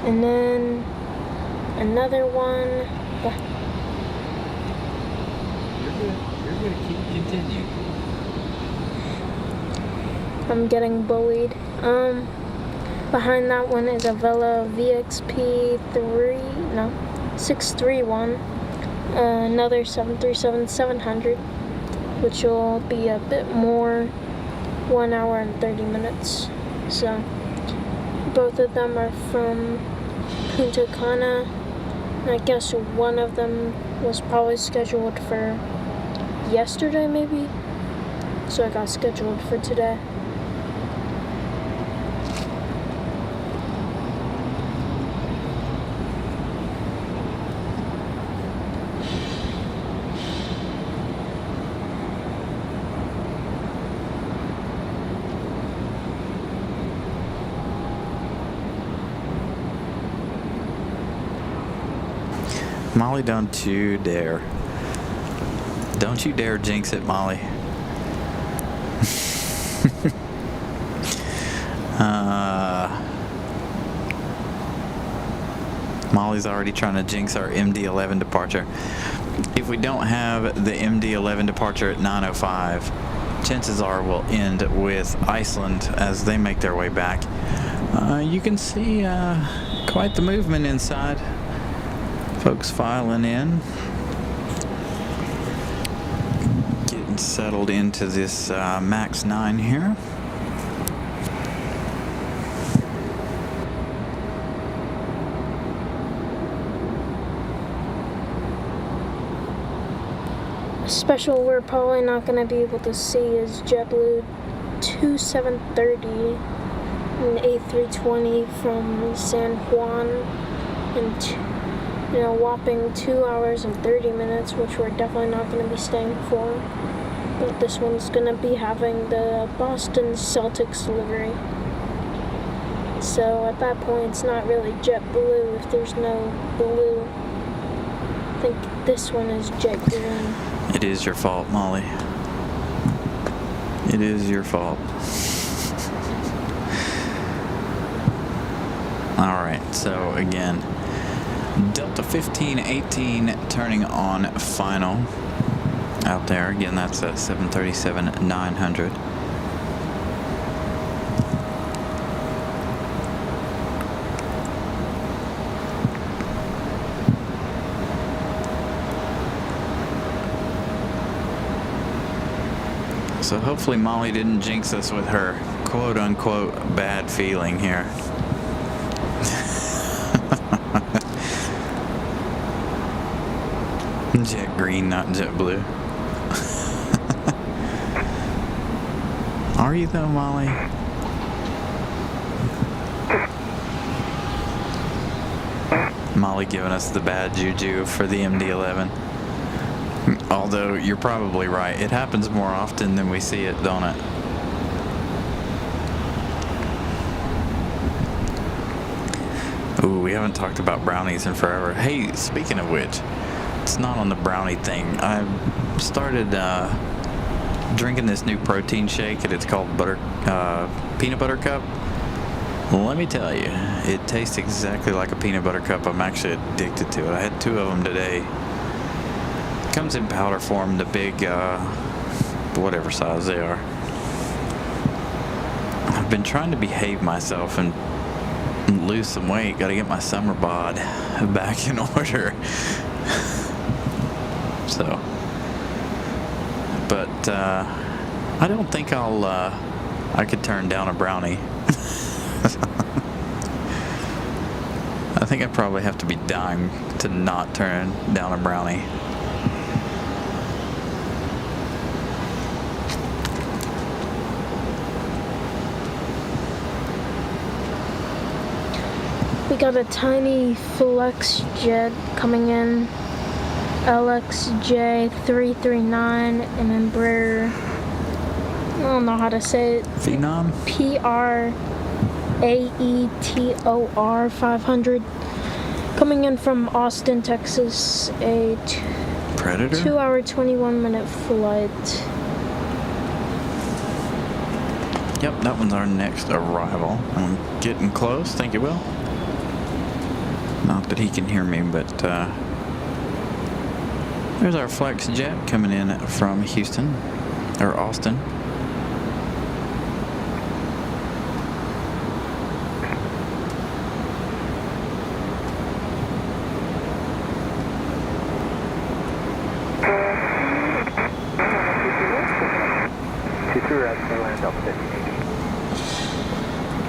And then another one. You're good. You're good. Continue. I'm getting bullied. Behind that one is a Vela VXP 631. Another 737-700, which will be a bit more, 1 hour and 30 minutes. So both of them are from Punta Cana. And I guess one of them was probably scheduled for yesterday, maybe. So I got scheduled for today. Molly, don't you dare. Don't you dare jinx it, Molly. Molly's already trying to jinx our MD-11 departure. If we don't have the MD-11 departure at 9:05, chances are we'll end with Iceland as they make their way back. You can see quite the movement inside. Folks filing in, getting settled into this MAX 9 here. A special we're probably not going to be able to see is JetBlue 2730 and A320 from San Juan and whopping 2 hours and 30 minutes, which we're definitely not going to be staying for. But this one's going to be having the Boston Celtics livery. So at that point, it's not really JetBlue if there's no blue. I think this one is jet green. It is your fault, Molly. It is your fault. All right, so again, Delta 1518 turning on final out there. Again, that's a 737-900. So hopefully Molly didn't jinx us with her quote-unquote bad feeling here. Jet green, not jet blue. Are you though, Molly? Molly giving us the bad juju for the MD-11. Although you're probably right. It happens more often than we see it, don't it? Ooh, we haven't talked about brownies in forever. Hey, speaking of which, it's not on the brownie thing. I started drinking this new protein shake, and it's called peanut butter cup. Let me tell you, it tastes exactly like a peanut butter cup. I'm actually addicted to it. I had 2 of them today. It comes in powder form, the big, whatever size they are. I've been trying to behave myself and lose some weight. Got to get my summer bod back in order. So, but I don't think I could turn down a brownie. I think I probably have to be dying to not turn down a brownie. We got a tiny flex jet coming in, LXJ 339, and Embraer, I don't know how to say it. Phenom? PRAETOR 500. Coming in from Austin, Texas, a Predator? 2-hour, 21-minute flight. Yep, that one's our next arrival. I'm getting close, thank you, Will. Not that he can hear me, but there's our flex jet coming in from Houston, or Austin.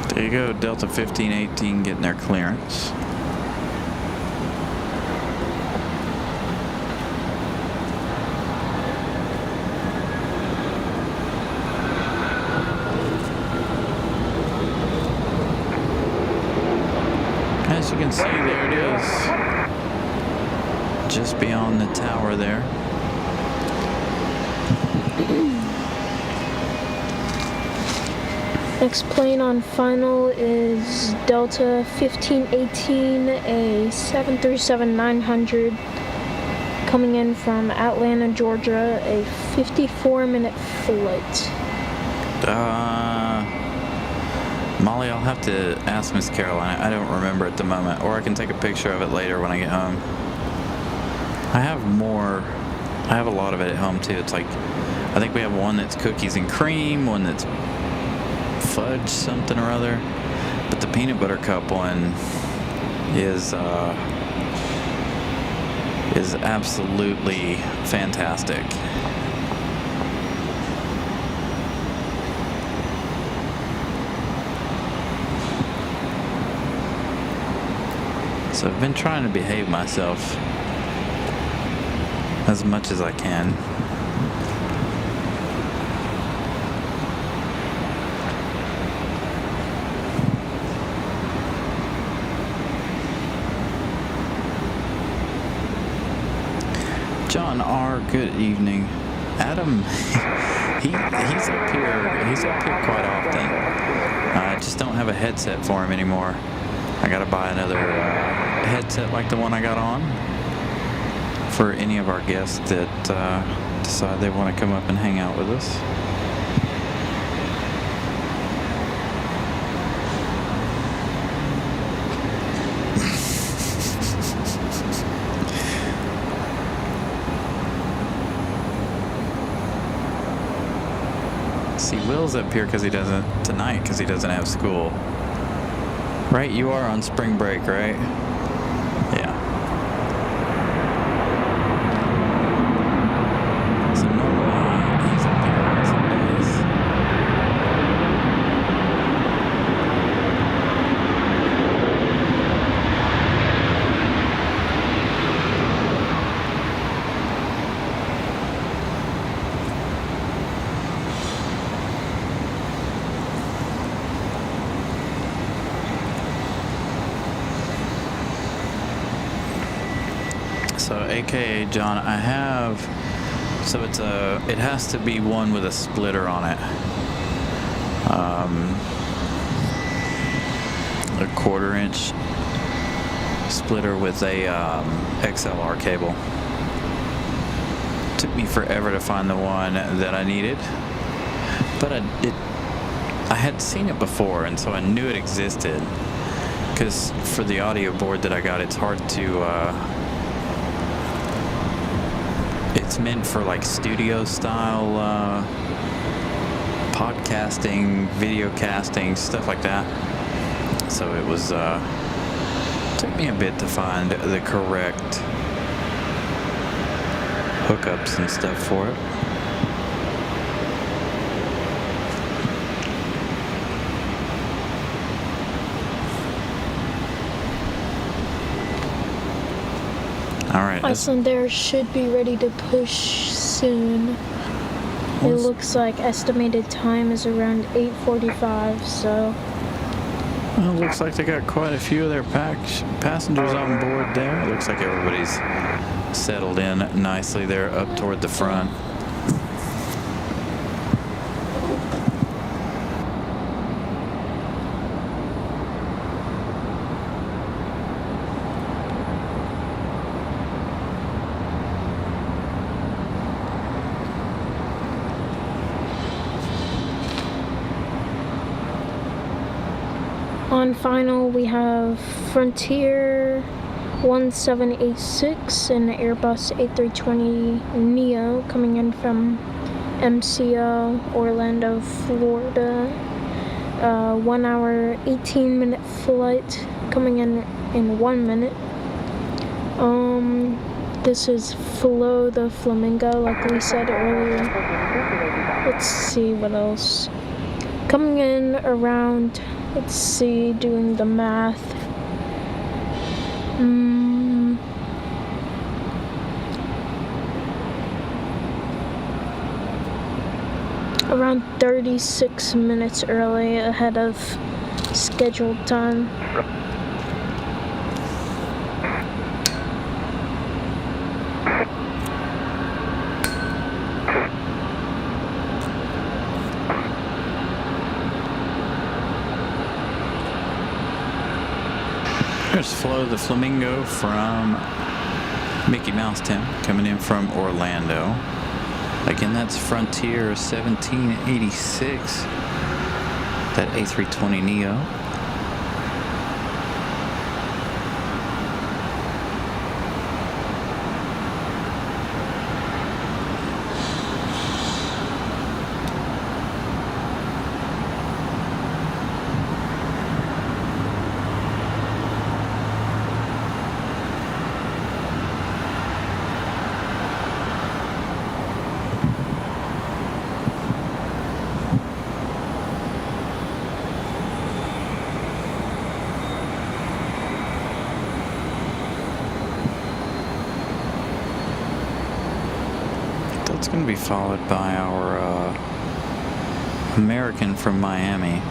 There you go, Delta 1518 getting their clearance. As you can see, there it is, just beyond the tower there. Next plane on final is Delta 1518, a 737-900, coming in from Atlanta, Georgia, a 54-minute flight. Molly, I'll have to ask Miss Caroline. I don't remember at the moment, or I can take a picture of it later when I get home. I have a lot of it at home too. It's like, I think we have one that's cookies and cream, one that's fudge something or other, but the peanut butter cup one is absolutely fantastic. So I've been trying to behave myself as much as I can. John R., good evening. Adam, He's up here. He's up here quite often. I just don't have a headset for him anymore. I gotta buy another headset like the one I got on for any of our guests that decide they want to come up and hang out with us. See, Will's up here because he doesn't have school. Right? You are on spring break, right? Yeah. So normally he's up here on Sundays. So, AKA John, I have. So it has to be one with a splitter on it. A 1/4 inch splitter with a XLR cable. Took me forever to find the one that I needed, but I had seen it before, and so I knew it existed. Because for the audio board that I got, it's hard to. It's meant for like studio style podcasting, video casting, stuff like that. So it was took me a bit to find the correct hookups and stuff for it. All right. Icelandair should be ready to push soon. It looks like estimated time is around 8:45, so. Well, it looks like they got quite a few of their passengers on board there. It looks like everybody's settled in nicely there up toward the front. On final, we have Frontier 1786 and Airbus A320neo coming in from MCO, Orlando, Florida. 1 hour, 18-minute flight coming in 1 minute. This is Flo the Flamingo, like we said earlier. Let's see what else. Coming in around, let's see, doing the math. Around 36 minutes early ahead of scheduled time. There's Flo the Flamingo from Mickey Mouse Town coming in from Orlando. Again, that's Frontier 1786, that A320neo. It's going to be followed by our American from Miami.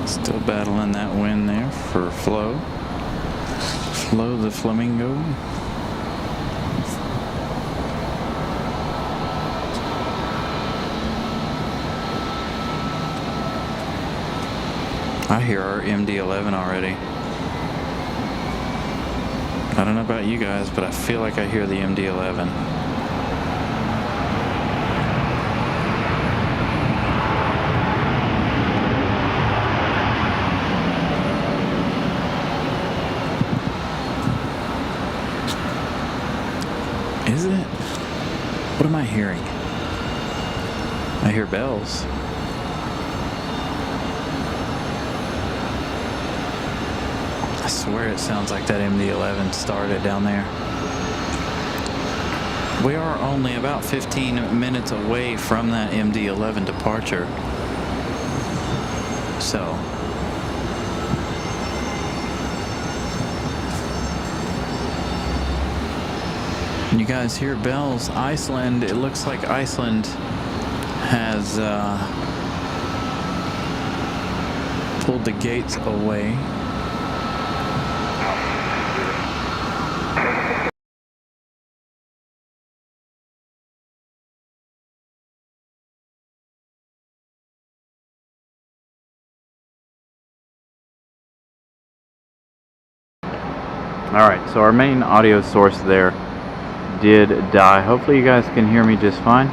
Still battling that wind there for Flo. Flo the Flamingo. I hear our MD-11 already. I don't know about you guys, but I feel like I hear the MD-11. Is it? What am I hearing? I hear bells. I swear it sounds like that MD-11 started down there. We are only about 15 minutes away from that MD-11 departure. So you guys hear bells. Iceland, it looks like Iceland has pulled the gates away. Alright, so our main audio source there did die. Hopefully you guys can hear me just fine.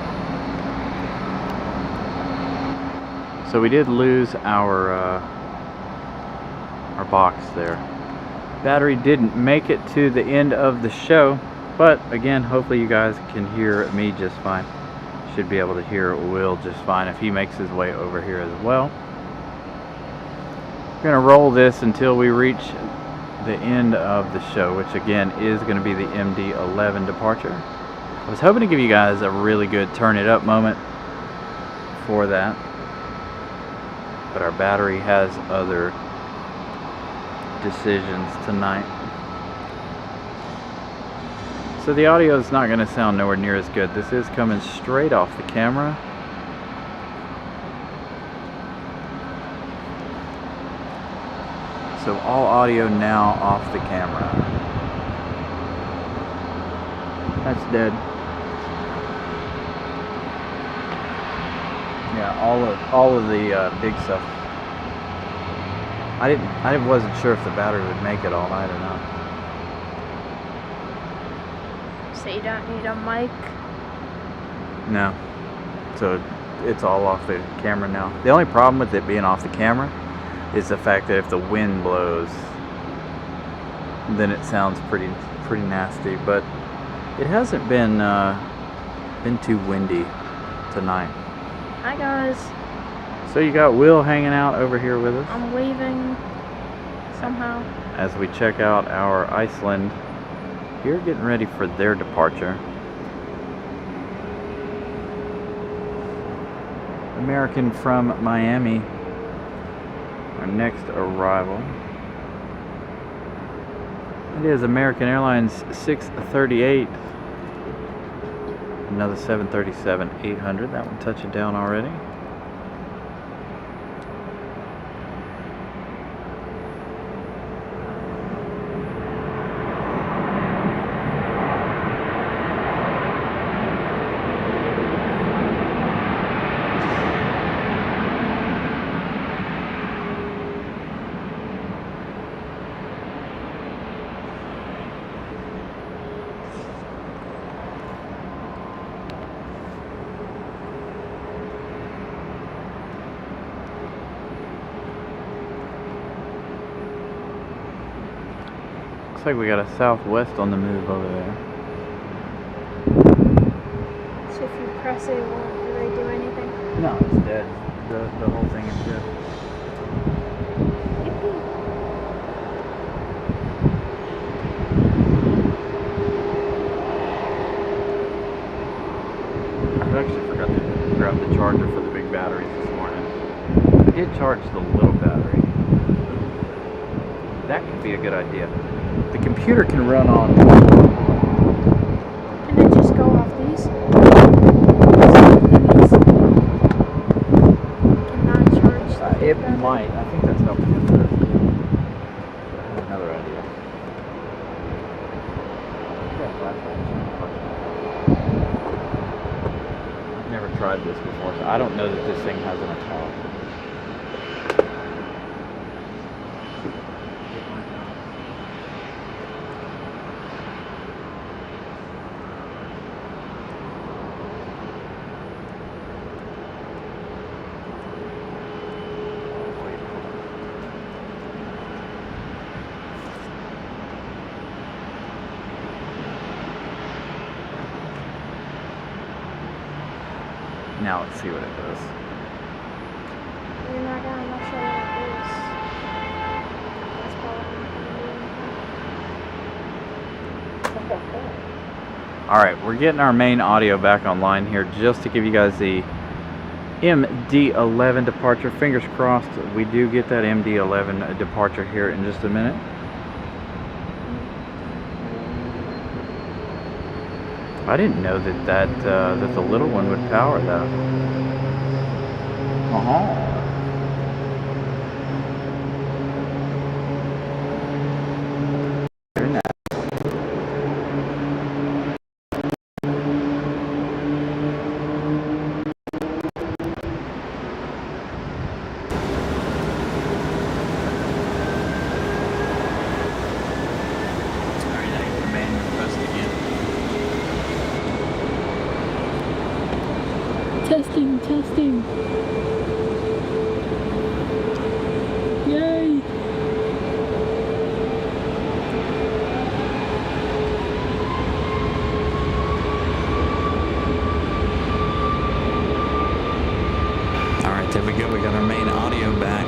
So we did lose our box there. Battery didn't make it to the end of the show, but again, hopefully you guys can hear me just fine. Should be able to hear Will just fine if he makes his way over here as well. We're gonna roll this until we reach the end of the show, which again is going to be the MD-11 departure. I was hoping to give you guys a really good turn it up moment for that, but our battery has other decisions tonight. So the audio is not going to sound nowhere near as good. This is coming straight off the camera. So all audio now off the camera. That's dead. Yeah, all of the big stuff. I wasn't sure if the battery would make it all night or not. So you don't need a mic? No. So it's all off the camera now. The only problem with it being off the camera is the fact that if the wind blows, then it sounds pretty nasty. But it hasn't been too windy tonight. Hi guys. So you got Will hanging out over here with us I'm waving somehow. as we check out our Iceland here, getting ready for their departure. American from Miami, our next arrival. It is American Airlines 638. Another 737-800. That one touching down already. Looks like we got a Southwest on the move over there. So if you press it, it won't really do anything? No, it's dead. The whole thing is dead. Yippee. I actually forgot to grab the charger for the big batteries this morning. I did charge the little battery. That could be a good idea. The computer can run on. Can it just go off these? Cannot charge them. It might. I think that's helping it better. I have another idea. I've never tried this before, so I don't know that this thing has enough power. Now let's see what it does. You're not gonna show what it is. That's probably Alright, we're getting our main audio back online here just to give you guys the MD-11 departure. Fingers crossed we do get that MD-11 departure here in just a minute. I didn't know that the little one would power that. Very nice. Testing. Yay! Alright, there we go. We got our main audio back.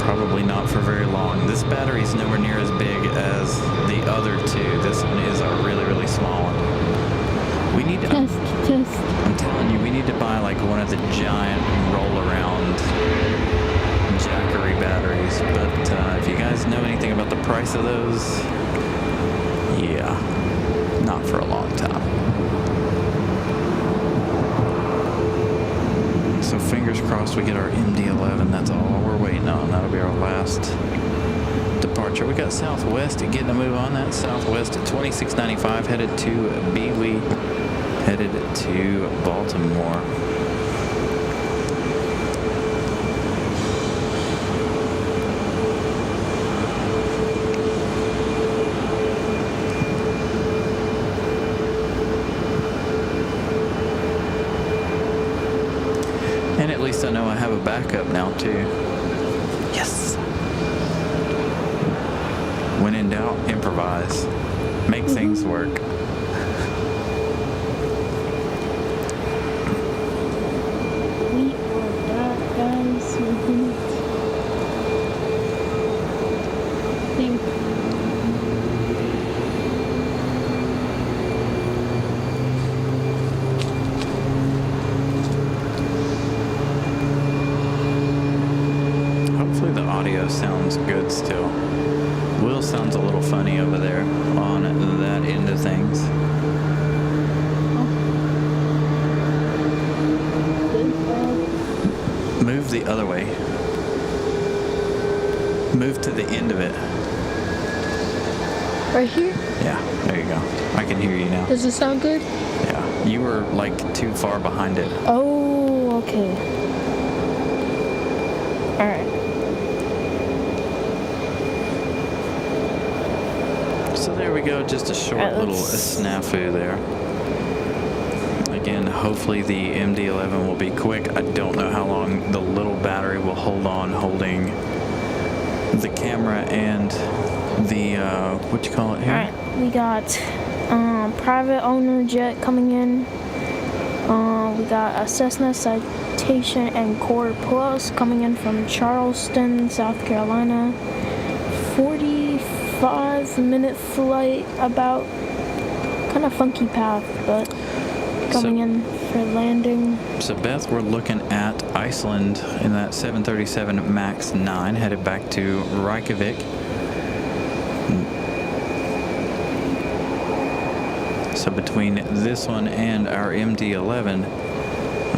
Probably not for very long. This battery is nowhere near as big as the other two. This one is a really, really small one. We need to... Test. I'm telling you, we need to buy like one of the giant roll-around Jackery batteries. But if you guys know anything about the price of those, yeah, not for a long time. So fingers crossed we get our MD-11. That's all we're waiting on. That'll be our last departure. We got Southwest getting a move on that. Southwest at 26.95 headed to Beeley. Headed to Baltimore. And at least I know I have a backup now too. Yes! When in doubt, improvise. Make things work. Hopefully the audio sounds good still. Will sounds a little funny over there on that end of things. Move the other way. Move to the end of it. Right here? Yeah, there you go. I can hear you now. Does it sound good? Yeah, you were like too far behind it. Oh, okay. Alright. So there we go, just a short little snafu there. Again, hopefully the MD-11 will be quick. I don't know how long the little battery will hold on holding the camera and the, what you call it here? Alright, we got private owner jet coming in. We got a Cessna Citation and Core Plus coming in from Charleston, South Carolina. 45-minute flight, about kind of funky path, but coming in for landing. So Beth, we're looking at Iceland in that 737 MAX 9 headed back to Reykjavik. So between this one and our MD-11,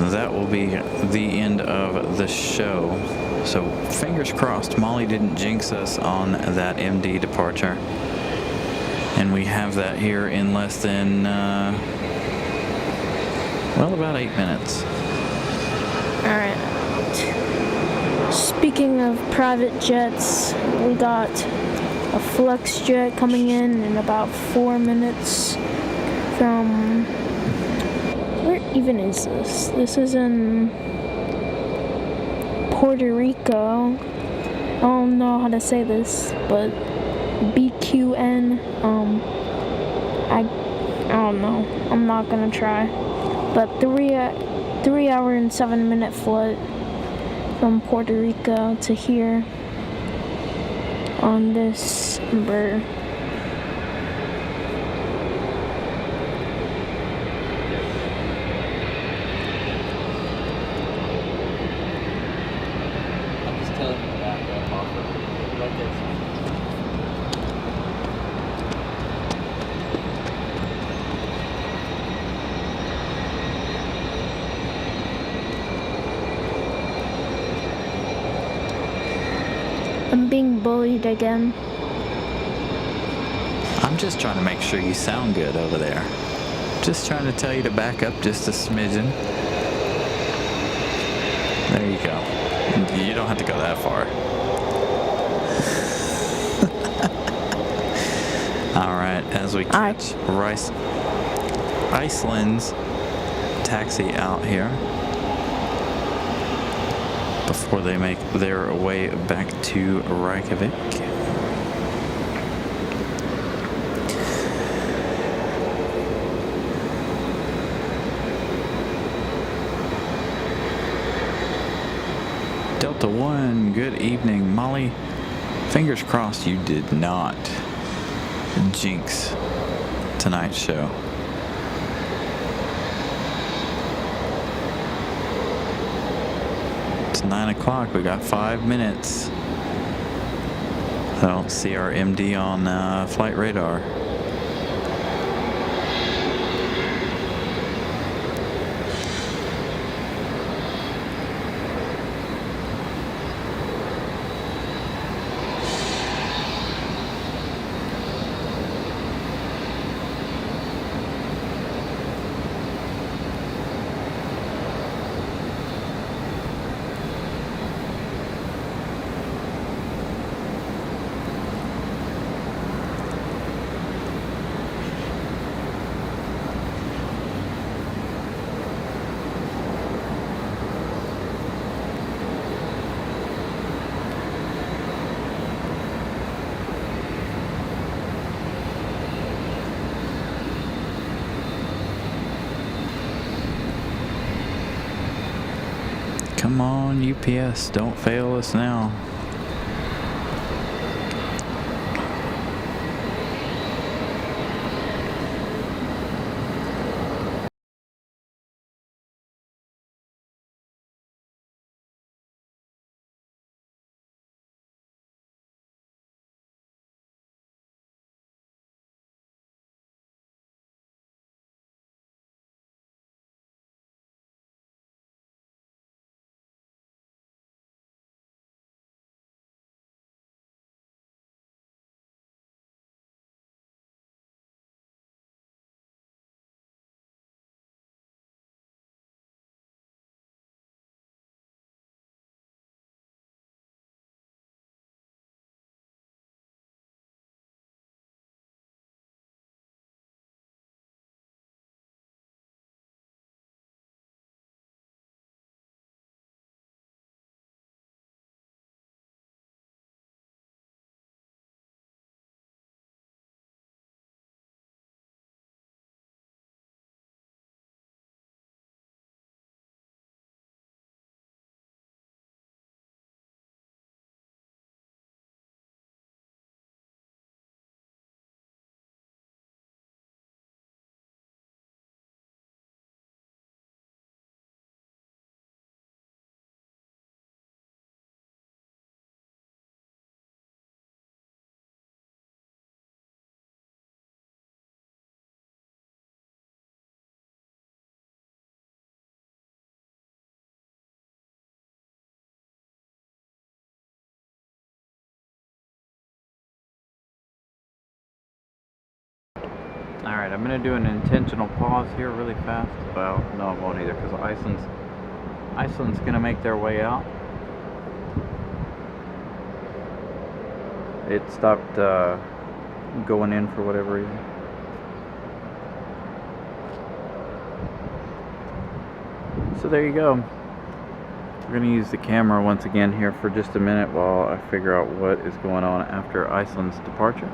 that will be the end of the show. So fingers crossed Molly didn't jinx us on that MD departure. And we have that here in less than, well, about 8 minutes. Alright. Speaking of private jets, we got a flex jet coming in about 4 minutes from... Where even is this? This is in Puerto Rico. I don't know how to say this, but BQN. I don't know. I'm not gonna try. But 3 hour and 7 minute flight from Puerto Rico to here on this bird. I'm just telling you that offer. Like this. I'm being bullied again. I'm just trying to make sure you sound good over there. Just trying to tell you to back up just a smidgen. There you go. You don't have to go that far. All right, as we catch Iceland's taxi out here before they make their way back to Reykjavik. Delta One, good evening. Molly, fingers crossed you did not jinx tonight's show. It's 9 o'clock. We got 5 minutes. I don't see our MD on flight radar. Come on, UPS, don't fail us now. Alright, I'm going to do an intentional pause here really fast. Well, no, I won't either, because Iceland's going to make their way out. It stopped going in for whatever reason. So there you go. We're going to use the camera once again here for just a minute while I figure out what is going on after Iceland's departure.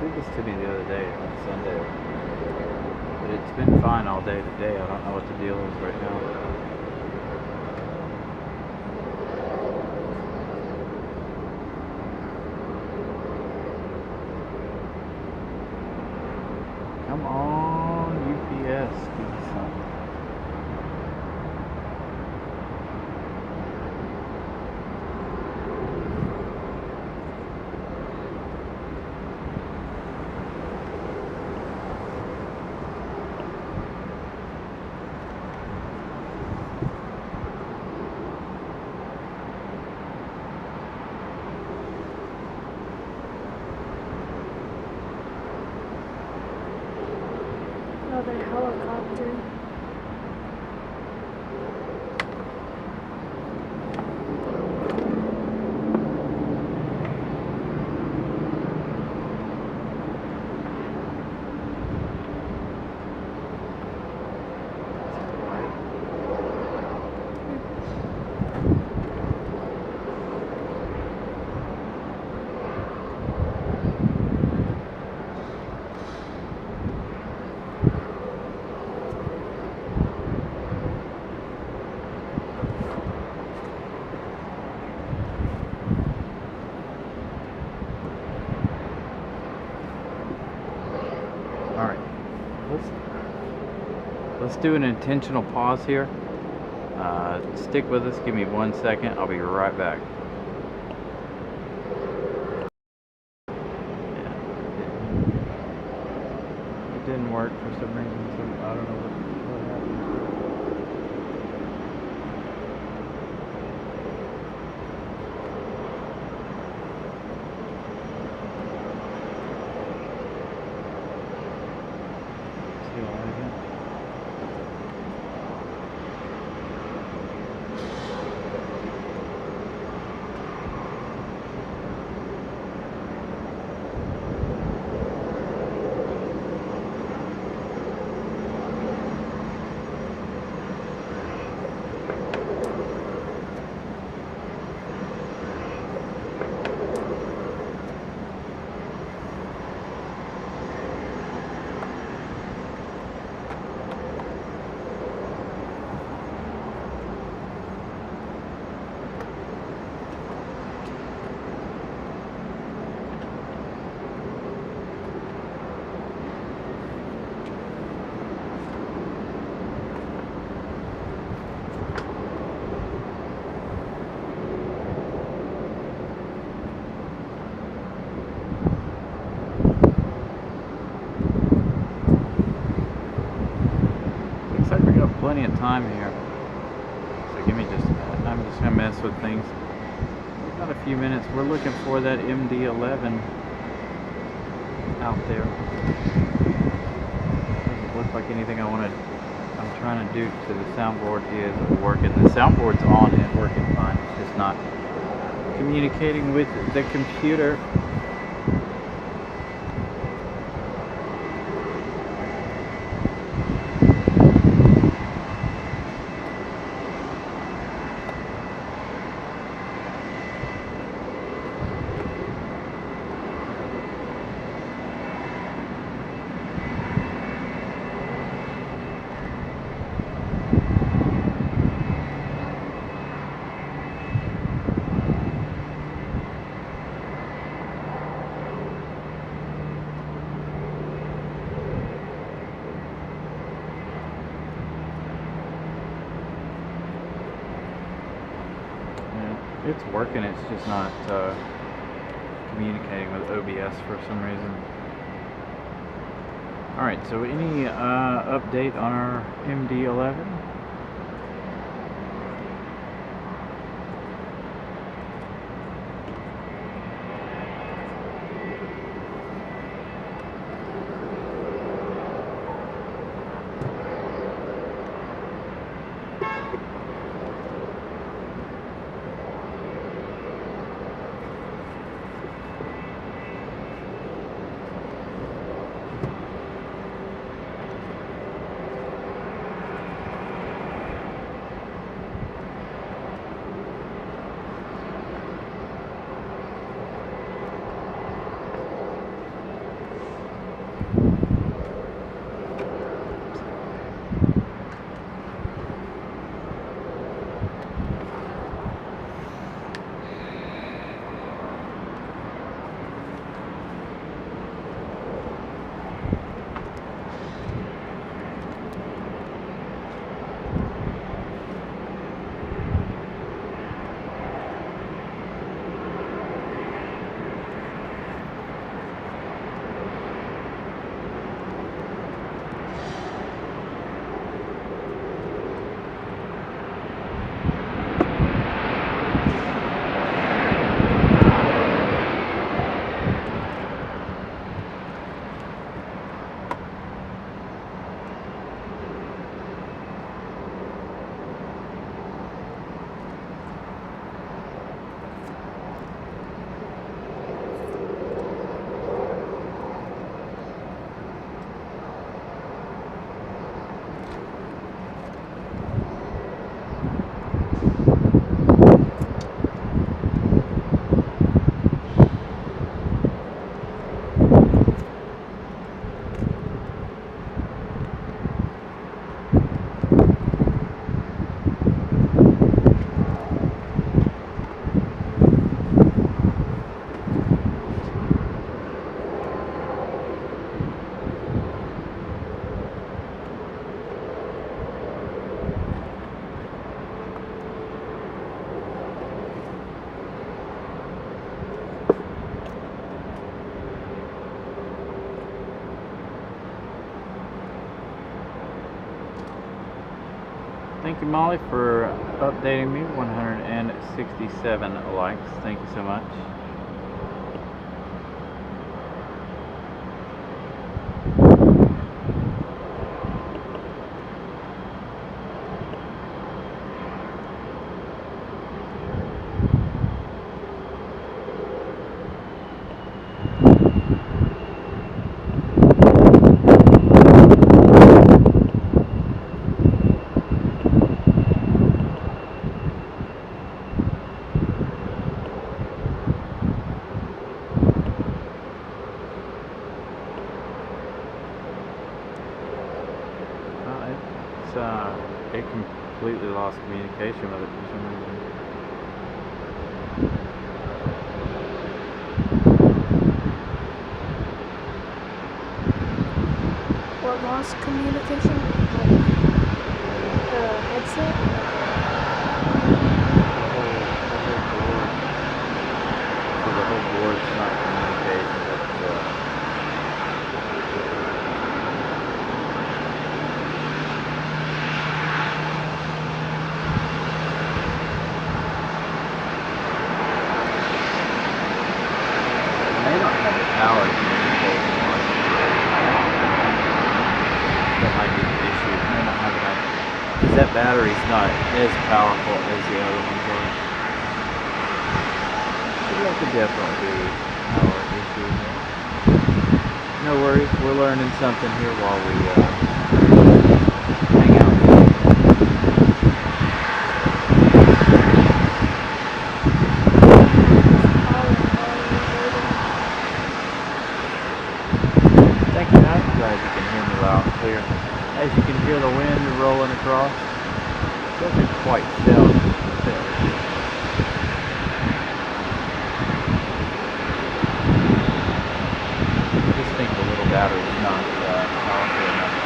Did this to me the other day on Sunday, but it's been fine all day today. I don't know what the deal is right now. Come on, UPS, give me something. Another helicopter. Let's do an intentional pause here. Stick with us, give me 1 second, I'll be right back. Yeah, it didn't work for some reason, so I don't know what happened. See all that again? Plenty of time here, so give me just a minute. I'm just gonna mess with things. We've got a few minutes. We're looking for that MD-11 out there. like anything I'm trying to do to the soundboard is working. The soundboard's on and working fine. It's just not communicating with the computer. It's working, it's just not communicating with OBS for some reason. Alright, so any update on our MD-11? Thank you, Molly, for updating me. 167 likes. Thank you so much. It completely lost communication with it for some reason. What lost communication? Like the headset? The whole board's not communicating with power communication. But my is that battery's not as powerful as the other ones are. So that could definitely be a power issue here. No worries, we're learning something here while we hang out. Thank you, I'm glad you can hear me loud and clear. As you can hear the wind rolling across, it doesn't quite sound there. I just think the little battery's not powerful enough.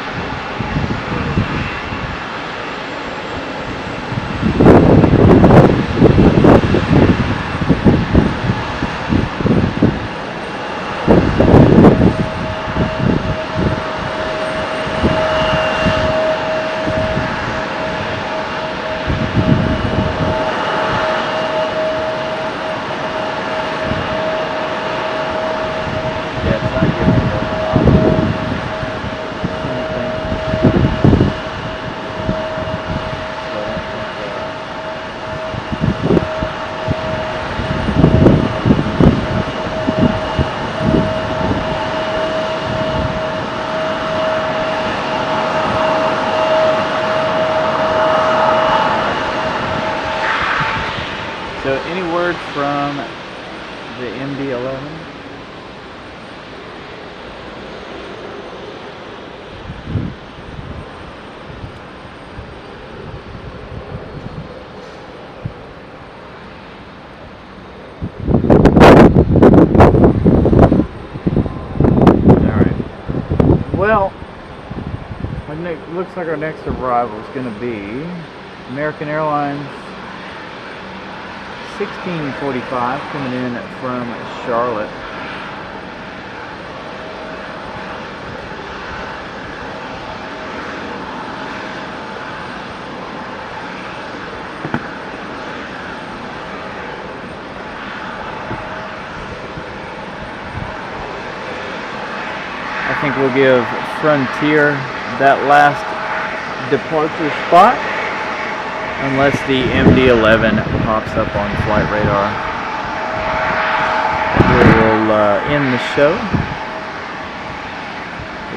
So any word from the MD-11? Alright. Well, looks like our next arrival is going to be American Airlines 1645 coming in from Charlotte. I think we'll give Frontier that last departure spot, unless the MD-11 pops up on flight radar. We will end the show.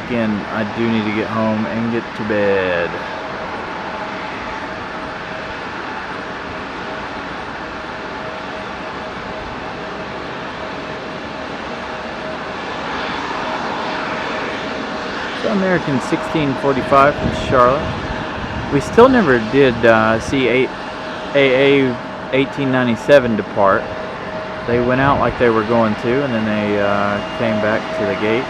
Again, I do need to get home and get to bed. So American 1645 from Charlotte. We still never did see AA 1897 depart. They went out like they were going to, and then they came back to the gate.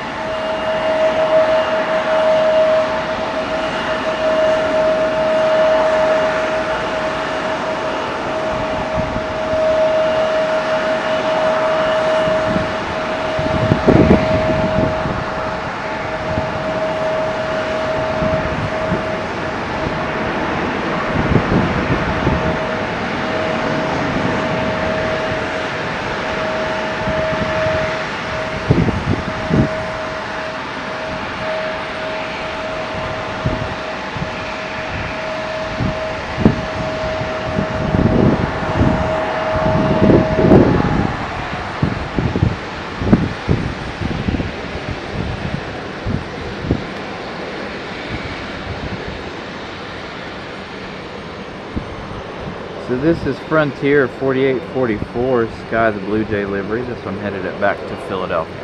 So this is Frontier 4844 Sky the Blue Jay livery. This one headed it back to Philadelphia.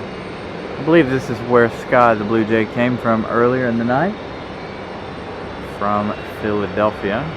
I believe this is where Sky the Blue Jay came from earlier in the night, from Philadelphia.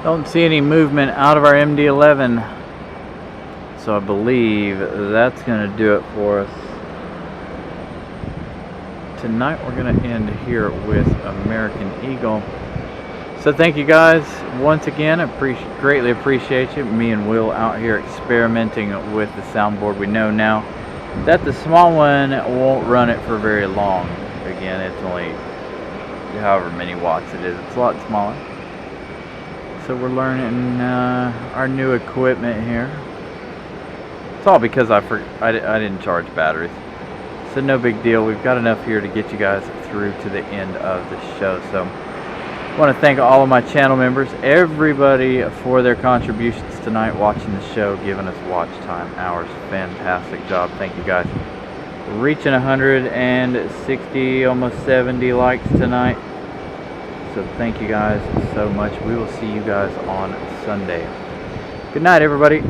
Don't see any movement out of our MD-11. So I believe that's going to do it for us. Tonight we're going to end here with American Eagle. So thank you guys once again. I greatly appreciate you. Me and Will out here experimenting with the soundboard. We know now that the small one won't run it for very long. Again, it's only however many watts it is. It's a lot smaller. So we're learning our new equipment here. It's all because I didn't charge batteries. So no big deal. We've got enough here to get you guys through to the end of the show. So I want to thank all of my channel members, everybody for their contributions tonight, watching the show, giving us watch time hours. Fantastic job. Thank you guys. Reaching 160, almost 70 likes tonight. So thank you guys so much. We will see you guys on Sunday. Good night, everybody.